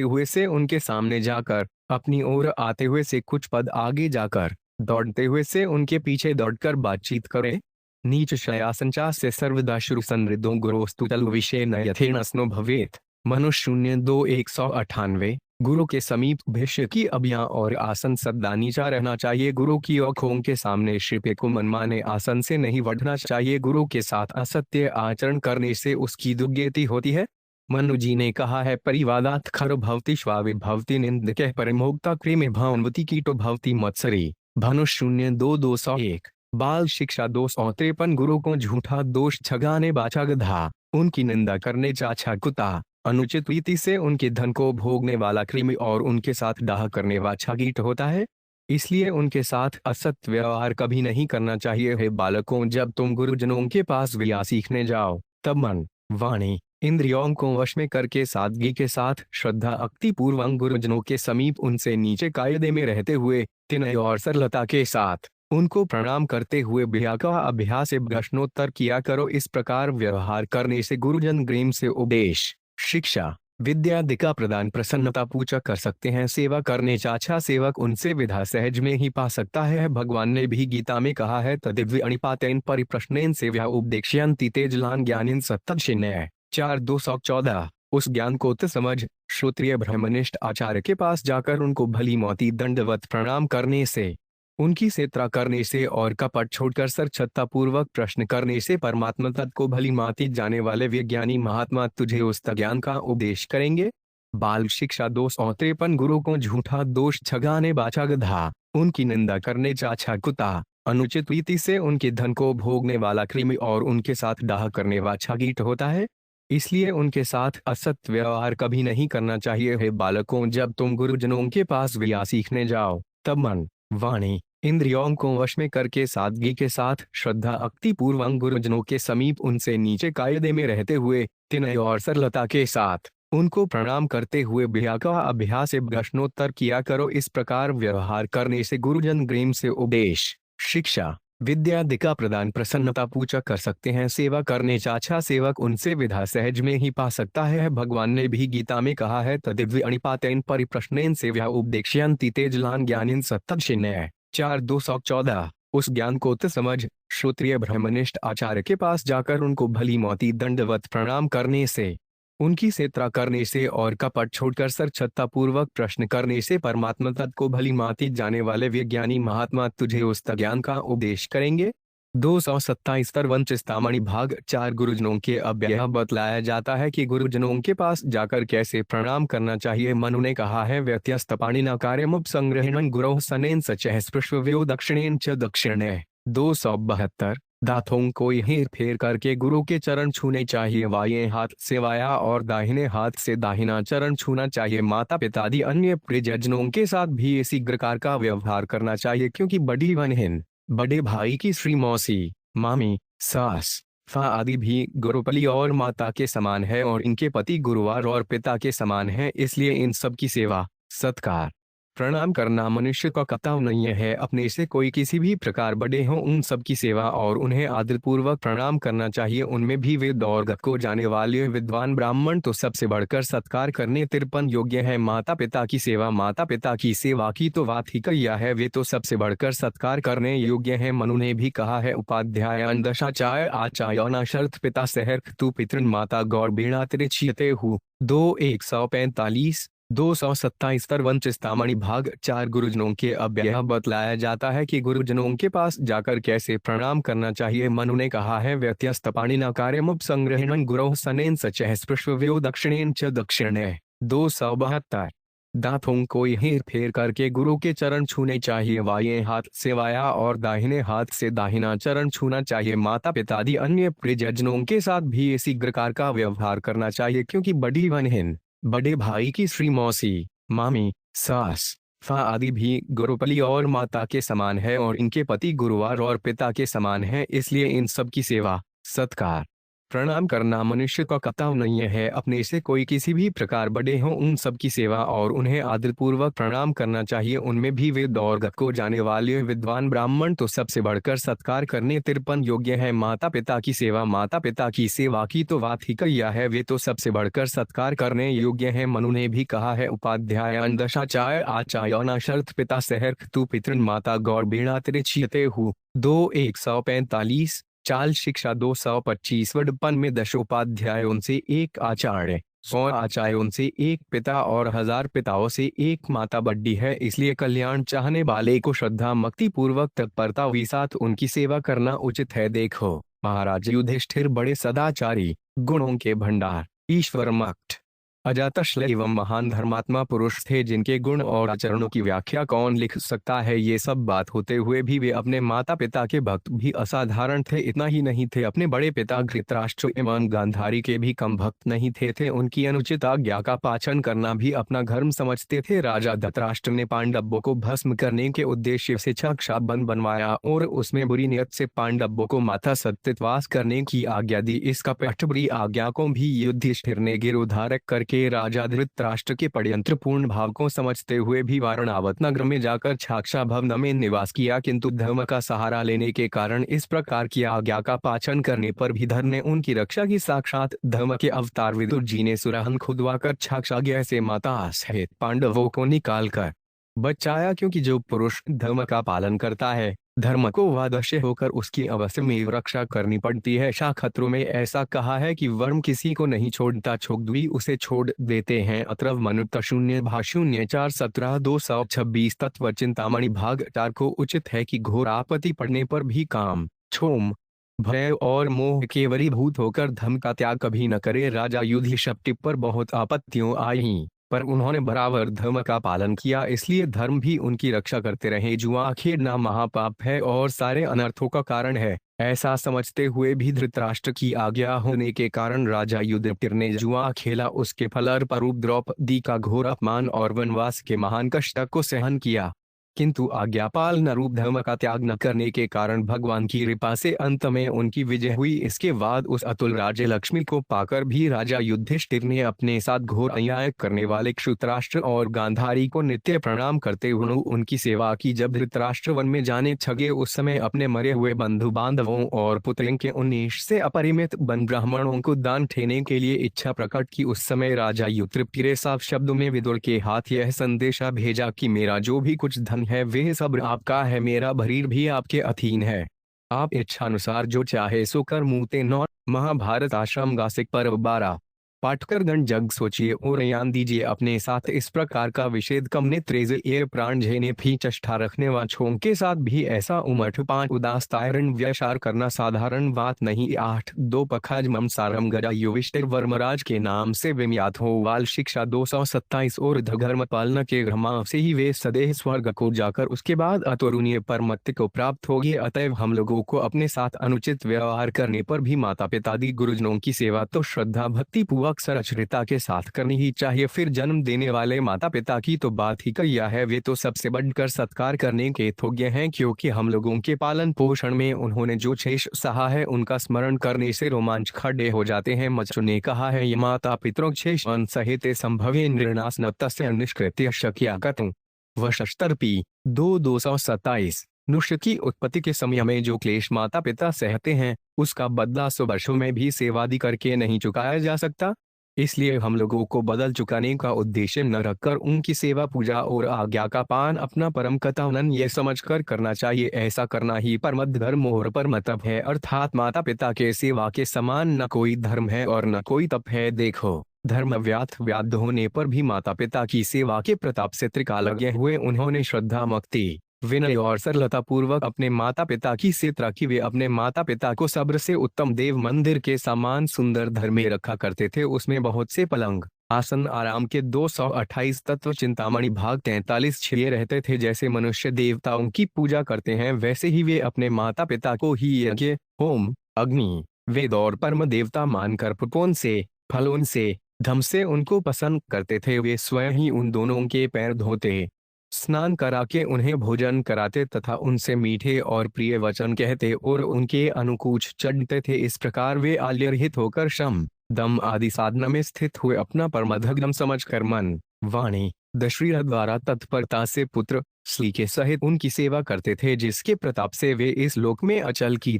हुए से उनके सामने जाकर, अपनी ओर आते हुए से कुछ पद आगे जाकर, दौड़ते हुए से उनके पीछे दौड़कर बातचीत करे। नीच शयासंचा से सर्वदा शुरु संवृद्धो गुरोस्तुतल विषय न यथेन स्नो भवेत। मनुष्य 02-198। गुरु के समीप भिष्य की अभिया और आसन सदा नीचा रहना चाहिए। गुरु की आंखों के सामने शिपे को मनमाने आसन से नहीं बढ़ना चाहिए। गुरु के साथ असत्य आचरण करने से उसकी दुर्गति होती है। मनु जी ने कहा है, परिवादात खर भवती श्वावे भवती निंदक परिमोक्ता क्रेमे भावनवती कीटो भवती मत्सरी। भानु 02-201। बाल शिक्षा 253। गुरु को झूठा दोष छगाने बाचा गधा, उनकी निंदा करने चाचा कुत्ता, अनुचित रीति से उनके धन को भोगने वाला कृमि और उनके साथ डाह करने वाला कीट होता है। इसलिए उनके साथ असत व्यवहार कभी नहीं करना चाहिए। हे बालकों, जब तुम गुरुजनों के पास विद्या सीखने जाओ तब मन, वाणी, इंद्रियों को वश में करके सादगी के साथ श्रद्धा भक्ति पूर्वक गुरुजनों के समीप उनसे नीचे कायदे में रहते हुए विनय और सरलता के साथ उनको प्रणाम करते हुए विद्या का अभ्यास प्रश्नोत्तर किया करो। इस प्रकार व्यवहार करने से गुरुजन ग्रेम से उपदेश, शिक्षा, विद्या दिका प्रदान प्रसन्नता पूजा कर सकते हैं। सेवा करने चाचा सेवक उनसे विधा सहज में ही पा सकता है। भगवान ने भी गीता में कहा है, तदिव्य अणिपातेन परिप्रश्नेन सेव्या उपदेक्ष्यन्ति तेजलान ज्ञानिन सत्तदशिन्नय। 4-214। उस ज्ञान को तो समझ श्रोत्रिय ब्रह्मनिष्ठ आचार्य के पास जाकर उनको भली मौती दंडवत प्रणाम करने से, उनकी सेत्रा करने से और कपट छोड़कर सरछत्ता पूर्वक प्रश्न करने से परमात्मा तत्व को भली माती जाने वाले विज्ञानी महात्मा तुझे उस ज्ञान का उपदेश करेंगे। बाल शिक्षा 253। गुरु को झूठा दोष छगाने बाचा गधा, उनकी निंदा करने चाचा कुत्ता, अनुचित रीति से उनके धन को भोगने वाला कृमि और उनके साथ डाह करने वाला कीट होता है। इसलिए उनके साथ असत व्यवहार कभी नहीं करना चाहिए। हे बालकों, जब तुम गुरुजनों के पास विद्या सीखने जाओ तब मन, वाणी, इंद्रियों को वश में करके सादगी के साथ श्रद्धा भक्ति पूर्वक गुरुजनों के समीप उनसे नीचे कायदे में रहते हुए विनय और सरलता के साथ उनको प्रणाम करते हुए विद्या का अभ्यास प्रश्नोत्तर किया करो। इस प्रकार व्यवहार करने से गुरुजन ग्रेम से उपदेश, शिक्षा, विद्या दिका प्रदान प्रसन्नता पूजा कर सकते हैं। सेवा करने चाचा सेवक उनसे विधा सहज में ही पा सकता है। भगवान ने भी गीता में कहा है, तदिव्य अणिपातेन परिप्रश्नेन सेव्या उपदेक्ष्यन्ति तेजलान ज्ञानिन सत्तदशिन्नय। 4-214। उस ज्ञान को तो समझ श्रोत्रिय ब्रह्मनिष्ठ आचार्य के पास जाकर उनको भली मौती दंडवत प्रणाम करने से, उनकी सेत्रा करने से और कपट छोड़कर सरछत्ता पूर्वक प्रश्न करने से परमात्मा तत्व को भली माती जाने वाले विज्ञानी महात्मा तुझे उस ज्ञान का उपदेश करेंगे। 227। सर्वंचिस्तामणि भाग 4। गुरुजनों के अव्यय बतलाया जाता है कि गुरुजनों के पास जाकर कैसे प्रणाम करना चाहिए। मनु ने कहा है, व्यत्यस्त पाणिना कार्यमुपसंग्रहणं गुरोः सनेन सचः स्पृशव्यो दक्षिणेन च दक्षिणे। 272। दांतों को हेर फेर करके गुरु के चरण छूने चाहिए। बाएं हाथ से बायां और दाहिने हाथ से दाहिना चरण छूना चाहिए। माता पिता आदि अन्य प्रियजनों के साथ भी इसी प्रकार का व्यवहार करना चाहिए, क्योंकि बड़ी बहन, बड़े भाई की श्री मौसी, मामी, सास, फा आदि भी गुरुपली और माता के समान है और इनके पति गुरुवार और पिता के समान है। इसलिए इन सब की सेवा, सत्कार, प्रणाम करना मनुष्य का कर्तव्य नहीं है। अपने से कोई किसी भी प्रकार बड़े हों, उन सब की सेवा और उन्हें आदरपूर्वक प्रणाम करना चाहिए। उनमें भी वेद और गत को जाने वाले विद्वान ब्राह्मण तो सबसे बढ़कर सत्कार करने 53 योग्य है। माता पिता की सेवा, माता पिता की सेवा की तो बात ही किया है, वे तो सबसे बढ़कर सत्कार करने योग्य है। मनु ने भी कहा है, उपाध्याय दशाचार्य आचार्य शर्त पिता सहर्क तु पितृन माता गौर बेणा तिरचियते हु। 2-145। 227। सर्वंचिस्तामणि भाग 4। गुरुजनों के अव्यय बतलाया जाता है कि गुरुजनों के पास जाकर कैसे प्रणाम करना चाहिए। मनु ने कहा है, व्यत्यस्त पाणिना कार्यमुपसंग्रहणं गुरोः सनेन सचः स्पृशव्यो दक्षिणेन च दक्षिणे। 272। दांतों को हेर फेर करके गुरु के चरण छूने चाहिए। बाएं हाथ से बायां और दाहिने हाथ से दाहिना चरण छूना चाहिए। माता पिता आदि अन्य प्रियजनों के साथ भी इसी प्रकार का व्यवहार करना चाहिए, क्योंकि बड़ी बहन, बड़े भाई की श्री मौसी, मामी, सास, फा आदि भी गुरुपली और माता के समान है और इनके पति गुरुवार और पिता के समान है। इसलिए इन सब की सेवा, सत्कार, प्रणाम करना मनुष्य का कर्तव्य नहीं है। अपने से कोई किसी भी प्रकार बड़े हों उन सब की सेवा और उन्हें आदरपूर्वक प्रणाम करना चाहिए। उनमें भी वेद और गत को जाने वाले विद्वान ब्राह्मण तो सबसे बढ़कर सत्कार करने तिरपन योग्य है। माता पिता की सेवा, माता पिता की सेवा की तो बात ही किया है, वे तो सबसे बढ़कर सत्कार करने योग्य है। मनु ने भी कहा है, उपाध्याय दशाचार्य आचार्य शर्त पिता सहर तु पितृन माता गौर बीणा तिरछियते हु 2:145 चाल शिक्षा 225 वडपन में दशोपाध्यायों से एक आचार्य, 100 आचार्यों से एक पिता और 1000 पिताओं से एक माता बड्डी है। इसलिए कल्याण चाहने वाले को श्रद्धा मक्ति पूर्वक तत्परता हुई साथ उनकी सेवा करना उचित है। देखो महाराज युधिष्ठिर बड़े सदाचारी, गुणों के भंडार, ईश्वर मक्त, अजातशल्य एवं महान धर्मात्मा पुरुष थे, जिनके गुण और आचरणों की व्याख्या कौन लिख सकता है। ये सब बात होते हुए भी वे अपने माता पिता के भक्त भी असाधारण थे। इतना ही नहीं थे, अपने बड़े पिता धृतराष्ट्र एवं गांधारी के भी कम भक्त नहीं थे। उनकी अनुचित आज्ञा का पालन करना भी अपना धर्म समझते थे। राजा धृतराष्ट्र ने पांडवों को भस्म करने के उद्देश्य से छाक्षा बन बनवाया और उसमें बुरी नियत से पांडवों को माता सत्यवास करने की आज्ञा दी। इसका पठ बुरी आज्ञा को भी युधिष्ठिर ने गिरोधारक करके राजा धृतराष्ट्र के षड्यंत्र पूर्ण भाव को समझते हुए भी वारणावत नगर में जाकर छाक्षा भवन में निवास किया, किंतु धर्म का सहारा लेने के कारण इस प्रकार की आज्ञा का पालन करने पर भी धर्म ने उनकी रक्षा की। साक्षात धर्म के अवतार विदुर जी ने सुरहन खुदवाकर छाक्षाज्ञा से माता सहित पांडवों को निकाल कर बचाया, क्योंकि जो पुरुष धर्म का पालन करता है धर्म को वादश्य होकर उसकी अवश्य में रक्षा करनी पड़ती है। शाखत्रों में ऐसा कहा है कि वर्म किसी को नहीं छोड़ता, छोड़द्वी उसे छोड़ देते हैं। अत्रव मनुत 0:4-17-226 तत्व चिंतामणि भाग 4 को उचित है कि घोर आपत्ति पड़ने पर भी काम, क्षोम, भय और मोह के वरीभूत होकर धर्म का त्याग कभी न करे। राजा युधिष्ठिर पर बहुत आपत्तियों आई पर उन्होंने बराबर धर्म का पालन किया, इसलिए धर्म भी उनकी रक्षा करते रहे। जुआ खेलना महापाप है और सारे अनर्थों का कारण है, ऐसा समझते हुए भी धृतराष्ट्र की आज्ञा होने के कारण राजा युधिष्ठिर ने जुआ खेला। उसके फलस्वरूप द्रौपदी का घोर अपमान और वनवास के महान कष्ट को सहन किया, किंतु आज्ञापालन रूप धर्म का त्याग न करने के कारण भगवान की कृपा से अंत में उनकी विजय हुई। इसके बाद उस अतुल राज्य लक्ष्मी को पाकर भी राजा युधिष्ठिर ने अपने साथ घोर अन्याय करने वाले धृतराष्ट्र और गांधारी को नित्य प्रणाम करते हुए उनकी सेवा की। जब धृतराष्ट्र वन में जाने छगे उस समय अपने मरे हुए बंधु बांधवों और पुत्र के 19 से अपरिमित वन ब्राह्मणों को दान देने के लिए इच्छा प्रकट की। उस समय राजा युधिष्ठिर साफ शब्दों में विदुर के हाथ यह संदेशा भेजा कि मेरा जो भी कुछ धन है वह सब आपका है, मेरा शरीर भी आपके अधीन है, आप इच्छानुसार जो चाहे सो कर मुते। 9 महाभारत आश्रम गासिक पर्व 12 पाठकर गण जग सोचिए और ज्ञान दीजिए अपने साथ। इस प्रकार का विषेद कम ने त्रेज ये प्राण झेने भी चष्टा रखने वालों के साथ भी ऐसा उमठ 5 उदास तारण व्यवसार करना साधारण बात नहीं। 8 2 पखाज मम सारम गजा युधिष्ठिर वर्मराज के नाम से विम्यात हो वाल शिक्षा 227 और धर्म पालना के घृमा से ही वे सदैव स्वर्ग को जाकर उसके बाद अतुलनीय परमत्व को प्राप्त होगी। अतएव हम लोगों को अपने साथ अनुचित व्यवहार करने पर भी माता पितादि गुरुजनों की सेवा तो श्रद्धा भक्ति अक्सर अचरिता के साथ करनी ही चाहिए। फिर जन्म देने वाले माता पिता की तो बात ही किया है, वे तो सबसे बढ़कर सत्कार करने के योग्य हैं, क्योंकि हम लोगों के पालन पोषण में उन्होंने जो शेष सहा है उनका स्मरण करने से रोमांच खड़े हो जाते हैं। मच्चू ने कहा है, ये माता पितरों शेष सहित संभवे निर्णास न तस्य निष्कृत्य शक्या कतु वशस्तर्पी 2:227 मनुष्य की उत्पत्ति के समय में जो क्लेश माता पिता सहते हैं उसका बदला 100 वर्षों में भी सेवादि करके नहीं चुकाया जा सकता। इसलिए हम लोगों को बदल चुकाने का उद्देश्य न रखकर उनकी सेवा पूजा और आज्ञा का पालन अपना परम कर्तव्य ये समझकर करना चाहिए। ऐसा करना ही परम धर्म और परमतप है, अर्थात माता पिता के सेवा के समान न कोई धर्म है और न कोई तप है। देखो धर्म व्याध होने पर भी माता पिता की सेवा के प्रताप से त्रिकालज्ञ हुए। उन्होंने श्रद्धा मक्ति विनय और सरलता पूर्वक अपने माता पिता की सेवा की। वे अपने माता पिता को सब्र से उत्तम देव मंदिर के समान सुंदर घर में रखा करते थे। उसमें बहुत से पलंग आसन आराम के 228 तत्व चिंतामणि भाग 43 छिए रहते थे। जैसे मनुष्य देवताओं की पूजा करते हैं वैसे ही वे अपने माता पिता को ही यज्ञ, होम, अग्नि, वेद और परम देवता मानकर पुपोन से, फलों से, धम से उनको पसंद करते थे। वे स्वयं ही उन दोनों के पैर धोते स्नान करा के उन्हें भोजन कराते तथा उनसे मीठे और प्रिय वचन कहते और उनके अनुकूच चढ़ते थे। इस प्रकार वे आल्यरहित होकर शम दम आदि साधना में स्थित हुए अपना परमधर्म समझकर मन वाणी दशरीर द्वारा तत्परता से पुत्र श्री के सहित उनकी सेवा करते थे, जिसके प्रताप से वे इस लोक में अचल की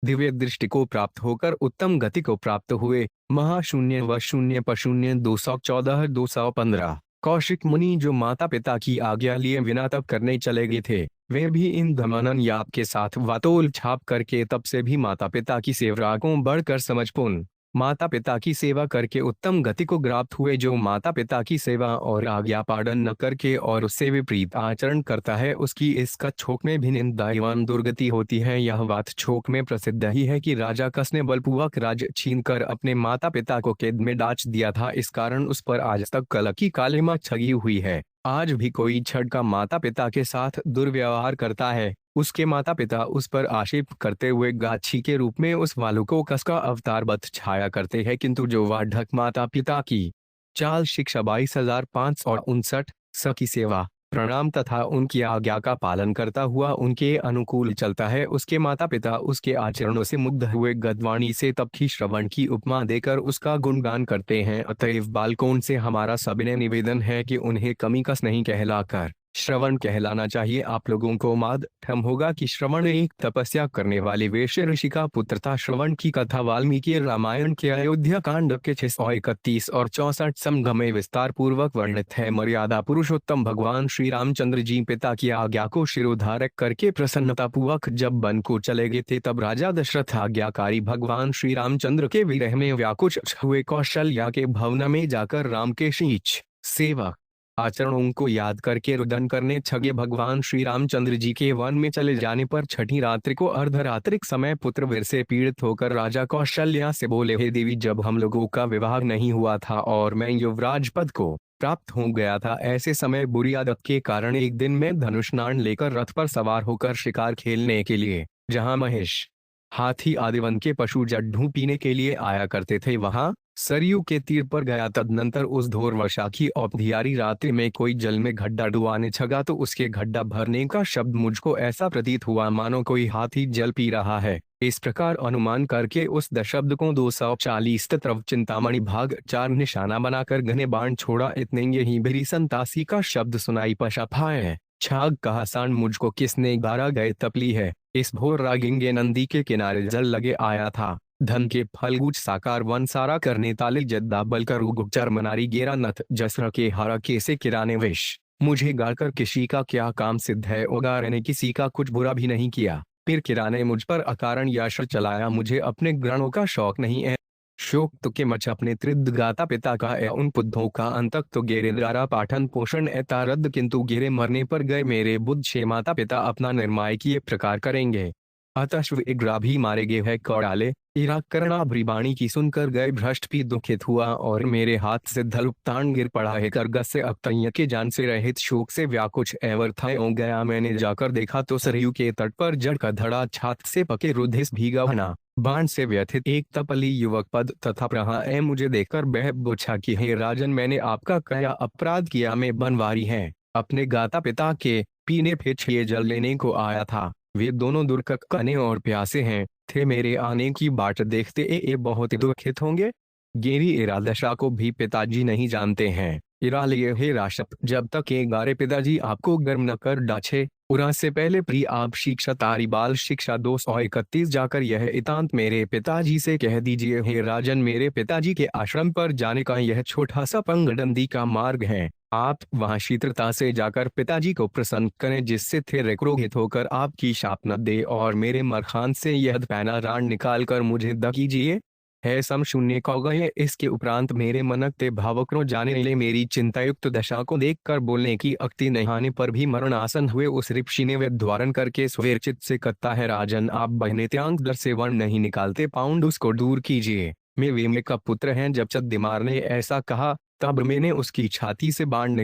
दिव्य दृष्टि को प्राप्त होकर उत्तम गति को प्राप्त हुए। महाशून्य व शून्य पशून्य 214-215। कौशिक मुनि जो माता पिता की आज्ञा लिए बिना तप करने चले गए थे, वे भी इन धमानन याप के साथ वातोल छाप करके तब से भी माता पिता की सेवा को बढ़कर समझपूर्ण माता पिता की सेवा करके उत्तम गति को प्राप्त हुए। जो माता पिता की सेवा और आज्ञा पालन न करके और उससे विपरीत आचरण करता है, उसकी इस कछोक में भी निंदा एवं दुर्गति होती है। यह बात छोक में प्रसिद्ध ही है कि राजा कस ने बलपूर्वक राज छीनकर अपने माता पिता को कैद में डाच दिया था। इस कारण उस पर आज तक कलह की कालिमा छगी हुई है। आज भी कोई छठ का माता पिता के साथ दुर्व्यवहार करता है, उसके माता पिता उस पर आक्षेप करते हुए गाछी के रूप में उस वालों को कस का अवतारवत छाया करते हैं, किंतु जो वाढक माता पिता की चाल शिक्षा 22,559 स की सेवा प्रणाम तथा उनकी आज्ञा का पालन करता हुआ उनके अनुकूल चलता है, उसके माता पिता उसके आचरणों से मुग्ध हुए गद्वाणी से तपकी श्रवण की उपमा देकर उसका गुणगान करते हैं। अतएव बालकों से हमारा सविनय निवेदन है कि उन्हें कमी कस नहीं कहलाकर श्रवण कहलाना चाहिए। आप लोगों को मालूम होगा कि श्रवण एक तपस्या करने वाले वैश्य ऋषि का पुत्र था। श्रवण की कथा वाल्मीकि रामायण के अयोध्या कांड के 631 और 64 संग में विस्तार पूर्वक वर्णित है। मर्यादा पुरुषोत्तम भगवान श्री रामचंद्र जी पिता की आज्ञा को शिरोधारक करके प्रसन्नता पूर्वक जब वन को चले गए थे, तब राजा दशरथ आज्ञाकारी भगवान श्री रामचंद्र के विरह में व्याकुल हुए कौशल्या के भवन में जाकर राम के शीच सेवा आचरणों को याद करके रुदन करने छगे। भगवान श्री रामचंद्र जी के वन में चले जाने पर छठी रात्रि को अर्धरात्रिक समय पुत्रवीर से पीड़ित होकर राजा कौशल्या से बोले, हे देवी, जब हम लोगों का विवाह नहीं हुआ था और मैं युवराज पद को प्राप्त हो गया था, ऐसे समय बुरी आदत के कारण एक दिन मैं धनुष्नान लेकर रथ पर सवार होकर शिकार खेलने के लिए जहाँ महेश हाथी आदि वन के पशु जड्ढू पीने के लिए आया करते थे, वहां सरयू के तीर पर गया। तदनंतर उस घोर वर्षा की औपधियारी रात्रि में कोई जल में गड्ढा डुबाने छगा तो उसके गड्ढा भरने का शब्द मुझको ऐसा प्रतीत हुआ मानो कोई हाथी जल पी रहा है। इस प्रकार अनुमान करके उस शब्द को 240 तरफ चिंतामणि भाग 4 निशाना बनाकर घने बाण छोड़ा। इतने यही बेरी संतासी का शब्द सुनाई पशाफाए छाग कहा, सांड मुझको किसने गारा गए तपली है। इस भोर रागिंगे नंदी के किनारे जल लगे आया था। धन के फलगुच साकार वन सारा करने ताले जद्दा बलकर उगुचर मनारी गेरा नथ जसर के हरा केसे किराने वेश। मुझे गाकर किसी का क्या काम सिद्ध है, उगार ने किसी का कुछ बुरा भी नहीं किया। फिर किराने मुझ पर अकारण यश चलाया, मुझे अपने ग्रणों का शौक नहीं है। शोक तो के मच अपने त्रिद गाता पिता का है, उन पुद्धों का अंतक तो गेरे द्वारा पाठन पोषण है तारद, किंतु गेरे मरने पर गए मेरे बुद्ध शे माता पिता अपना निर्माय किए प्रकार करेंगे। अतश्व इग्रा भी मारे गए है कौड़ाले इरा करना भ्रिबाणी की सुनकर गए भ्रष्ट भी दुखित हुआ और मेरे हाथ से धलुप्तान गिर पड़ा है। करगस से अक्तैय के जान से रहित शोक से व्याकुच एवर्थय हो गया। मैंने जाकर देखा तो सरयू के तट पर जड़ का धड़ा छात से पके रुधिस भीगा बना बाण से व्यथित एक तपली युवक पद तथा प्रहा ए मुझे देखकर बह पूछा कि हे राजन, मैंने आपका क्या अपराध किया? मैं बनवारी है, अपने गाता पिता के पीने फिर जल लेने को आया था। वे दोनों दुर्कने और प्यासे हैं थे, मेरे आने की बाट देखते ए बहुत दुखित होंगे। गेरी इरा दशा को भी पिताजी नहीं जानते हैं। इरा लिए हे राशप, जब तक ये गारे पिताजी आपको गर्म न कर डाचे, उरा से पहले प्री आप शिक्षा तारी बाल शिक्षा 231 जाकर यह इतांत मेरे पिताजी से कह दीजिए। हे राजन, मेरे पिताजी के आश्रम पर जाने का यह छोटा सा पंगडंदी का मार्ग है। आप वहां शीतलता से जाकर पिताजी को प्रसन्न करें, जिससे थे क्रोधित होकर आपकी शाप न दे, और मेरे मरखान से यह पैना रान निकाल कर मुझे द कीजिए। है सम शून्य कौ गए। इसके उपरांत मेरे मनकते भावक्रों जाने ले मेरी चिंतायुक्त दशा को देखकर बोलने की अक्ति नहाने पर भी मरणासन हुए उस ऋषि ने द्वारण करके स्वेरचित से कहता है, राजन, आप बहने त्यांग दर से वर्ण नहीं निकालते, पाउंड उसको दूर कीजिए। मैं वेमे का पुत्र हैं। जब चद्दिमार ने ऐसा कहा तब मैंने उसकी छाती से बाण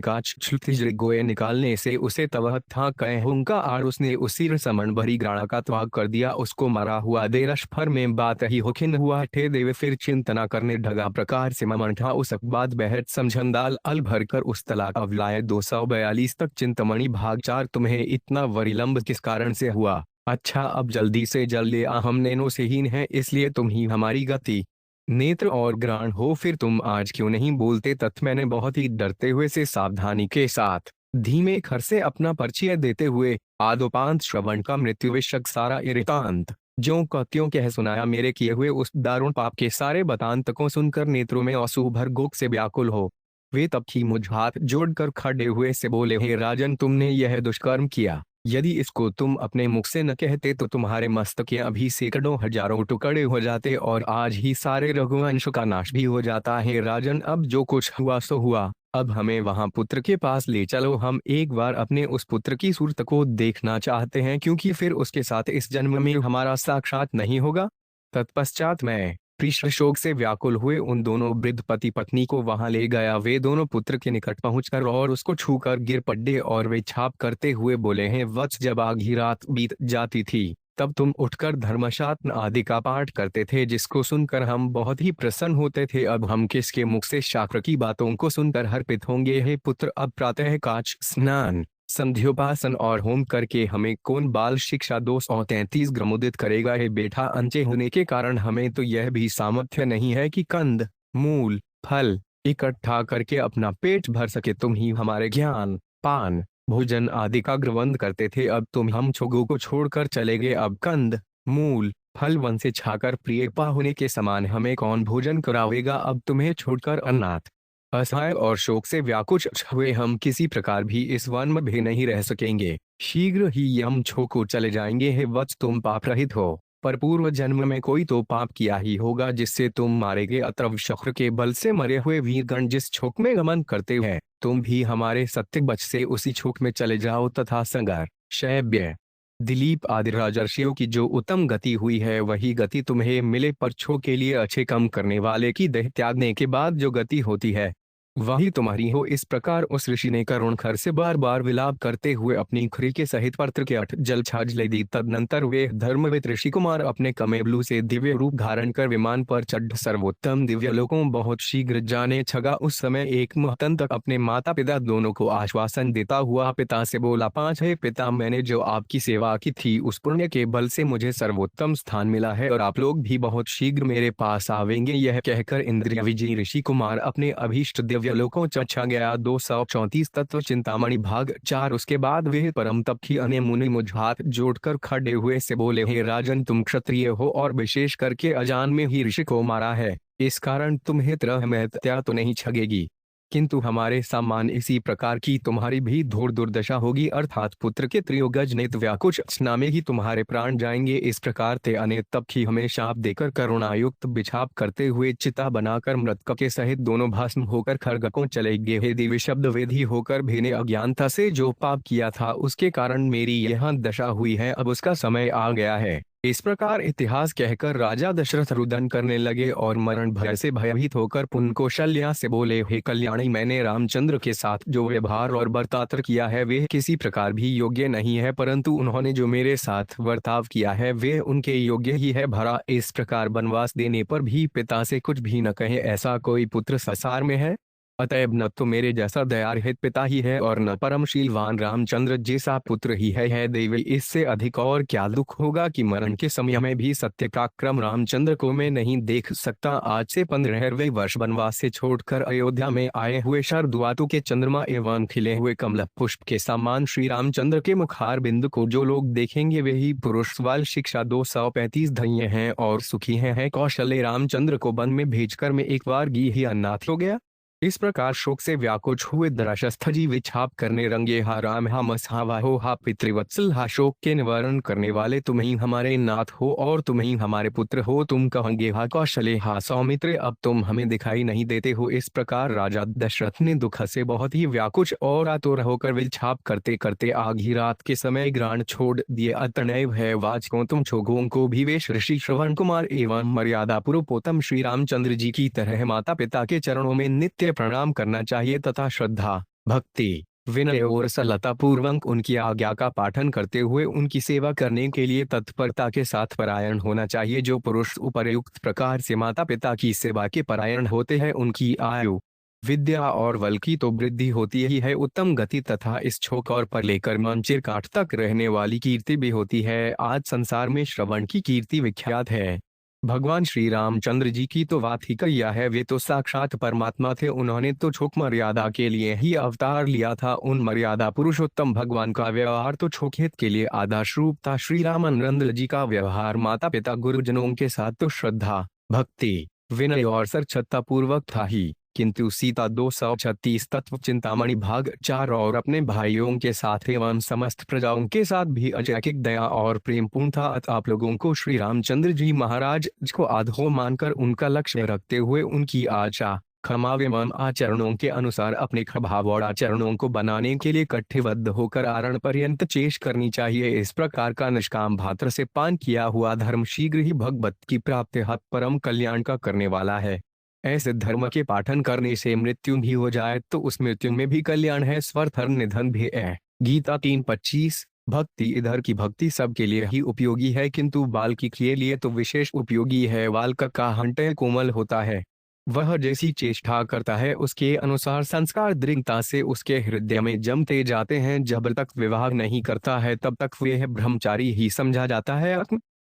गोए निकालने से उसे तवहत था कहूंगा और उसने उसी रसमण भरी ग्राणा का त्याग कर दिया। उसको मरा हुआ देरश फर में बात ही होखिन हुआ ठे देवे फिर चिंतना करने ढगा प्रकार से ममन था उस बाद बेहद समझंदाल अल भर कर उस तलाक अवलाय 242 तक चिंतमणि भाग 4। तुम्हें इतना विलंब किस कारण से हुआ? अच्छा अब जल्दी से जल्दी हम नैनो से हीन है इसलिए तुम ही हमारी गति नेत्र और ग्राण हो। फिर तुम आज क्यों नहीं बोलते? तत् मैंने बहुत ही डरते हुए से सावधानी के साथ धीमे खर से अपना परिचय देते हुए आदोपांत श्रवण का मृत्यु विषक सारा इरितांत ज्यों का त्यों कह सुनाया। मेरे किए हुए उस दारुण पाप के सारे बतांत को सुनकर नेत्रों में आंसू भर गोक से व्याकुल हो वे तब ही मुझ हाथ जोड़कर खड़े हुए से बोले, हे राजन, तुमने यह दुष्कर्म किया। यदि इसको तुम अपने मुख से न कहते तो तुम्हारे मस्तक अभी सैकड़ों हजारों टुकड़े हो जाते और आज ही सारे रघुवंश का नाश भी हो जाता है। राजन, अब जो कुछ हुआ सो हुआ, अब हमें वहां पुत्र के पास ले चलो। हम एक बार अपने उस पुत्र की सूरत को देखना चाहते हैं, क्योंकि फिर उसके साथ इस जन्म में हमारा साक्षात नहीं होगा। तत्पश्चात मैं कृष्ण शोक से व्याकुल हुए उन दोनों वृद्ध पति पत्नी को वहां ले गया। वे दोनों पुत्र के निकट पहुंचकर और उसको छूकर गिर पड़े और वे छाप करते हुए बोले, हैं वत्स, जब आधी रात बीत जाती थी तब तुम उठकर धर्मशास्त्र आदि का पाठ करते थे, जिसको सुनकर हम बहुत ही प्रसन्न होते थे। अब हम किसके मुख से शाक्र की बातों को सुनकर हर्षित होंगे? हे पुत्र, अब प्रातः काच स्नान संध्योपासन और होम करके हमें कौन बाल शिक्षा 233 ग्रमुदित करेगा? हे बेटा, अंचे होने के कारण हमें तो यह भी सामर्थ्य नहीं है कि कंद मूल फल इकट्ठा करके अपना पेट भर सके। तुम ही हमारे ज्ञान पान भोजन आदि का ग्रवंद करते थे, अब तुम हम छोगों को छोड़कर चले गए। अब कंद मूल फल वन से छाकर प्रिय पाहुने के समान हमें कौन भोजन करावेगा? अब तुम्हें छोड़कर अनाथ असहाय और शोक से व्याकुल हुए हम किसी प्रकार भी इस वन में भी नहीं रह सकेंगे। शीघ्र ही हम छोको चले जाएंगे। हे वत्स, तुम पाप रहित हो, पर पूर्व जन्म में कोई तो पाप किया ही होगा जिससे तुम मारे गए। अतर्व शक्र के बल से मरे हुए वीरगण जिस छोक में गमन करते हैं, तुम भी हमारे सत्य बच से उसी छोक में चले जाओ तथा संगर शैब्य दिलीप आदि राजर्षियों की जो उत्तम गति हुई है वही गति तुम्हें मिले। पर छो के लिए अच्छे कम करने वाले की देह त्यागने के बाद जो गति होती है वही तुम्हारी हो। इस प्रकार उस ऋषि ने करुण खर से बार बार विलाप करते हुए अपनी खुरी के सहित पत्र के 8 जल छाछ ले दी। तदनंतर वे धर्मविद ऋषि कुमार अपने कमेबलू से दिव्य रूप धारण कर विमान पर चढ़ सर्वोत्तम दिव्य लोकों बहुत शीघ्र जाने छगा। उस समय एक महतन तक अपने माता पिता दोनों को आश्वासन देता हुआ पिता से बोला, 5 हे पिता, मैंने जो आपकी सेवा की थी उस पुण्य के बल से मुझे सर्वोत्तम स्थान मिला है और आप लोग भी बहुत शीघ्र मेरे पास आवेंगे। यह कहकर इंद्रिय विजयी ऋषि कुमार अपने अभीष्ट लोकों चचा गया। 234 तत्व चिंतामणि भाग 4। उसके बाद वे परम तप की अन्य मुनि मुझ हाथ जोड़कर खड़े हुए से बोले, हे राजन, तुम क्षत्रिय हो और विशेष करके अजान में ही ऋषि को मारा है, इस कारण तुम्हें त्रह में हत्या तो नहीं छगेगी, किंतु हमारे समान इसी प्रकार की तुम्हारी भी घोर दुर्दशा होगी, अर्थात पुत्र के त्रियोगज नेत व्याकुच नामे ही तुम्हारे प्राण जाएंगे। इस प्रकार ते अने तब ही हमें शाप देकर करुणायुक्त बिछाप करते हुए चिता बनाकर मृतक के सहित दोनों भस्म होकर खरगकों चले गए। हे दिव्य शब्द वेदी होकर भी ने अज्ञानता से जो पाप किया था उसके कारण मेरी यह दशा हुई है, अब उसका समय आ गया है। इस प्रकार इतिहास कहकर राजा दशरथ रुदन करने लगे और मरण भय से भयभीत होकर पुन कौशल्या से बोले, हे कल्याणी, मैंने रामचंद्र के साथ जो व्यवहार और बर्ताव किया है वे किसी प्रकार भी योग्य नहीं है, परंतु उन्होंने जो मेरे साथ बर्ताव किया है वे उनके योग्य ही है। भरा इस प्रकार वनवास देने पर भी पिता से कुछ भी न कहे, ऐसा कोई पुत्र संसार में है? अतएव न तो मेरे जैसा दयारहित पिता ही है और न परमशीलवान रामचंद्र जैसा पुत्र ही है देवी। इससे अधिक और क्या दुख होगा कि मरण के समय में भी सत्य का क्रम रामचंद्र को मैं नहीं देख सकता। आज से 15वें वर्ष वनवास से छोड़कर अयोध्या में आए हुए शरदुआतु के चंद्रमा एवं खिले हुए कमल पुष्प के समान श्री रामचंद्र के मुखार बिंदु को जो लोग देखेंगे वे ही पुरुष वाल शिक्षा 235 धन्य हैं और सुखी हैं। कौशल्य रामचंद्र को वन में भेजकर मैं एक बार ही अनाथ हो गया। इस प्रकार शोक से व्याकुल हुए दराशस्थ जी विछाप करने रंगे, हा राम, हा मसहावाहो, हा पितृवत्सल, हा शोक के निवारण करने वाले तुम ही हमारे नाथ हो और तुम ही हमारे पुत्र हो। तुम कहोगे, हा कौशले, हा सौमित्र, अब तुम हमें दिखाई नहीं देते हो। इस प्रकार राजा दशरथ ने दुख से बहुत ही व्याकुल और आतुर होकर विछाप करते करते आधी रात के समय ग्राण छोड़ दिए। अतएव है वाचकों, तुम छोगों को भी वे ऋषि श्रवण कुमार एवं मर्यादा पूर्वोत्तम श्री रामचंद्र जी की तरह माता पिता के चरणों में नित्य लिए प्रणाम करना चाहिए तथा श्रद्धा, भक्ति, विनय और सरलता पूर्वक उनकी आज्ञा का पाठन करते हुए उनकी सेवा करने के लिए तत्परता के साथ परायण होना चाहिए। जो पुरुष उपर्युक्त प्रकार से माता पिता की सेवा के परायण होते हैं उनकी आयु, विद्या और बल की तो वृद्धि होती ही है, उत्तम गति तथा इस छोक और पर लेकर मंचिर काठ तक रहने वाली कीर्ति भी होती है। आज संसार में श्रवण की कीर्ति विख्यात है। भगवान श्री रामचंद्र जी की तो बात ही क्या है, वे तो साक्षात परमात्मा थे। उन्होंने तो छोक मर्यादा के लिए ही अवतार लिया था। उन मर्यादा पुरुषोत्तम भगवान का व्यवहार तो छोक हित के लिए आदर्श रूप था। श्री रामानंद जी का व्यवहार माता पिता गुरुजनों के साथ तो श्रद्धा, भक्ति, विनय और सरलता पूर्वक था ही, किंतु सीता 236 तत्व चिंतामणि भाग 4 और अपने भाइयों के साथ एवं समस्त प्रजाओं के साथ भी अजैकिक दया और प्रेम पूर्ण था। अतः आप लोगों को श्री रामचंद्र जी महाराज को आधो मानकर उनका लक्ष्य रखते हुए उनकी आशा, क्षमा एवं आचरणों के अनुसार अपने स्वभाव और आचरणों को बनाने के लिए कट्ठेबद्ध होकर आरण पर्यंत चेष्ट करनी चाहिए। इस प्रकार का निष्काम भात्र से पान किया हुआ धर्म शीघ्र ही भगवत की प्राप्ति हत परम कल्याण का करने वाला है। ऐसे धर्म के पाठन करने से मृत्यु भी हो जाए तो उस मृत्यु में भी कल्याण है, स्वर्थर निधन भी है। गीता 3:25। भक्ति, इधर की भक्ति सबके लिए ही उपयोगी है किंतु बाल की के लिए तो विशेष उपयोगी है। बाल का हंटे कोमल होता है, वह जैसी चेष्टा करता है उसके अनुसार संस्कार दृढ़ता से उसके हृदय में जमते जाते हैं। जब तक विवाह नहीं करता है तब तक वह ब्रह्मचारी ही समझा जाता है।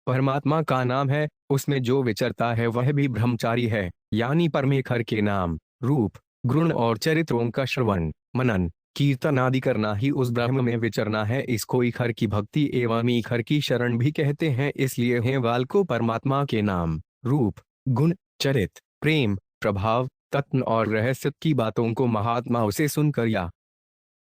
परमात्मा का नाम है, उसमें जो विचरता है वह भी ब्रह्मचारी है, यानी परमेश्वर के नाम, रूप, गुण और चरित्रों का श्रवण, मनन, कीर्तन आदि करना ही उस ब्रह्म में विचरना है। इसको ईश्वर की भक्ति एवं ईश्वर की शरण भी कहते हैं। इसलिए है बाल को परमात्मा के नाम, रूप, गुण, चरित्र, प्रेम, प्रभाव, तत्व और रहस्य की बातों को महात्माओं से सुनकर या